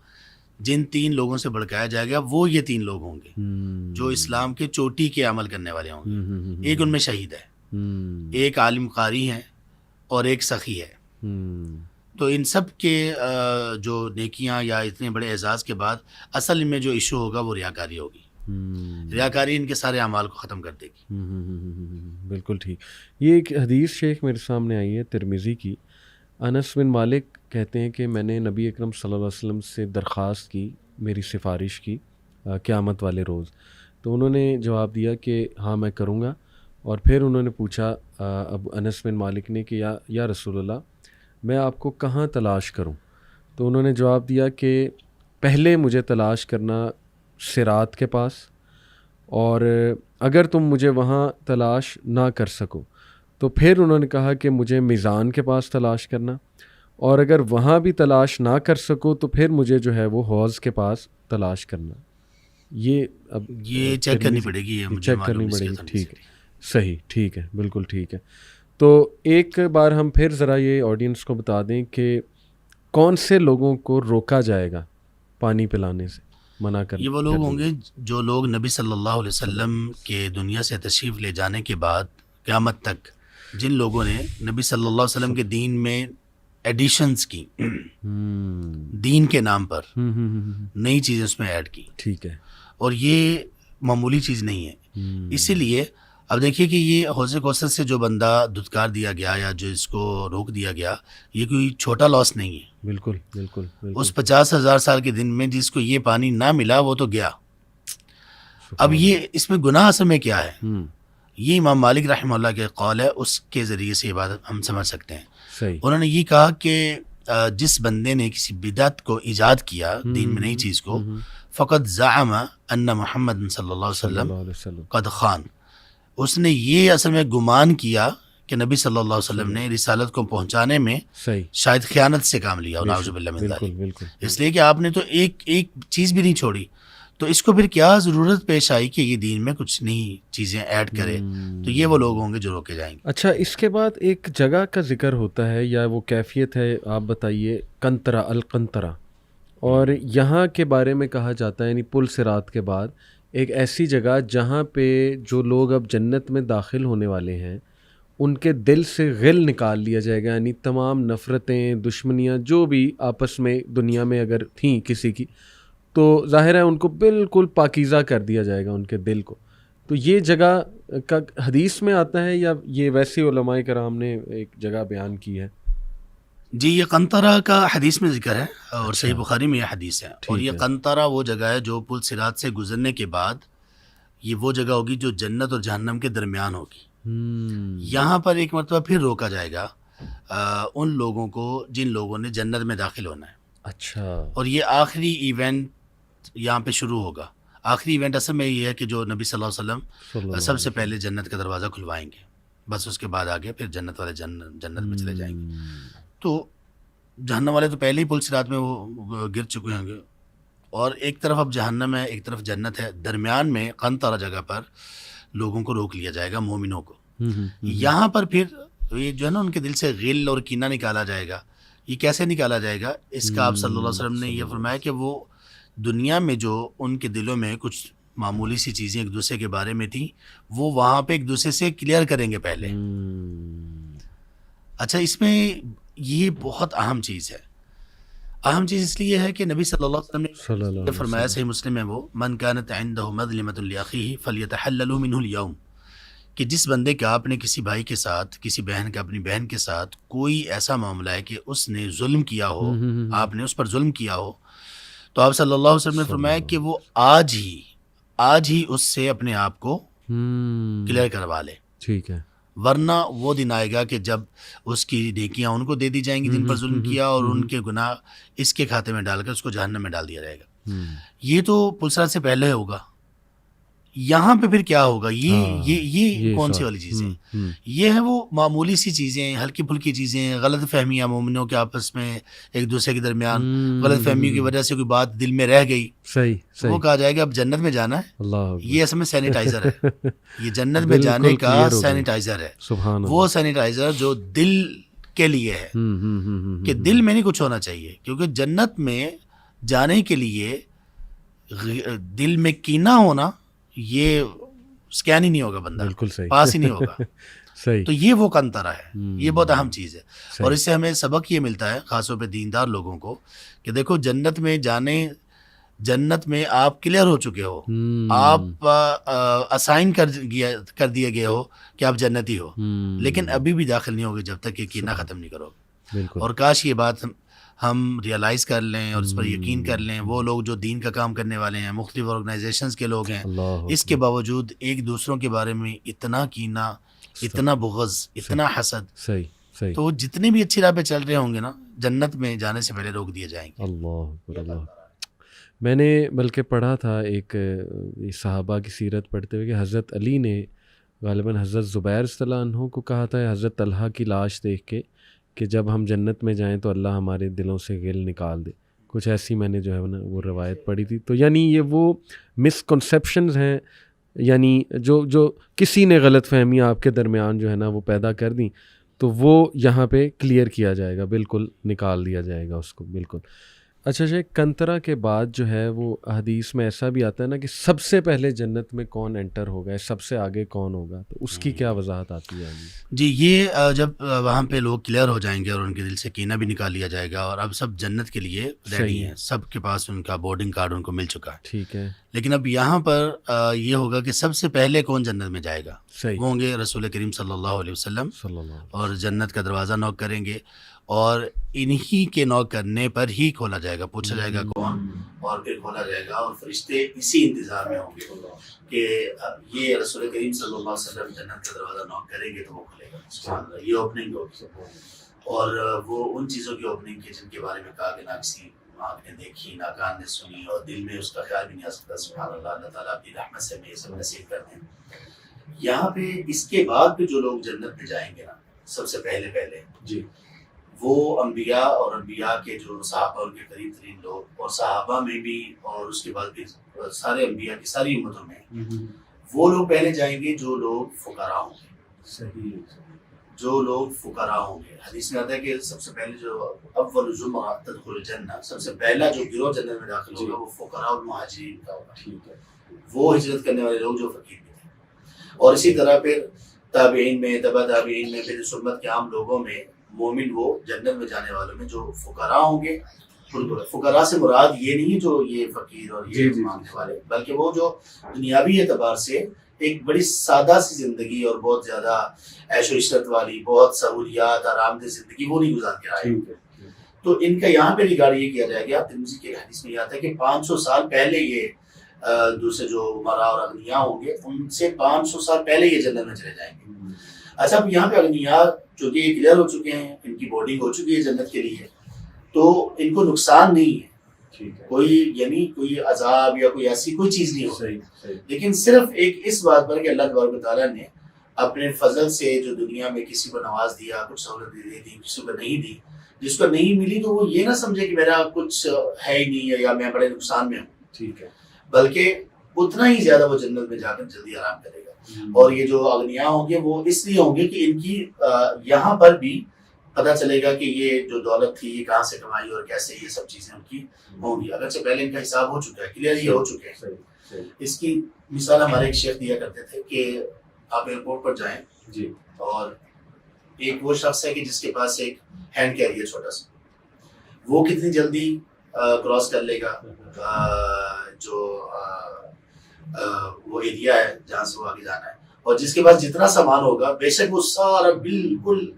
S2: جن 3 لوگوں سے بھڑکایا جائے گا وہ یہ 3 لوگ ہوں گے جو اسلام کے چوٹی کے عمل کرنے والے ہوں گے. ایک ان میں شہید ہے, ایک عالم قاری ہے, اور ایک سخی ہے. تو ان سب کے جو نیکیاں یا اتنے بڑے اعزاز کے بعد اصل میں جو ایشو ہوگا وہ ریاکاری ہوگی. ریاکاری ان کے سارے اعمال کو ختم کر دے گی.
S1: بالکل ٹھیک. یہ ایک حدیث شیخ میرے سامنے آئی ہے ترمذی کی. انس بن مالک کہتے ہیں کہ میں نے نبی اکرم صلی اللہ علیہ وسلم سے درخواست کی, میری سفارش کی قیامت والے روز. تو انہوں نے جواب دیا کہ ہاں میں کروں گا. اور پھر انہوں نے پوچھا اب انس بن مالک نے کہ یا رسول اللہ میں آپ کو کہاں تلاش کروں؟ تو انہوں نے جواب دیا کہ پہلے مجھے تلاش کرنا صراط کے پاس, اور اگر تم مجھے وہاں تلاش نہ کر سکو تو پھر انہوں نے کہا کہ مجھے میزان کے پاس تلاش کرنا, اور اگر وہاں بھی تلاش نہ کر سکو تو پھر مجھے جو ہے وہ حوض کے پاس تلاش کرنا. یہ اب
S2: یہ چیک کرنی پڑے گی,
S1: چیک کرنی پڑے گی. ٹھیک ہے, صحیح, ٹھیک ہے, بالکل ٹھیک ہے. تو ایک بار ہم پھر ذرا یہ آڈینس کو بتا دیں کہ کون سے لوگوں کو روکا جائے گا پانی پلانے سے, منع کرنا. یہ
S2: وہ لوگ ہوں گے جو لوگ نبی صلی اللہ علیہ وسلم کے دنیا سے تشریف لے جانے کے بعد قیامت تک جن لوگوں نے نبی صلی اللہ علیہ وسلم کے دین میں ایڈیشنز کی, دین کے نام پر نئی چیزیں اس میں ایڈ کی.
S1: ٹھیک ہے.
S2: اور یہ معمولی چیز نہیں ہے. اسی لیے اب دیکھیے کہ یہ حوض کوثر سے جو بندہ دھتکار دیا گیا یا جو اس کو روک دیا گیا, یہ کوئی چھوٹا لاس نہیں ہے.
S1: بالکل بالکل.
S2: اس 50,000 سال کے دن میں جس کو یہ پانی نہ ملا وہ تو گیا. اب یہ اس میں گناہ اصل میں کیا ہے, یہ امام مالک رحمہ اللہ کے قول ہے, اس کے ذریعے سے یہ بات ہم سمجھ سکتے ہیں.
S1: صحیح.
S2: انہوں نے یہ کہا کہ جس بندے نے کسی بدعت کو ایجاد کیا دین میں نئی چیز کو, فقط زعم ان محمد صلی اللہ علیہ وسلم قد خان, اس نے یہ اصل میں گمان کیا کہ نبی صلی اللہ علیہ وسلم نے رسالت کو پہنچانے میں شاید خیانت سے کام لیا, نعوذ باللہ من ذلک. اس لیے کہ آپ نے تو ایک چیز بھی نہیں چھوڑی, تو اس کو پھر کیا ضرورت پیش آئی کہ یہ دین میں کچھ نئی چیزیں ایڈ کرے. تو یہ وہ لوگ ہوں گے جو روکے جائیں گے.
S1: اچھا, اس کے بعد ایک جگہ کا ذکر ہوتا ہے یا وہ کیفیت ہے, آپ بتائیے. قنطرہ, القنطرہ. اور یہاں کے بارے میں کہا جاتا ہے, یعنی پل صراط کے بعد ایک ایسی جگہ جہاں پہ جو لوگ اب جنت میں داخل ہونے والے ہیں ان کے دل سے غل نکال لیا جائے گا, یعنی تمام نفرتیں, دشمنیاں جو بھی آپس میں دنیا میں اگر تھیں کسی کی, تو ظاہر ہے ان کو بالکل پاکیزہ کر دیا جائے گا ان کے دل کو. تو یہ جگہ کا حدیث میں آتا ہے یا یہ ویسے علماء کرام نے ایک جگہ بیان کی ہے؟
S2: جی, یہ قنطرہ کا حدیث میں ذکر ہے اور صحیح بخاری میں یہ حدیث ہے. اور یہ قنطرہ وہ جگہ ہے جو پل صراط سے گزرنے کے بعد یہ وہ جگہ ہوگی جو جنت اور جہنم کے درمیان ہوگی. یہاں پر ایک مرتبہ پھر روکا جائے گا ان لوگوں کو جن لوگوں نے جنت میں داخل ہونا ہے.
S1: اچھا.
S2: اور یہ آخری ایونٹ یہاں پہ شروع ہوگا. آخری ایونٹ اصل میں یہ ہے کہ جو نبی صلی اللہ علیہ وسلم سب سے پہلے جنت کا دروازہ کھلوائیں گے, بس اس کے بعد آگے پھر جنت والے جنت میں چلے جائیں گے. تو جہنم والے تو پہلے ہی پل صراط میں وہ گر چکے ہوں گے, اور ایک طرف اب جہنم ہے ایک طرف جنت ہے, درمیان میں قنطرہ جگہ پر لوگوں کو روک لیا جائے گا, مومنوں کو. یہاں پر پھر یہ جو ہے نا ان کے دل سے غل اور کینہ نکالا جائے گا. یہ کیسے نکالا جائے گا, اس کا آپ صلی اللہ علیہ وسلم نے یہ فرمایا کہ وہ دنیا میں جو ان کے دلوں میں کچھ معمولی سی چیزیں ایک دوسرے کے بارے میں تھیں وہ وہاں پہ ایک دوسرے سے کلیئر کریں گے پہلے. اچھا, اس میں یہ بہت اہم چیز ہے. اہم چیز اس لیے ہے کہ نبی صلی اللہ علیہ وسلم نے فرمایا, صحیح مسلم ہے وہ, من كانت عنده مظلمة لأخيه فليتحلل منه اليوم, کہ جس بندے کا اپنے کسی بھائی کے ساتھ, کسی بہن کا اپنی بہن کے ساتھ کوئی ایسا معاملہ ہے کہ اس نے ظلم کیا ہو, آپ نے اس پر ظلم کیا ہو, تو آپ صلی اللہ علیہ وسلم نے فرمایا کہ وہ آج ہی اس سے اپنے آپ کو کلیئر کروا لے.
S1: ٹھیک ہے.
S2: ورنہ وہ دن آئے گا کہ جب اس کی نیکیاں ان کو دے دی جائیں گی جن پر ظلم کیا, اور ان کے گناہ اس کے کھاتے میں ڈال کر اس کو جہنم میں ڈال دیا جائے گا. یہ تو پل صراط سے پہلے ہوگا, یہاں پہ پھر کیا ہوگا؟
S1: ہاں
S2: یہ کون سی
S1: سوال
S2: والی چیزیں؟
S1: ہوں
S2: یہ ہے وہ معمولی سی چیزیں، ہلکی پھلکی چیزیں، غلط فہمیاں مومنوں کے آپس میں ایک دوسرے کے درمیان، غلط فہمیوں کی وجہ سے کوئی بات دل میں رہ گئی،
S1: صحیح
S2: وہ
S1: صحیح
S2: کہا جائے گا اب جنت میں جانا ہے،
S1: اللہ
S2: یہ اصل میں سینیٹائزر ہے، یہ جنت میں جانے
S1: بالکل
S2: کا
S1: کلیئر ہو گیا
S2: سینیٹائزر ہے،
S1: سبحان
S2: وہ
S1: اللہ
S2: سینیٹائزر جو دل کے لیے ہے، کہ دل میں نہیں کچھ ہونا چاہیے، کیونکہ جنت میں جانے کے لیے دل میں کینہ ہونا یہ سکین ہی نہیں ہوگا، بندہ
S1: بالکل صحیح
S2: پاس ہی نہیں ہوگا.
S1: صحیح
S2: تو یہ وہ کنترا ہے، یہ بہت اہم چیز ہے.
S1: صحیح.
S2: اور اس سے ہمیں سبق یہ ملتا ہے خاص طور پہ دیندار لوگوں کو کہ دیکھو جنت میں جنت میں آپ کلیئر ہو چکے ہو، آپ اسائن کر دیے گئے ہو کہ آپ جنتی ہو، لیکن ابھی بھی داخل نہیں ہوگے جب تک کہ کینہ ختم نہیں کرو.
S1: بالکل
S2: اور کاش یہ بات ہم ریئلائز کر لیں اور اس پر یقین کر لیں. وہ لوگ جو دین کا کام کرنے والے ہیں، مختلف آرگنائزیشنز کے لوگ ہیں،
S1: اللہ
S2: اس کے باوجود ایک دوسروں کے بارے میں اتنا کینہ، اتنا بغض، اتنا حسد،
S1: صحیح صحیح
S2: تو جتنے بھی اچھی راہ پہ چل رہے ہوں گے نا، جنت میں جانے سے پہلے روک دیے جائیں گے.
S1: اللہ اکبر اللہ. میں نے بلکہ پڑھا تھا ایک صحابہ کی سیرت پڑھتے ہوئے کہ حضرت علی نے غالباً حضرت زبیر صلی اللہ عنہ کو کہا تھا حضرت طلحہ کی لاش دیکھ کے کہ جب ہم جنت میں جائیں تو اللہ ہمارے دلوں سے غل نکال دے. کچھ ایسی میں نے جو ہے نا وہ روایت پڑھی تھی. تو یعنی یہ وہ مسکنسیپشنز ہیں، یعنی جو کسی نے غلط فہمیاں آپ کے درمیان جو ہے نا وہ پیدا کر دیں، تو وہ یہاں پہ کلیئر کیا جائے گا، بالکل نکال دیا جائے گا اس کو. بالکل. اچھا کنترا کے بعد جو ہے وہ حدیث میں ایسا بھی آتا ہے نا کہ سب سے پہلے جنت میں کون انٹر ہوگا، سب سے آگے کون ہوگا، تو اس کی کیا وضاحت آتی ہے؟
S2: جی یہ جب وہاں پہ لوگ کلیئر ہو جائیں گے اور ان کے دل سے کینہ بھی نکال لیا جائے گا اور اب سب جنت کے لیے ریڈی ہیں، سب کے پاس ان کا بورڈنگ کارڈ ان کو مل چکا ہے.
S1: ٹھیک ہے.
S2: لیکن اب یہاں پر یہ ہوگا کہ سب سے پہلے کون جنت میں جائے گا؟
S1: صحیح.
S2: وہ ہوں گے رسول کریم صلی اللہ علیہ وسلم،
S1: صلی اللہ علیہ
S2: اور جنت کا دروازہ نوک کریں گے اور انہی کے نوک کرنے پر ہی کھولا جائے گا. پوچھا جائے گا کون، اور پھر کھولا جائے گا اور فرشتے اسی انتظار میں ہوں گے کہ یہ رسول کریم صلی اللہ علیہ وسلم جنت کا دروازہ نوک کریں گے تو وہ کھلے گا. سبحان اللہ. یہ اوپننگ ہوگی، اور وہ ان چیزوں کی اوپننگ کی جن کے بارے میں کہا کہ نہ کسی آنکھ نے دیکھی، نہ کان نے سنی، اور دل میں اس کا خیال بھی نہیں آ سکتا. سبحان اللہ. اللہ تعالیٰ اپنی رحمت سے ہمیں یہ سب نصیب کر دیں. یہاں پہ اس کے بعد بھی جو لوگ جنت میں جائیں گے نا سب سے پہلے
S1: جی
S2: وہ انبیاء اور انبیاء کے جو صحابہ ان کے قریب ترین لوگ، اور صحابہ میں بھی، اور اس کے بعد بھی سارے انبیاء کی ساری امتوں میں وہ لوگ پہلے جائیں گے جو لوگ فقراء ہوں گے.
S1: صحیح.
S2: جو لوگ فقراء ہوں گے. حدیث میں آتا ہے کہ سب سے پہلے جو اول زمرہ تدخل الجنہ، سب سے پہلا جو گروہ جنت میں داخل ہوگا وہ فقراء والمہاجرین کا ہوگا.
S1: ٹھیک ہے.
S2: وہ ہجرت کرنے والے لوگ جو فقیر بھی تھے. اور اسی طرح پھر تابعین میں، تبع تابعین میں، پھر سنت کے عام لوگوں میں مومن وہ جنت میں جانے والوں میں جو فقراء ہوں گے. فقراء سے مراد یہ نہیں جو یہ فقیر اور یہ مانگنے والے، بلکہ وہ جو دنیاوی اعتبار سے ایک بڑی سادہ سی زندگی اور بہت زیادہ عیش و عشرت والی، بہت سہولیات، آرام دہ زندگی وہ نہیں گزار کے آئے. تو ان کا یہاں پہ ریگارڈ یہ کیا جائے گا. ترمذی کے حدیث میں یہ آتا ہے کہ 500 سال پہلے یہ دوسرے جو عمرا اور اغنیاء ہوں گے ان سے 500 سال پہلے یہ جنت میں چلے جائیں گے. اچھا اب یہاں پہ اغنیاء چونکہ یہ کلیئر ہو چکے ہیں، ان کی بورڈنگ ہو چکی ہے جنت کے لیے، تو ان کو نقصان نہیں ہے. کوئی یعنی کوئی عذاب یا کوئی ایسی کوئی چیز نہیں ہو. لیکن صرف ایک اس بات پر کہ اللہ تبارک و تعالیٰ نے اپنے فضل سے جو دنیا میں کسی کو نواز دیا، کچھ سہولت دے دی، کسی کو نہیں دی، جس کو نہیں ملی تو وہ یہ نہ سمجھے کہ میرا کچھ ہے ہی نہیں یا میں بڑے نقصان میں ہوں. ٹھیک ہے. بلکہ اتنا ہی زیادہ وہ جنت میں جا کر جلدی آرام کرے گا. اور یہ جو اغنیاء ہوں گے وہ اس لیے ہوں گے کہ ان کی یہاں پر بھی پتہ چلے گا کہ یہ جو دولت تھی یہ کہاں سے کمائی اور کیسے یہ سب چیزیں ان کی ہوں گی. اگرچہ پہلے ان کا حساب ہو چکا ہے، کلیئر یہ ہو چکے ہیں. اس کی مثال ہمارے ایک شیخ دیا کرتے تھے کہ آپ ایئرپورٹ پر جائیں جی، اور ایک وہ شخص ہے کہ جس کے پاس ایک ہینڈ کیریئر چھوٹا سا، وہ کتنی جلدی کراس کر لے گا جو وہ ایریا ہے جہاں سے وہ آگے جانا ہے. اور جس کے پاس جتنا سامان ہوگا بے شک وہ سارا بالکل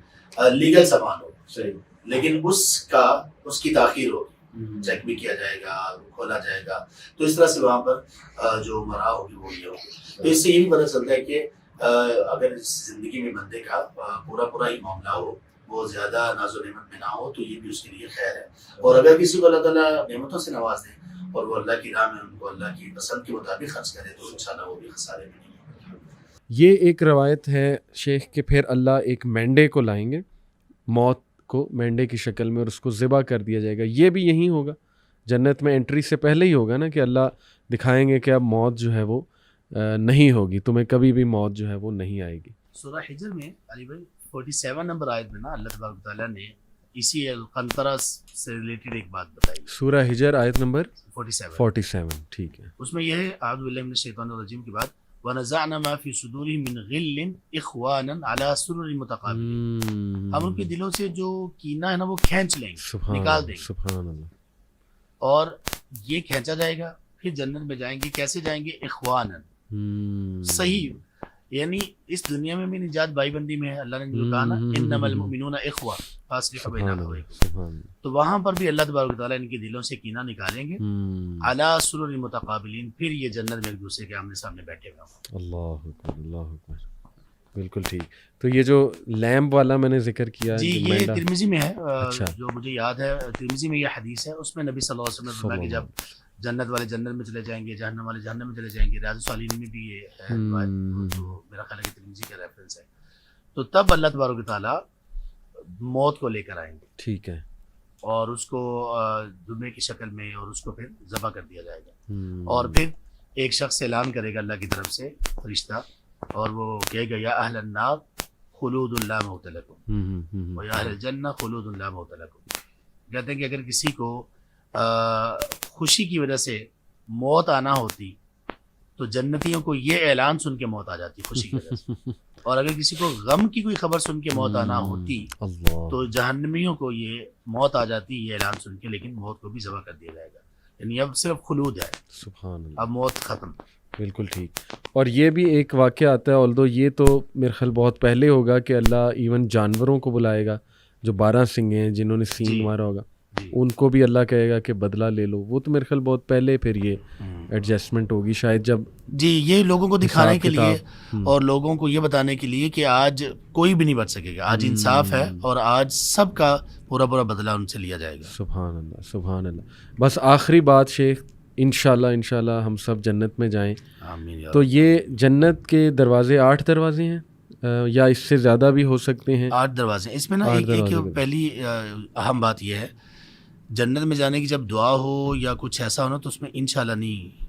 S2: لیگل سامان ہوگا، صحیح، لیکن اس کی تاخیر ہوگی، چیک بھی کیا جائے گا، کھولا جائے گا. تو اس طرح سے وہاں پر جو مرا ہوگی وہ یہ ہوگی. تو اس سے یہ بھی پتہ چلتا ہے کہ اگر اس زندگی میں بندے کا پورا ہی معاملہ ہو، وہ زیادہ ناز و نعمت میں نہ ہو، تو یہ بھی اس کے لیے خیر ہے. اور اگر کسی کو اللہ تعالیٰ نعمتوں سے نواز دے اور وہ اللہ کی راہ میں ان کو اللہ کی پسند کے مطابق خرچ کرے تو انشاءاللہ وہ بھی خسارے میں نہیں ہوگا۔
S1: یہ ایک روایت ہے شیخ کہ پھر اللہ ایک مینڈے کو لائیں گے، موت کو مینڈے کی شکل میں، اور اس کو ذبح کر دیا جائے گا۔ یہ بھی یہی ہوگا، جنت میں انٹری سے پہلے ہی ہوگا نا، کہ اللہ دکھائیں گے کہ اب موت جو ہے وہ نہیں ہوگی، تمہیں کبھی بھی موت جو ہے وہ نہیں آئے گی۔
S2: سورہ حجر میں علی بھائی 47 نمبر آیت میں نا اللہ تبارک و تعالیٰ نے اسی القنطرہ سے ریلیٹڈ ایک بات بتائی،
S1: سورہ حجر آیت نمبر
S2: 47
S1: ٹھیک ہے۔
S2: اس میں یہ ہے اعوذ باللہ من الشیطان الرجیم کے بعد وَنَزَعْنَا مَا فِي صُدُورِهِم مِّن غِلٍّ إِخْوَانًا عَلَىٰ سُرُرٍ مُتَقَابِلِينَ، ہم ان کے دلوں سے جو کینہ ہے نا وہ کھینچ لیں گے، نکال دیں گے،
S1: سبحان اللہ۔
S2: اور یہ کھینچا جائے گا، پھر جنت میں جائیں گے۔ کیسے جائیں گے؟ اخواناً، صحیح، یعنی اس دنیا میں بھی نجات بھائی بندی میں ہے۔ اللہ نے جو کہا نا انما المؤمنون اخوہ فاصلحوا بین اخویکم، تو وہاں پر بھی اللہ تبارک و تعالیٰ ان کے دلوں سے کینہ نکالیں گے، علی سرر متقابلین، پھر یہ جنت میں ایک دوسرے کے آمنے سامنے بیٹھے ہوئے ہوں۔
S1: اللہ اکبر، اللہ اکبر، بالکل ٹھیک۔ تو یہ جو لیمب والا میں نے ذکر کیا
S2: جی یہ ترمذی میں ہے، جو مجھے یاد ہے ترمذی میں یہ حدیث ہے، اس میں نبی صلی اللہ علیہ وسلم نے فرمایا کہ جب جنت والے جنت میں چلے جائیں گے، جہنم والے جہنم میں چلے جائیں گے، ریاض الصالحین میں بھی یہ ہے روایت، جو میرا خیال ہے کہ ترمذی کا ریفرنس ہے، تو تب اللہ تبارک و تعالیٰ موت کو لے کر آئیں گے،
S1: ٹھیک ہے،
S2: اور اس کو دمے کی شکل میں، اور اس کو پھر ذبح کر دیا جائے گا، اور پھر ایک شخص اعلان کرے گا اللہ کی طرف سے فرشتہ، اور وہ کہے گا یا اہل النار خلود لا موت لکم و یا اہل الجنہ خلود لا موت لکم۔ کہتے ہیں کہ اگر کسی کو خوشی کی وجہ سے موت آنا ہوتی تو جنتیوں کو یہ اعلان سن کے موت آ جاتی خوشی کی وجہ سے، اور اگر کسی کو غم کی کوئی خبر سن کے موت آنا ہوتی تو جہنمیوں کو یہ موت آ جاتی یہ اعلان سن کے، لیکن موت کو بھی ذبح کر دیا جائے گا، یعنی اب صرف خلود ہے،
S1: سبحان اللہ،
S2: اب موت ختم۔
S1: بالکل ٹھیک۔ اور یہ بھی ایک واقعہ آتا ہے، although یہ تو میرے خیال بہت پہلے ہوگا، کہ اللہ ایون جانوروں کو بلائے گا جو 12 سنگے ہیں جنہوں نے سینگ مارا ہوگا، ان کو بھی اللہ کہے گا کہ بدلہ لے لو۔ وہ تو میرے خیال بہت پہلے پھر یہ ایڈجسٹمنٹ ہوگی شاید، جب
S2: جی یہ لوگوں کو دکھانے کے لیے اور لوگوں کو یہ بتانے کے لیے کہ آج کوئی بھی نہیں بچ سکے گا، آج انصاف ہے، اور آج سب کا پورا پورا بدلہ ان سے لیا جائے گا۔
S1: سبحان اللہ، سبحان اللہ۔ بس آخری بات شیخ، انشاءاللہ ہم سب جنت میں جائیں،
S2: آمین۔
S1: تو یہ جنت کے دروازے 8 دروازے ہیں یا اس سے زیادہ بھی ہو سکتے ہیں؟
S2: 8 دروازے ہیں۔ اس میں نا ایک پہلی اہم بات یہ ہے، جنت میں جانے کی جب دعا ہو یا کچھ ایسا ہو نا تو اس میں انشاءاللہ نہیں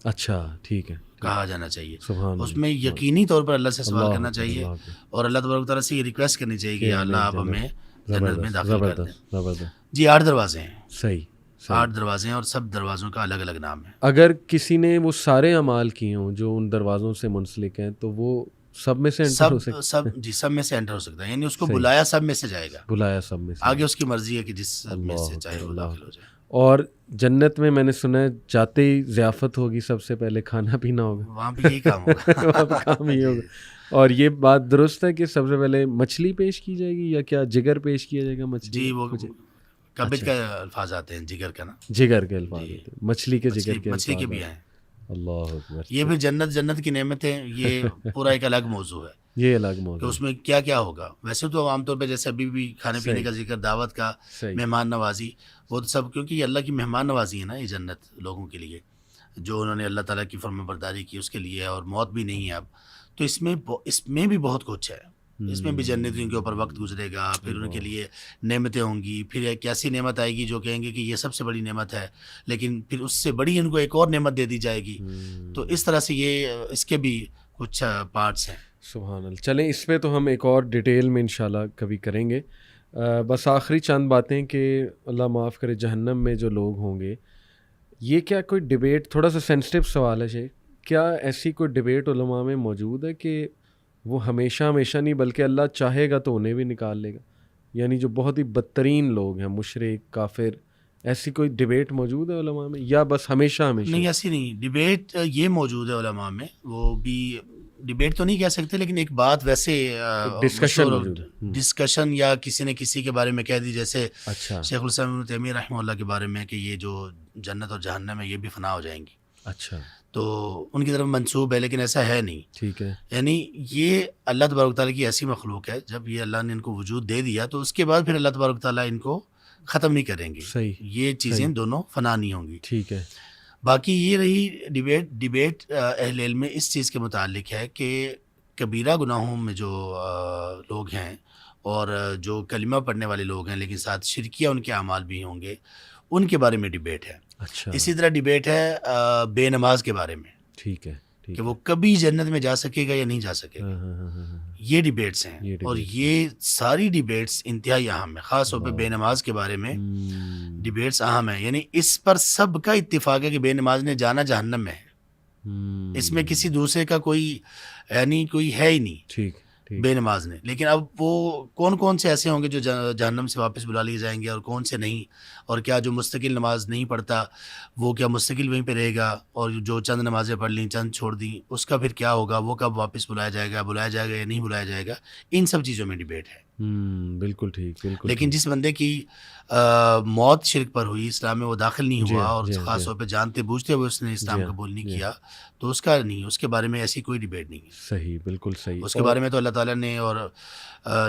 S1: اچھا ٹھیک ہے
S2: کہا جانا چاہیے،
S1: سبحان
S2: اس میں یقینی طور پر اللہ سے سوال کرنا چاہیے، اور اللہ تبارک و تعالیٰ سے یہ ریکویسٹ کرنی چاہیے کہ اللہ آپ ہمیں جنت میں داخل کر دیں۔ جی 8 دروازے ہیں،
S1: صحیح،
S2: 8 دروازے ہیں، اور سب دروازوں کا الگ الگ نام ہے۔
S1: اگر کسی نے وہ سارے اعمال کیے ہوں جو ان دروازوں سے منسلک ہیں تو وہ سب میں سے انٹر ہو سکتا ہے؟
S2: جی سب میں سے انٹر ہو سکتا ہے، یعنی اس کو بلایا سب میں سے جائے گا،
S1: بلایا سب میں سے،
S2: آگے اس کی مرضی ہے کہ جس میں سے چاہے وہ داخل ہو جائے۔
S1: اور جنت میں نے سنا ہے جاتے ہی ضیافت ہوگی، سب سے پہلے کھانا پینا ہوگا،
S2: وہاں بھی یہی کام ہوگا،
S1: وہاں پہ کام ہی ہوگا۔ اور یہ بات درست ہے کہ سب سے پہلے مچھلی پیش کی جائے گی یا کیا جگر پیش کیا جائے گا؟ مچھلی،
S2: جی وہ کبد کا الفاظ آتے ہیں، جگر کا نا،
S1: جگر کے الفاظ آتے ہیں، مچھلی کے جگر کے،
S2: مچھلی کے بھی ہیں۔
S1: اللہ اکبر۔
S2: یہ بھی جنت کی نعمتیں، یہ پورا ایک الگ موضوع ہے،
S1: یہ الگ موضوع
S2: کہ اس میں کیا کیا ہوگا۔ ویسے تو عام طور پہ جیسے ابھی بھی کھانے پینے کا ذکر، دعوت کا، مہمان نوازی، وہ سب کیونکہ یہ اللہ کی مہمان نوازی ہے نا، یہ جنت لوگوں کے لیے جو انہوں نے اللہ تعالیٰ کی فرمان برداری کی اس کے لیے، اور موت بھی نہیں ہے اب، تو اس میں بھی بہت کچھ ہے، اس میں بھی جنتیوں کے اوپر وقت گزرے گا، پھر ان کے لیے نعمتیں ہوں گی، پھر ایک ایسی نعمت آئے گی جو کہیں گے کہ یہ سب سے بڑی نعمت ہے، لیکن پھر اس سے بڑی ان کو ایک اور نعمت دے دی جائے گی، تو اس طرح سے یہ اس کے بھی کچھ پارٹس ہیں۔
S1: سبحان اللہ۔ چلیں اس پہ تو ہم ایک اور ڈیٹیل میں انشاءاللہ کبھی کریں گے۔ بس آخری چند باتیں کہ اللہ معاف کرے، جہنم میں جو لوگ ہوں گے، یہ کیا کوئی ڈیبیٹ، تھوڑا سا سینسٹیو سوال ہے شیخ، کیا ایسی کوئی ڈیبیٹ علماء میں موجود ہے کہ وہ ہمیشہ نہیں بلکہ اللہ چاہے گا تو انہیں بھی نکال لے گا؟ یعنی جو بہت ہی بدترین لوگ ہیں، مشرک، کافر، ایسی کوئی ڈیبیٹ موجود ہے علماء میں یا بس ہمیشہ؟
S2: نہیں ایسی نہیں، ڈیبیٹ یہ موجود ہے علماء میں، وہ بھی ڈیبیٹ تو نہیں کہہ سکتے، لیکن ایک بات ویسے ڈسکشن یا کسی نے کسی کے بارے میں کہہ دی، جیسے شیخ الاسلام ابن تیمیہ رحمہ اللہ کے بارے میں کہ یہ جو جنت اور جہنم ہے یہ بھی فنا ہو جائیں گی،
S1: اچھا، تو
S2: ان کی طرف منسوب ہے، لیکن ایسا ہے نہیں،
S1: ٹھیک ہے۔
S2: یعنی یہ اللہ تبارک تعالیٰ کی ایسی مخلوق ہے، جب یہ اللہ نے ان کو وجود دے دیا تو اس کے بعد پھر اللہ تبارک تعالیٰ ان کو ختم نہیں کریں گے.
S1: صحیح.
S2: یہ چیزیں دونوں فنا نہیں ہوں گی.
S1: ٹھیک ہے.
S2: باقی یہ رہی ڈیبیٹ اہل علم میں اس چیز کے متعلق ہے کہ کبیرہ گناہوں میں جو لوگ ہیں اور جو کلمہ پڑھنے والے لوگ ہیں لیکن ساتھ شرکیہ ان کے اعمال بھی ہوں گے، ان کے بارے میں ڈیبیٹ ہے.
S1: اچھا.
S2: اسی طرح ڈیبیٹ ہے بے نماز کے بارے میں
S1: ٹھیک ہے.
S2: کہ وہ کبھی جنت میں جا سکے گا یا نہیں جا سکے گا. یہ ڈیبیٹس ہیں اور یہ ساری ڈیبیٹس انتہائی اہم ہیں. خاص طور پہ بے نماز کے بارے میں ڈیبیٹس اہم ہیں. یعنی اس پر سب کا اتفاق ہے کہ بے نماز نے جانا جہنم میں ہے. اس میں کسی دوسرے کا کوئی یعنی کوئی ہے ہی نہیں.
S1: ٹھیک.
S2: بے نماز نے. لیکن اب وہ کون سے ایسے ہوں گے جو جہنم سے واپس بلا لیے جائیں گے اور کون سے نہیں، اور کیا جو مستقل نماز نہیں پڑھتا وہ کیا مستقل وہیں پہ رہے گا، اور جو چند نمازیں پڑھ لیں چند چھوڑ دیں اس کا پھر کیا ہوگا، وہ کب واپس بلایا جائے گا یا نہیں بلایا جائے گا. ان سب چیزوں میں ڈیبیٹ ہے.
S1: بالکل ٹھیک. بالکل.
S2: لیکن جس بندے کی موت شرک پر ہوئی، اسلام میں وہ داخل نہیں ہوا اور خاص طور پہ جانتے بوجھتے ہوئے اس نے اسلام قبول نہیں کیا، تو اس کا نہیں، اس کے بارے میں ایسی کوئی ڈیبیٹ نہیں ہے.
S1: صحیح. بالکل صحیح.
S2: اس کے بارے میں تو اللہ تعالیٰ نے اور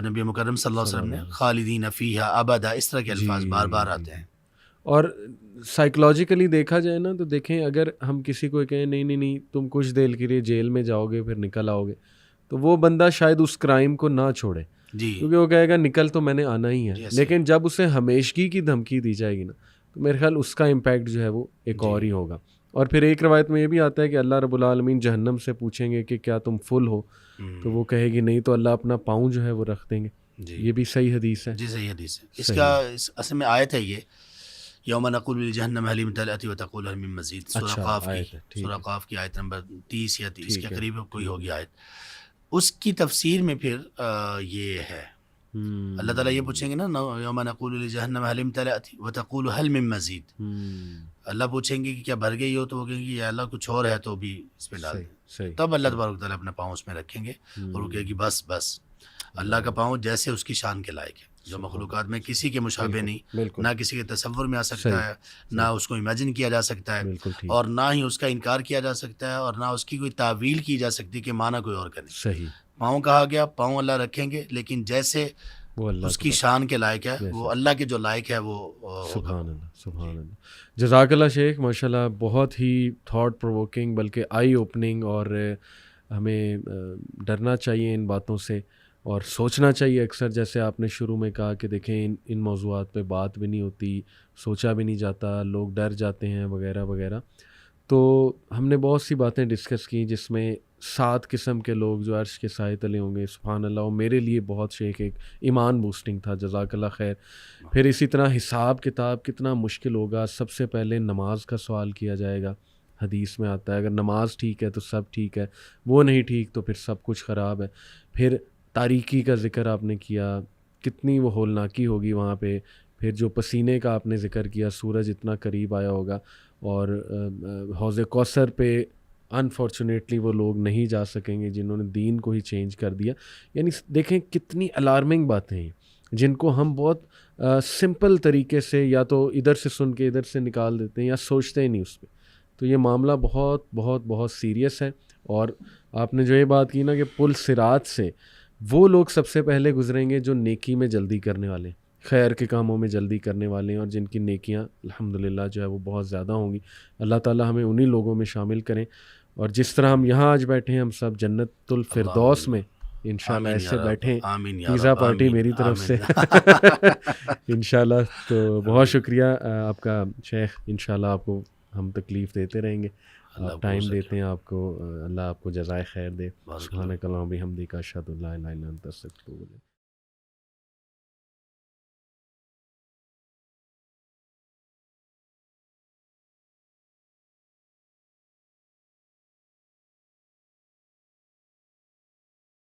S2: نبی مکرم صلی اللہ علیہ وسلم نے خالدین فیہا ابدا اس طرح کے الفاظ بار بار آتے ہیں.
S1: اور سائیکلوجیکلی دیکھا جائے نا تو دیکھیں، اگر ہم کسی کو کہیں نہیں تم کچھ دیر کے لیے جیل میں جاؤ گے پھر نکل آؤ گے، تو وہ بندہ شاید اس کرائم کو نہ چھوڑے.
S2: جی.
S1: کیونکہ وہ کہے گا نکل تو میں نے آنا ہی ہے. لیکن جب اسے ہمیشگی کی دھمکی دی جائے گی نا تو میرے خیال اس کا امپیکٹ جو ہے وہ ایک اور ہی ہوگا. اور پھر ایک روایت میں یہ بھی آتا ہے کہ اللہ رب العالمین جہنم سے پوچھیں گے کہ کیا تم فل ہو، تو وہ کہے گی نہیں، تو اللہ اپنا پاؤں جو ہے وہ رکھ دیں گے. یہ بھی صحیح حدیث ہے.
S2: جی صحیح حدیث ہے. اس کا اصل میں آیت ہے یہ یوم نقول لجہنم هل امتلأت وتقول هل من مزید. سورہ قاف کی آیت نمبر 30 یا 30 کے قریب کوئی ہوگی آیت. اس کی تفسیر میں پھر یہ ہے اللہ تعالیٰ یہ پوچھیں گے نا یوم نقول لجہنم هل امتلأت وتقول هل من مزید. اللہ پوچھیں گے کہ کیا بھر گئی ہو، تو وہ کہیں گے یا اللہ کچھ اور ہے تو بھی اس پہ ڈال دیں. تب اللہ تبارک تعالیٰ اپنا پاؤں اس میں رکھیں گے اور وہ کہے گی بس. اللہ کا پاؤں جیسے اس کی شان کے لائق ہے، جو مخلوقات میں کسی کے مشابہ نہیں، نہ کسی کے تصور میں آ سکتا ہے، نہ اس کو امیجن کیا جا سکتا ہے، اور نہ ہی اس کا انکار کیا جا سکتا ہے، اور نہ اس کی کوئی تعویل کی جا سکتی کہ معنی کوئی اور کرے.
S1: صحیح.
S2: پاؤں کہا گیا، پاؤں اللہ رکھیں گے، لیکن جیسے
S1: وہ اللہ
S2: اس کی شان کے لائق ہے، وہ اللہ کے جو لائق ہے وہ
S1: سبحان اللہ. سبحان اللہ. جزاک اللہ شیخ، ماشاء اللہ بہت ہی تھاٹ پرووکنگ بلکہ آئی اوپننگ، اور ہمیں ڈرنا چاہیے ان باتوں سے اور سوچنا چاہیے. اکثر جیسے آپ نے شروع میں کہا کہ دیکھیں ان موضوعات پہ بات بھی نہیں ہوتی، سوچا بھی نہیں جاتا، لوگ ڈر جاتے ہیں وغیرہ وغیرہ. تو ہم نے بہت سی باتیں ڈسکس کی جس میں 7 قسم کے لوگ جو عرش کے سائے تلے ہوں گے. سبحان اللہ. اور میرے لیے بہت شیخ ایک ایمان بوسٹنگ تھا. جزاک اللہ خیر. پھر اسی طرح حساب کتاب کتنا مشکل ہوگا. سب سے پہلے نماز کا سوال کیا جائے گا. حدیث میں آتا ہے اگر نماز ٹھیک ہے تو سب ٹھیک ہے، وہ نہیں ٹھیک تو پھر سب کچھ خراب ہے. پھر تاریکی کا ذکر آپ نے کیا، کتنی وہ ہولناکی ہوگی وہاں پہ. پھر جو پسینے کا آپ نے ذکر کیا، سورج اتنا قریب آیا ہوگا. اور حوض کوثر پہ انفارچونیٹلی وہ لوگ نہیں جا سکیں گے جنہوں نے دین کو ہی چینج کر دیا. یعنی دیکھیں کتنی الارمنگ باتیں ہیں جن کو ہم بہت سمپل طریقے سے یا تو ادھر سے سن کے ادھر سے نکال دیتے ہیں یا سوچتے ہی نہیں اس پہ. تو یہ معاملہ بہت بہت بہت سیریس ہے. اور آپ نے جو یہ بات کی نا کہ پل صراط سے وہ لوگ سب سے پہلے گزریں گے جو نیکی میں جلدی کرنے والے، خیر کے کاموں میں جلدی کرنے والے ہیں، اور جن کی نیکیاں الحمدللہ جو ہے وہ بہت زیادہ ہوں گی. اللہ تعالی ہمیں انہی لوگوں میں شامل کریں. اور جس طرح ہم یہاں آج بیٹھے ہیں، ہم سب جنت الفردوس میں انشاءاللہ ایسے بیٹھیں. پیزا پارٹی میری طرف سے انشاءاللہ. تو بہت شکریہ آپ کا شیخ. انشاءاللہ آپ کو ہم تکلیف دیتے رہیں گے، آپ ٹائم دیتے ہیں. آپ کو اللہ آپ کو جزائے خیر دے. سبحانک اللہم و بحمدک، اشہد ان لا الہ الا انت، استغفرک.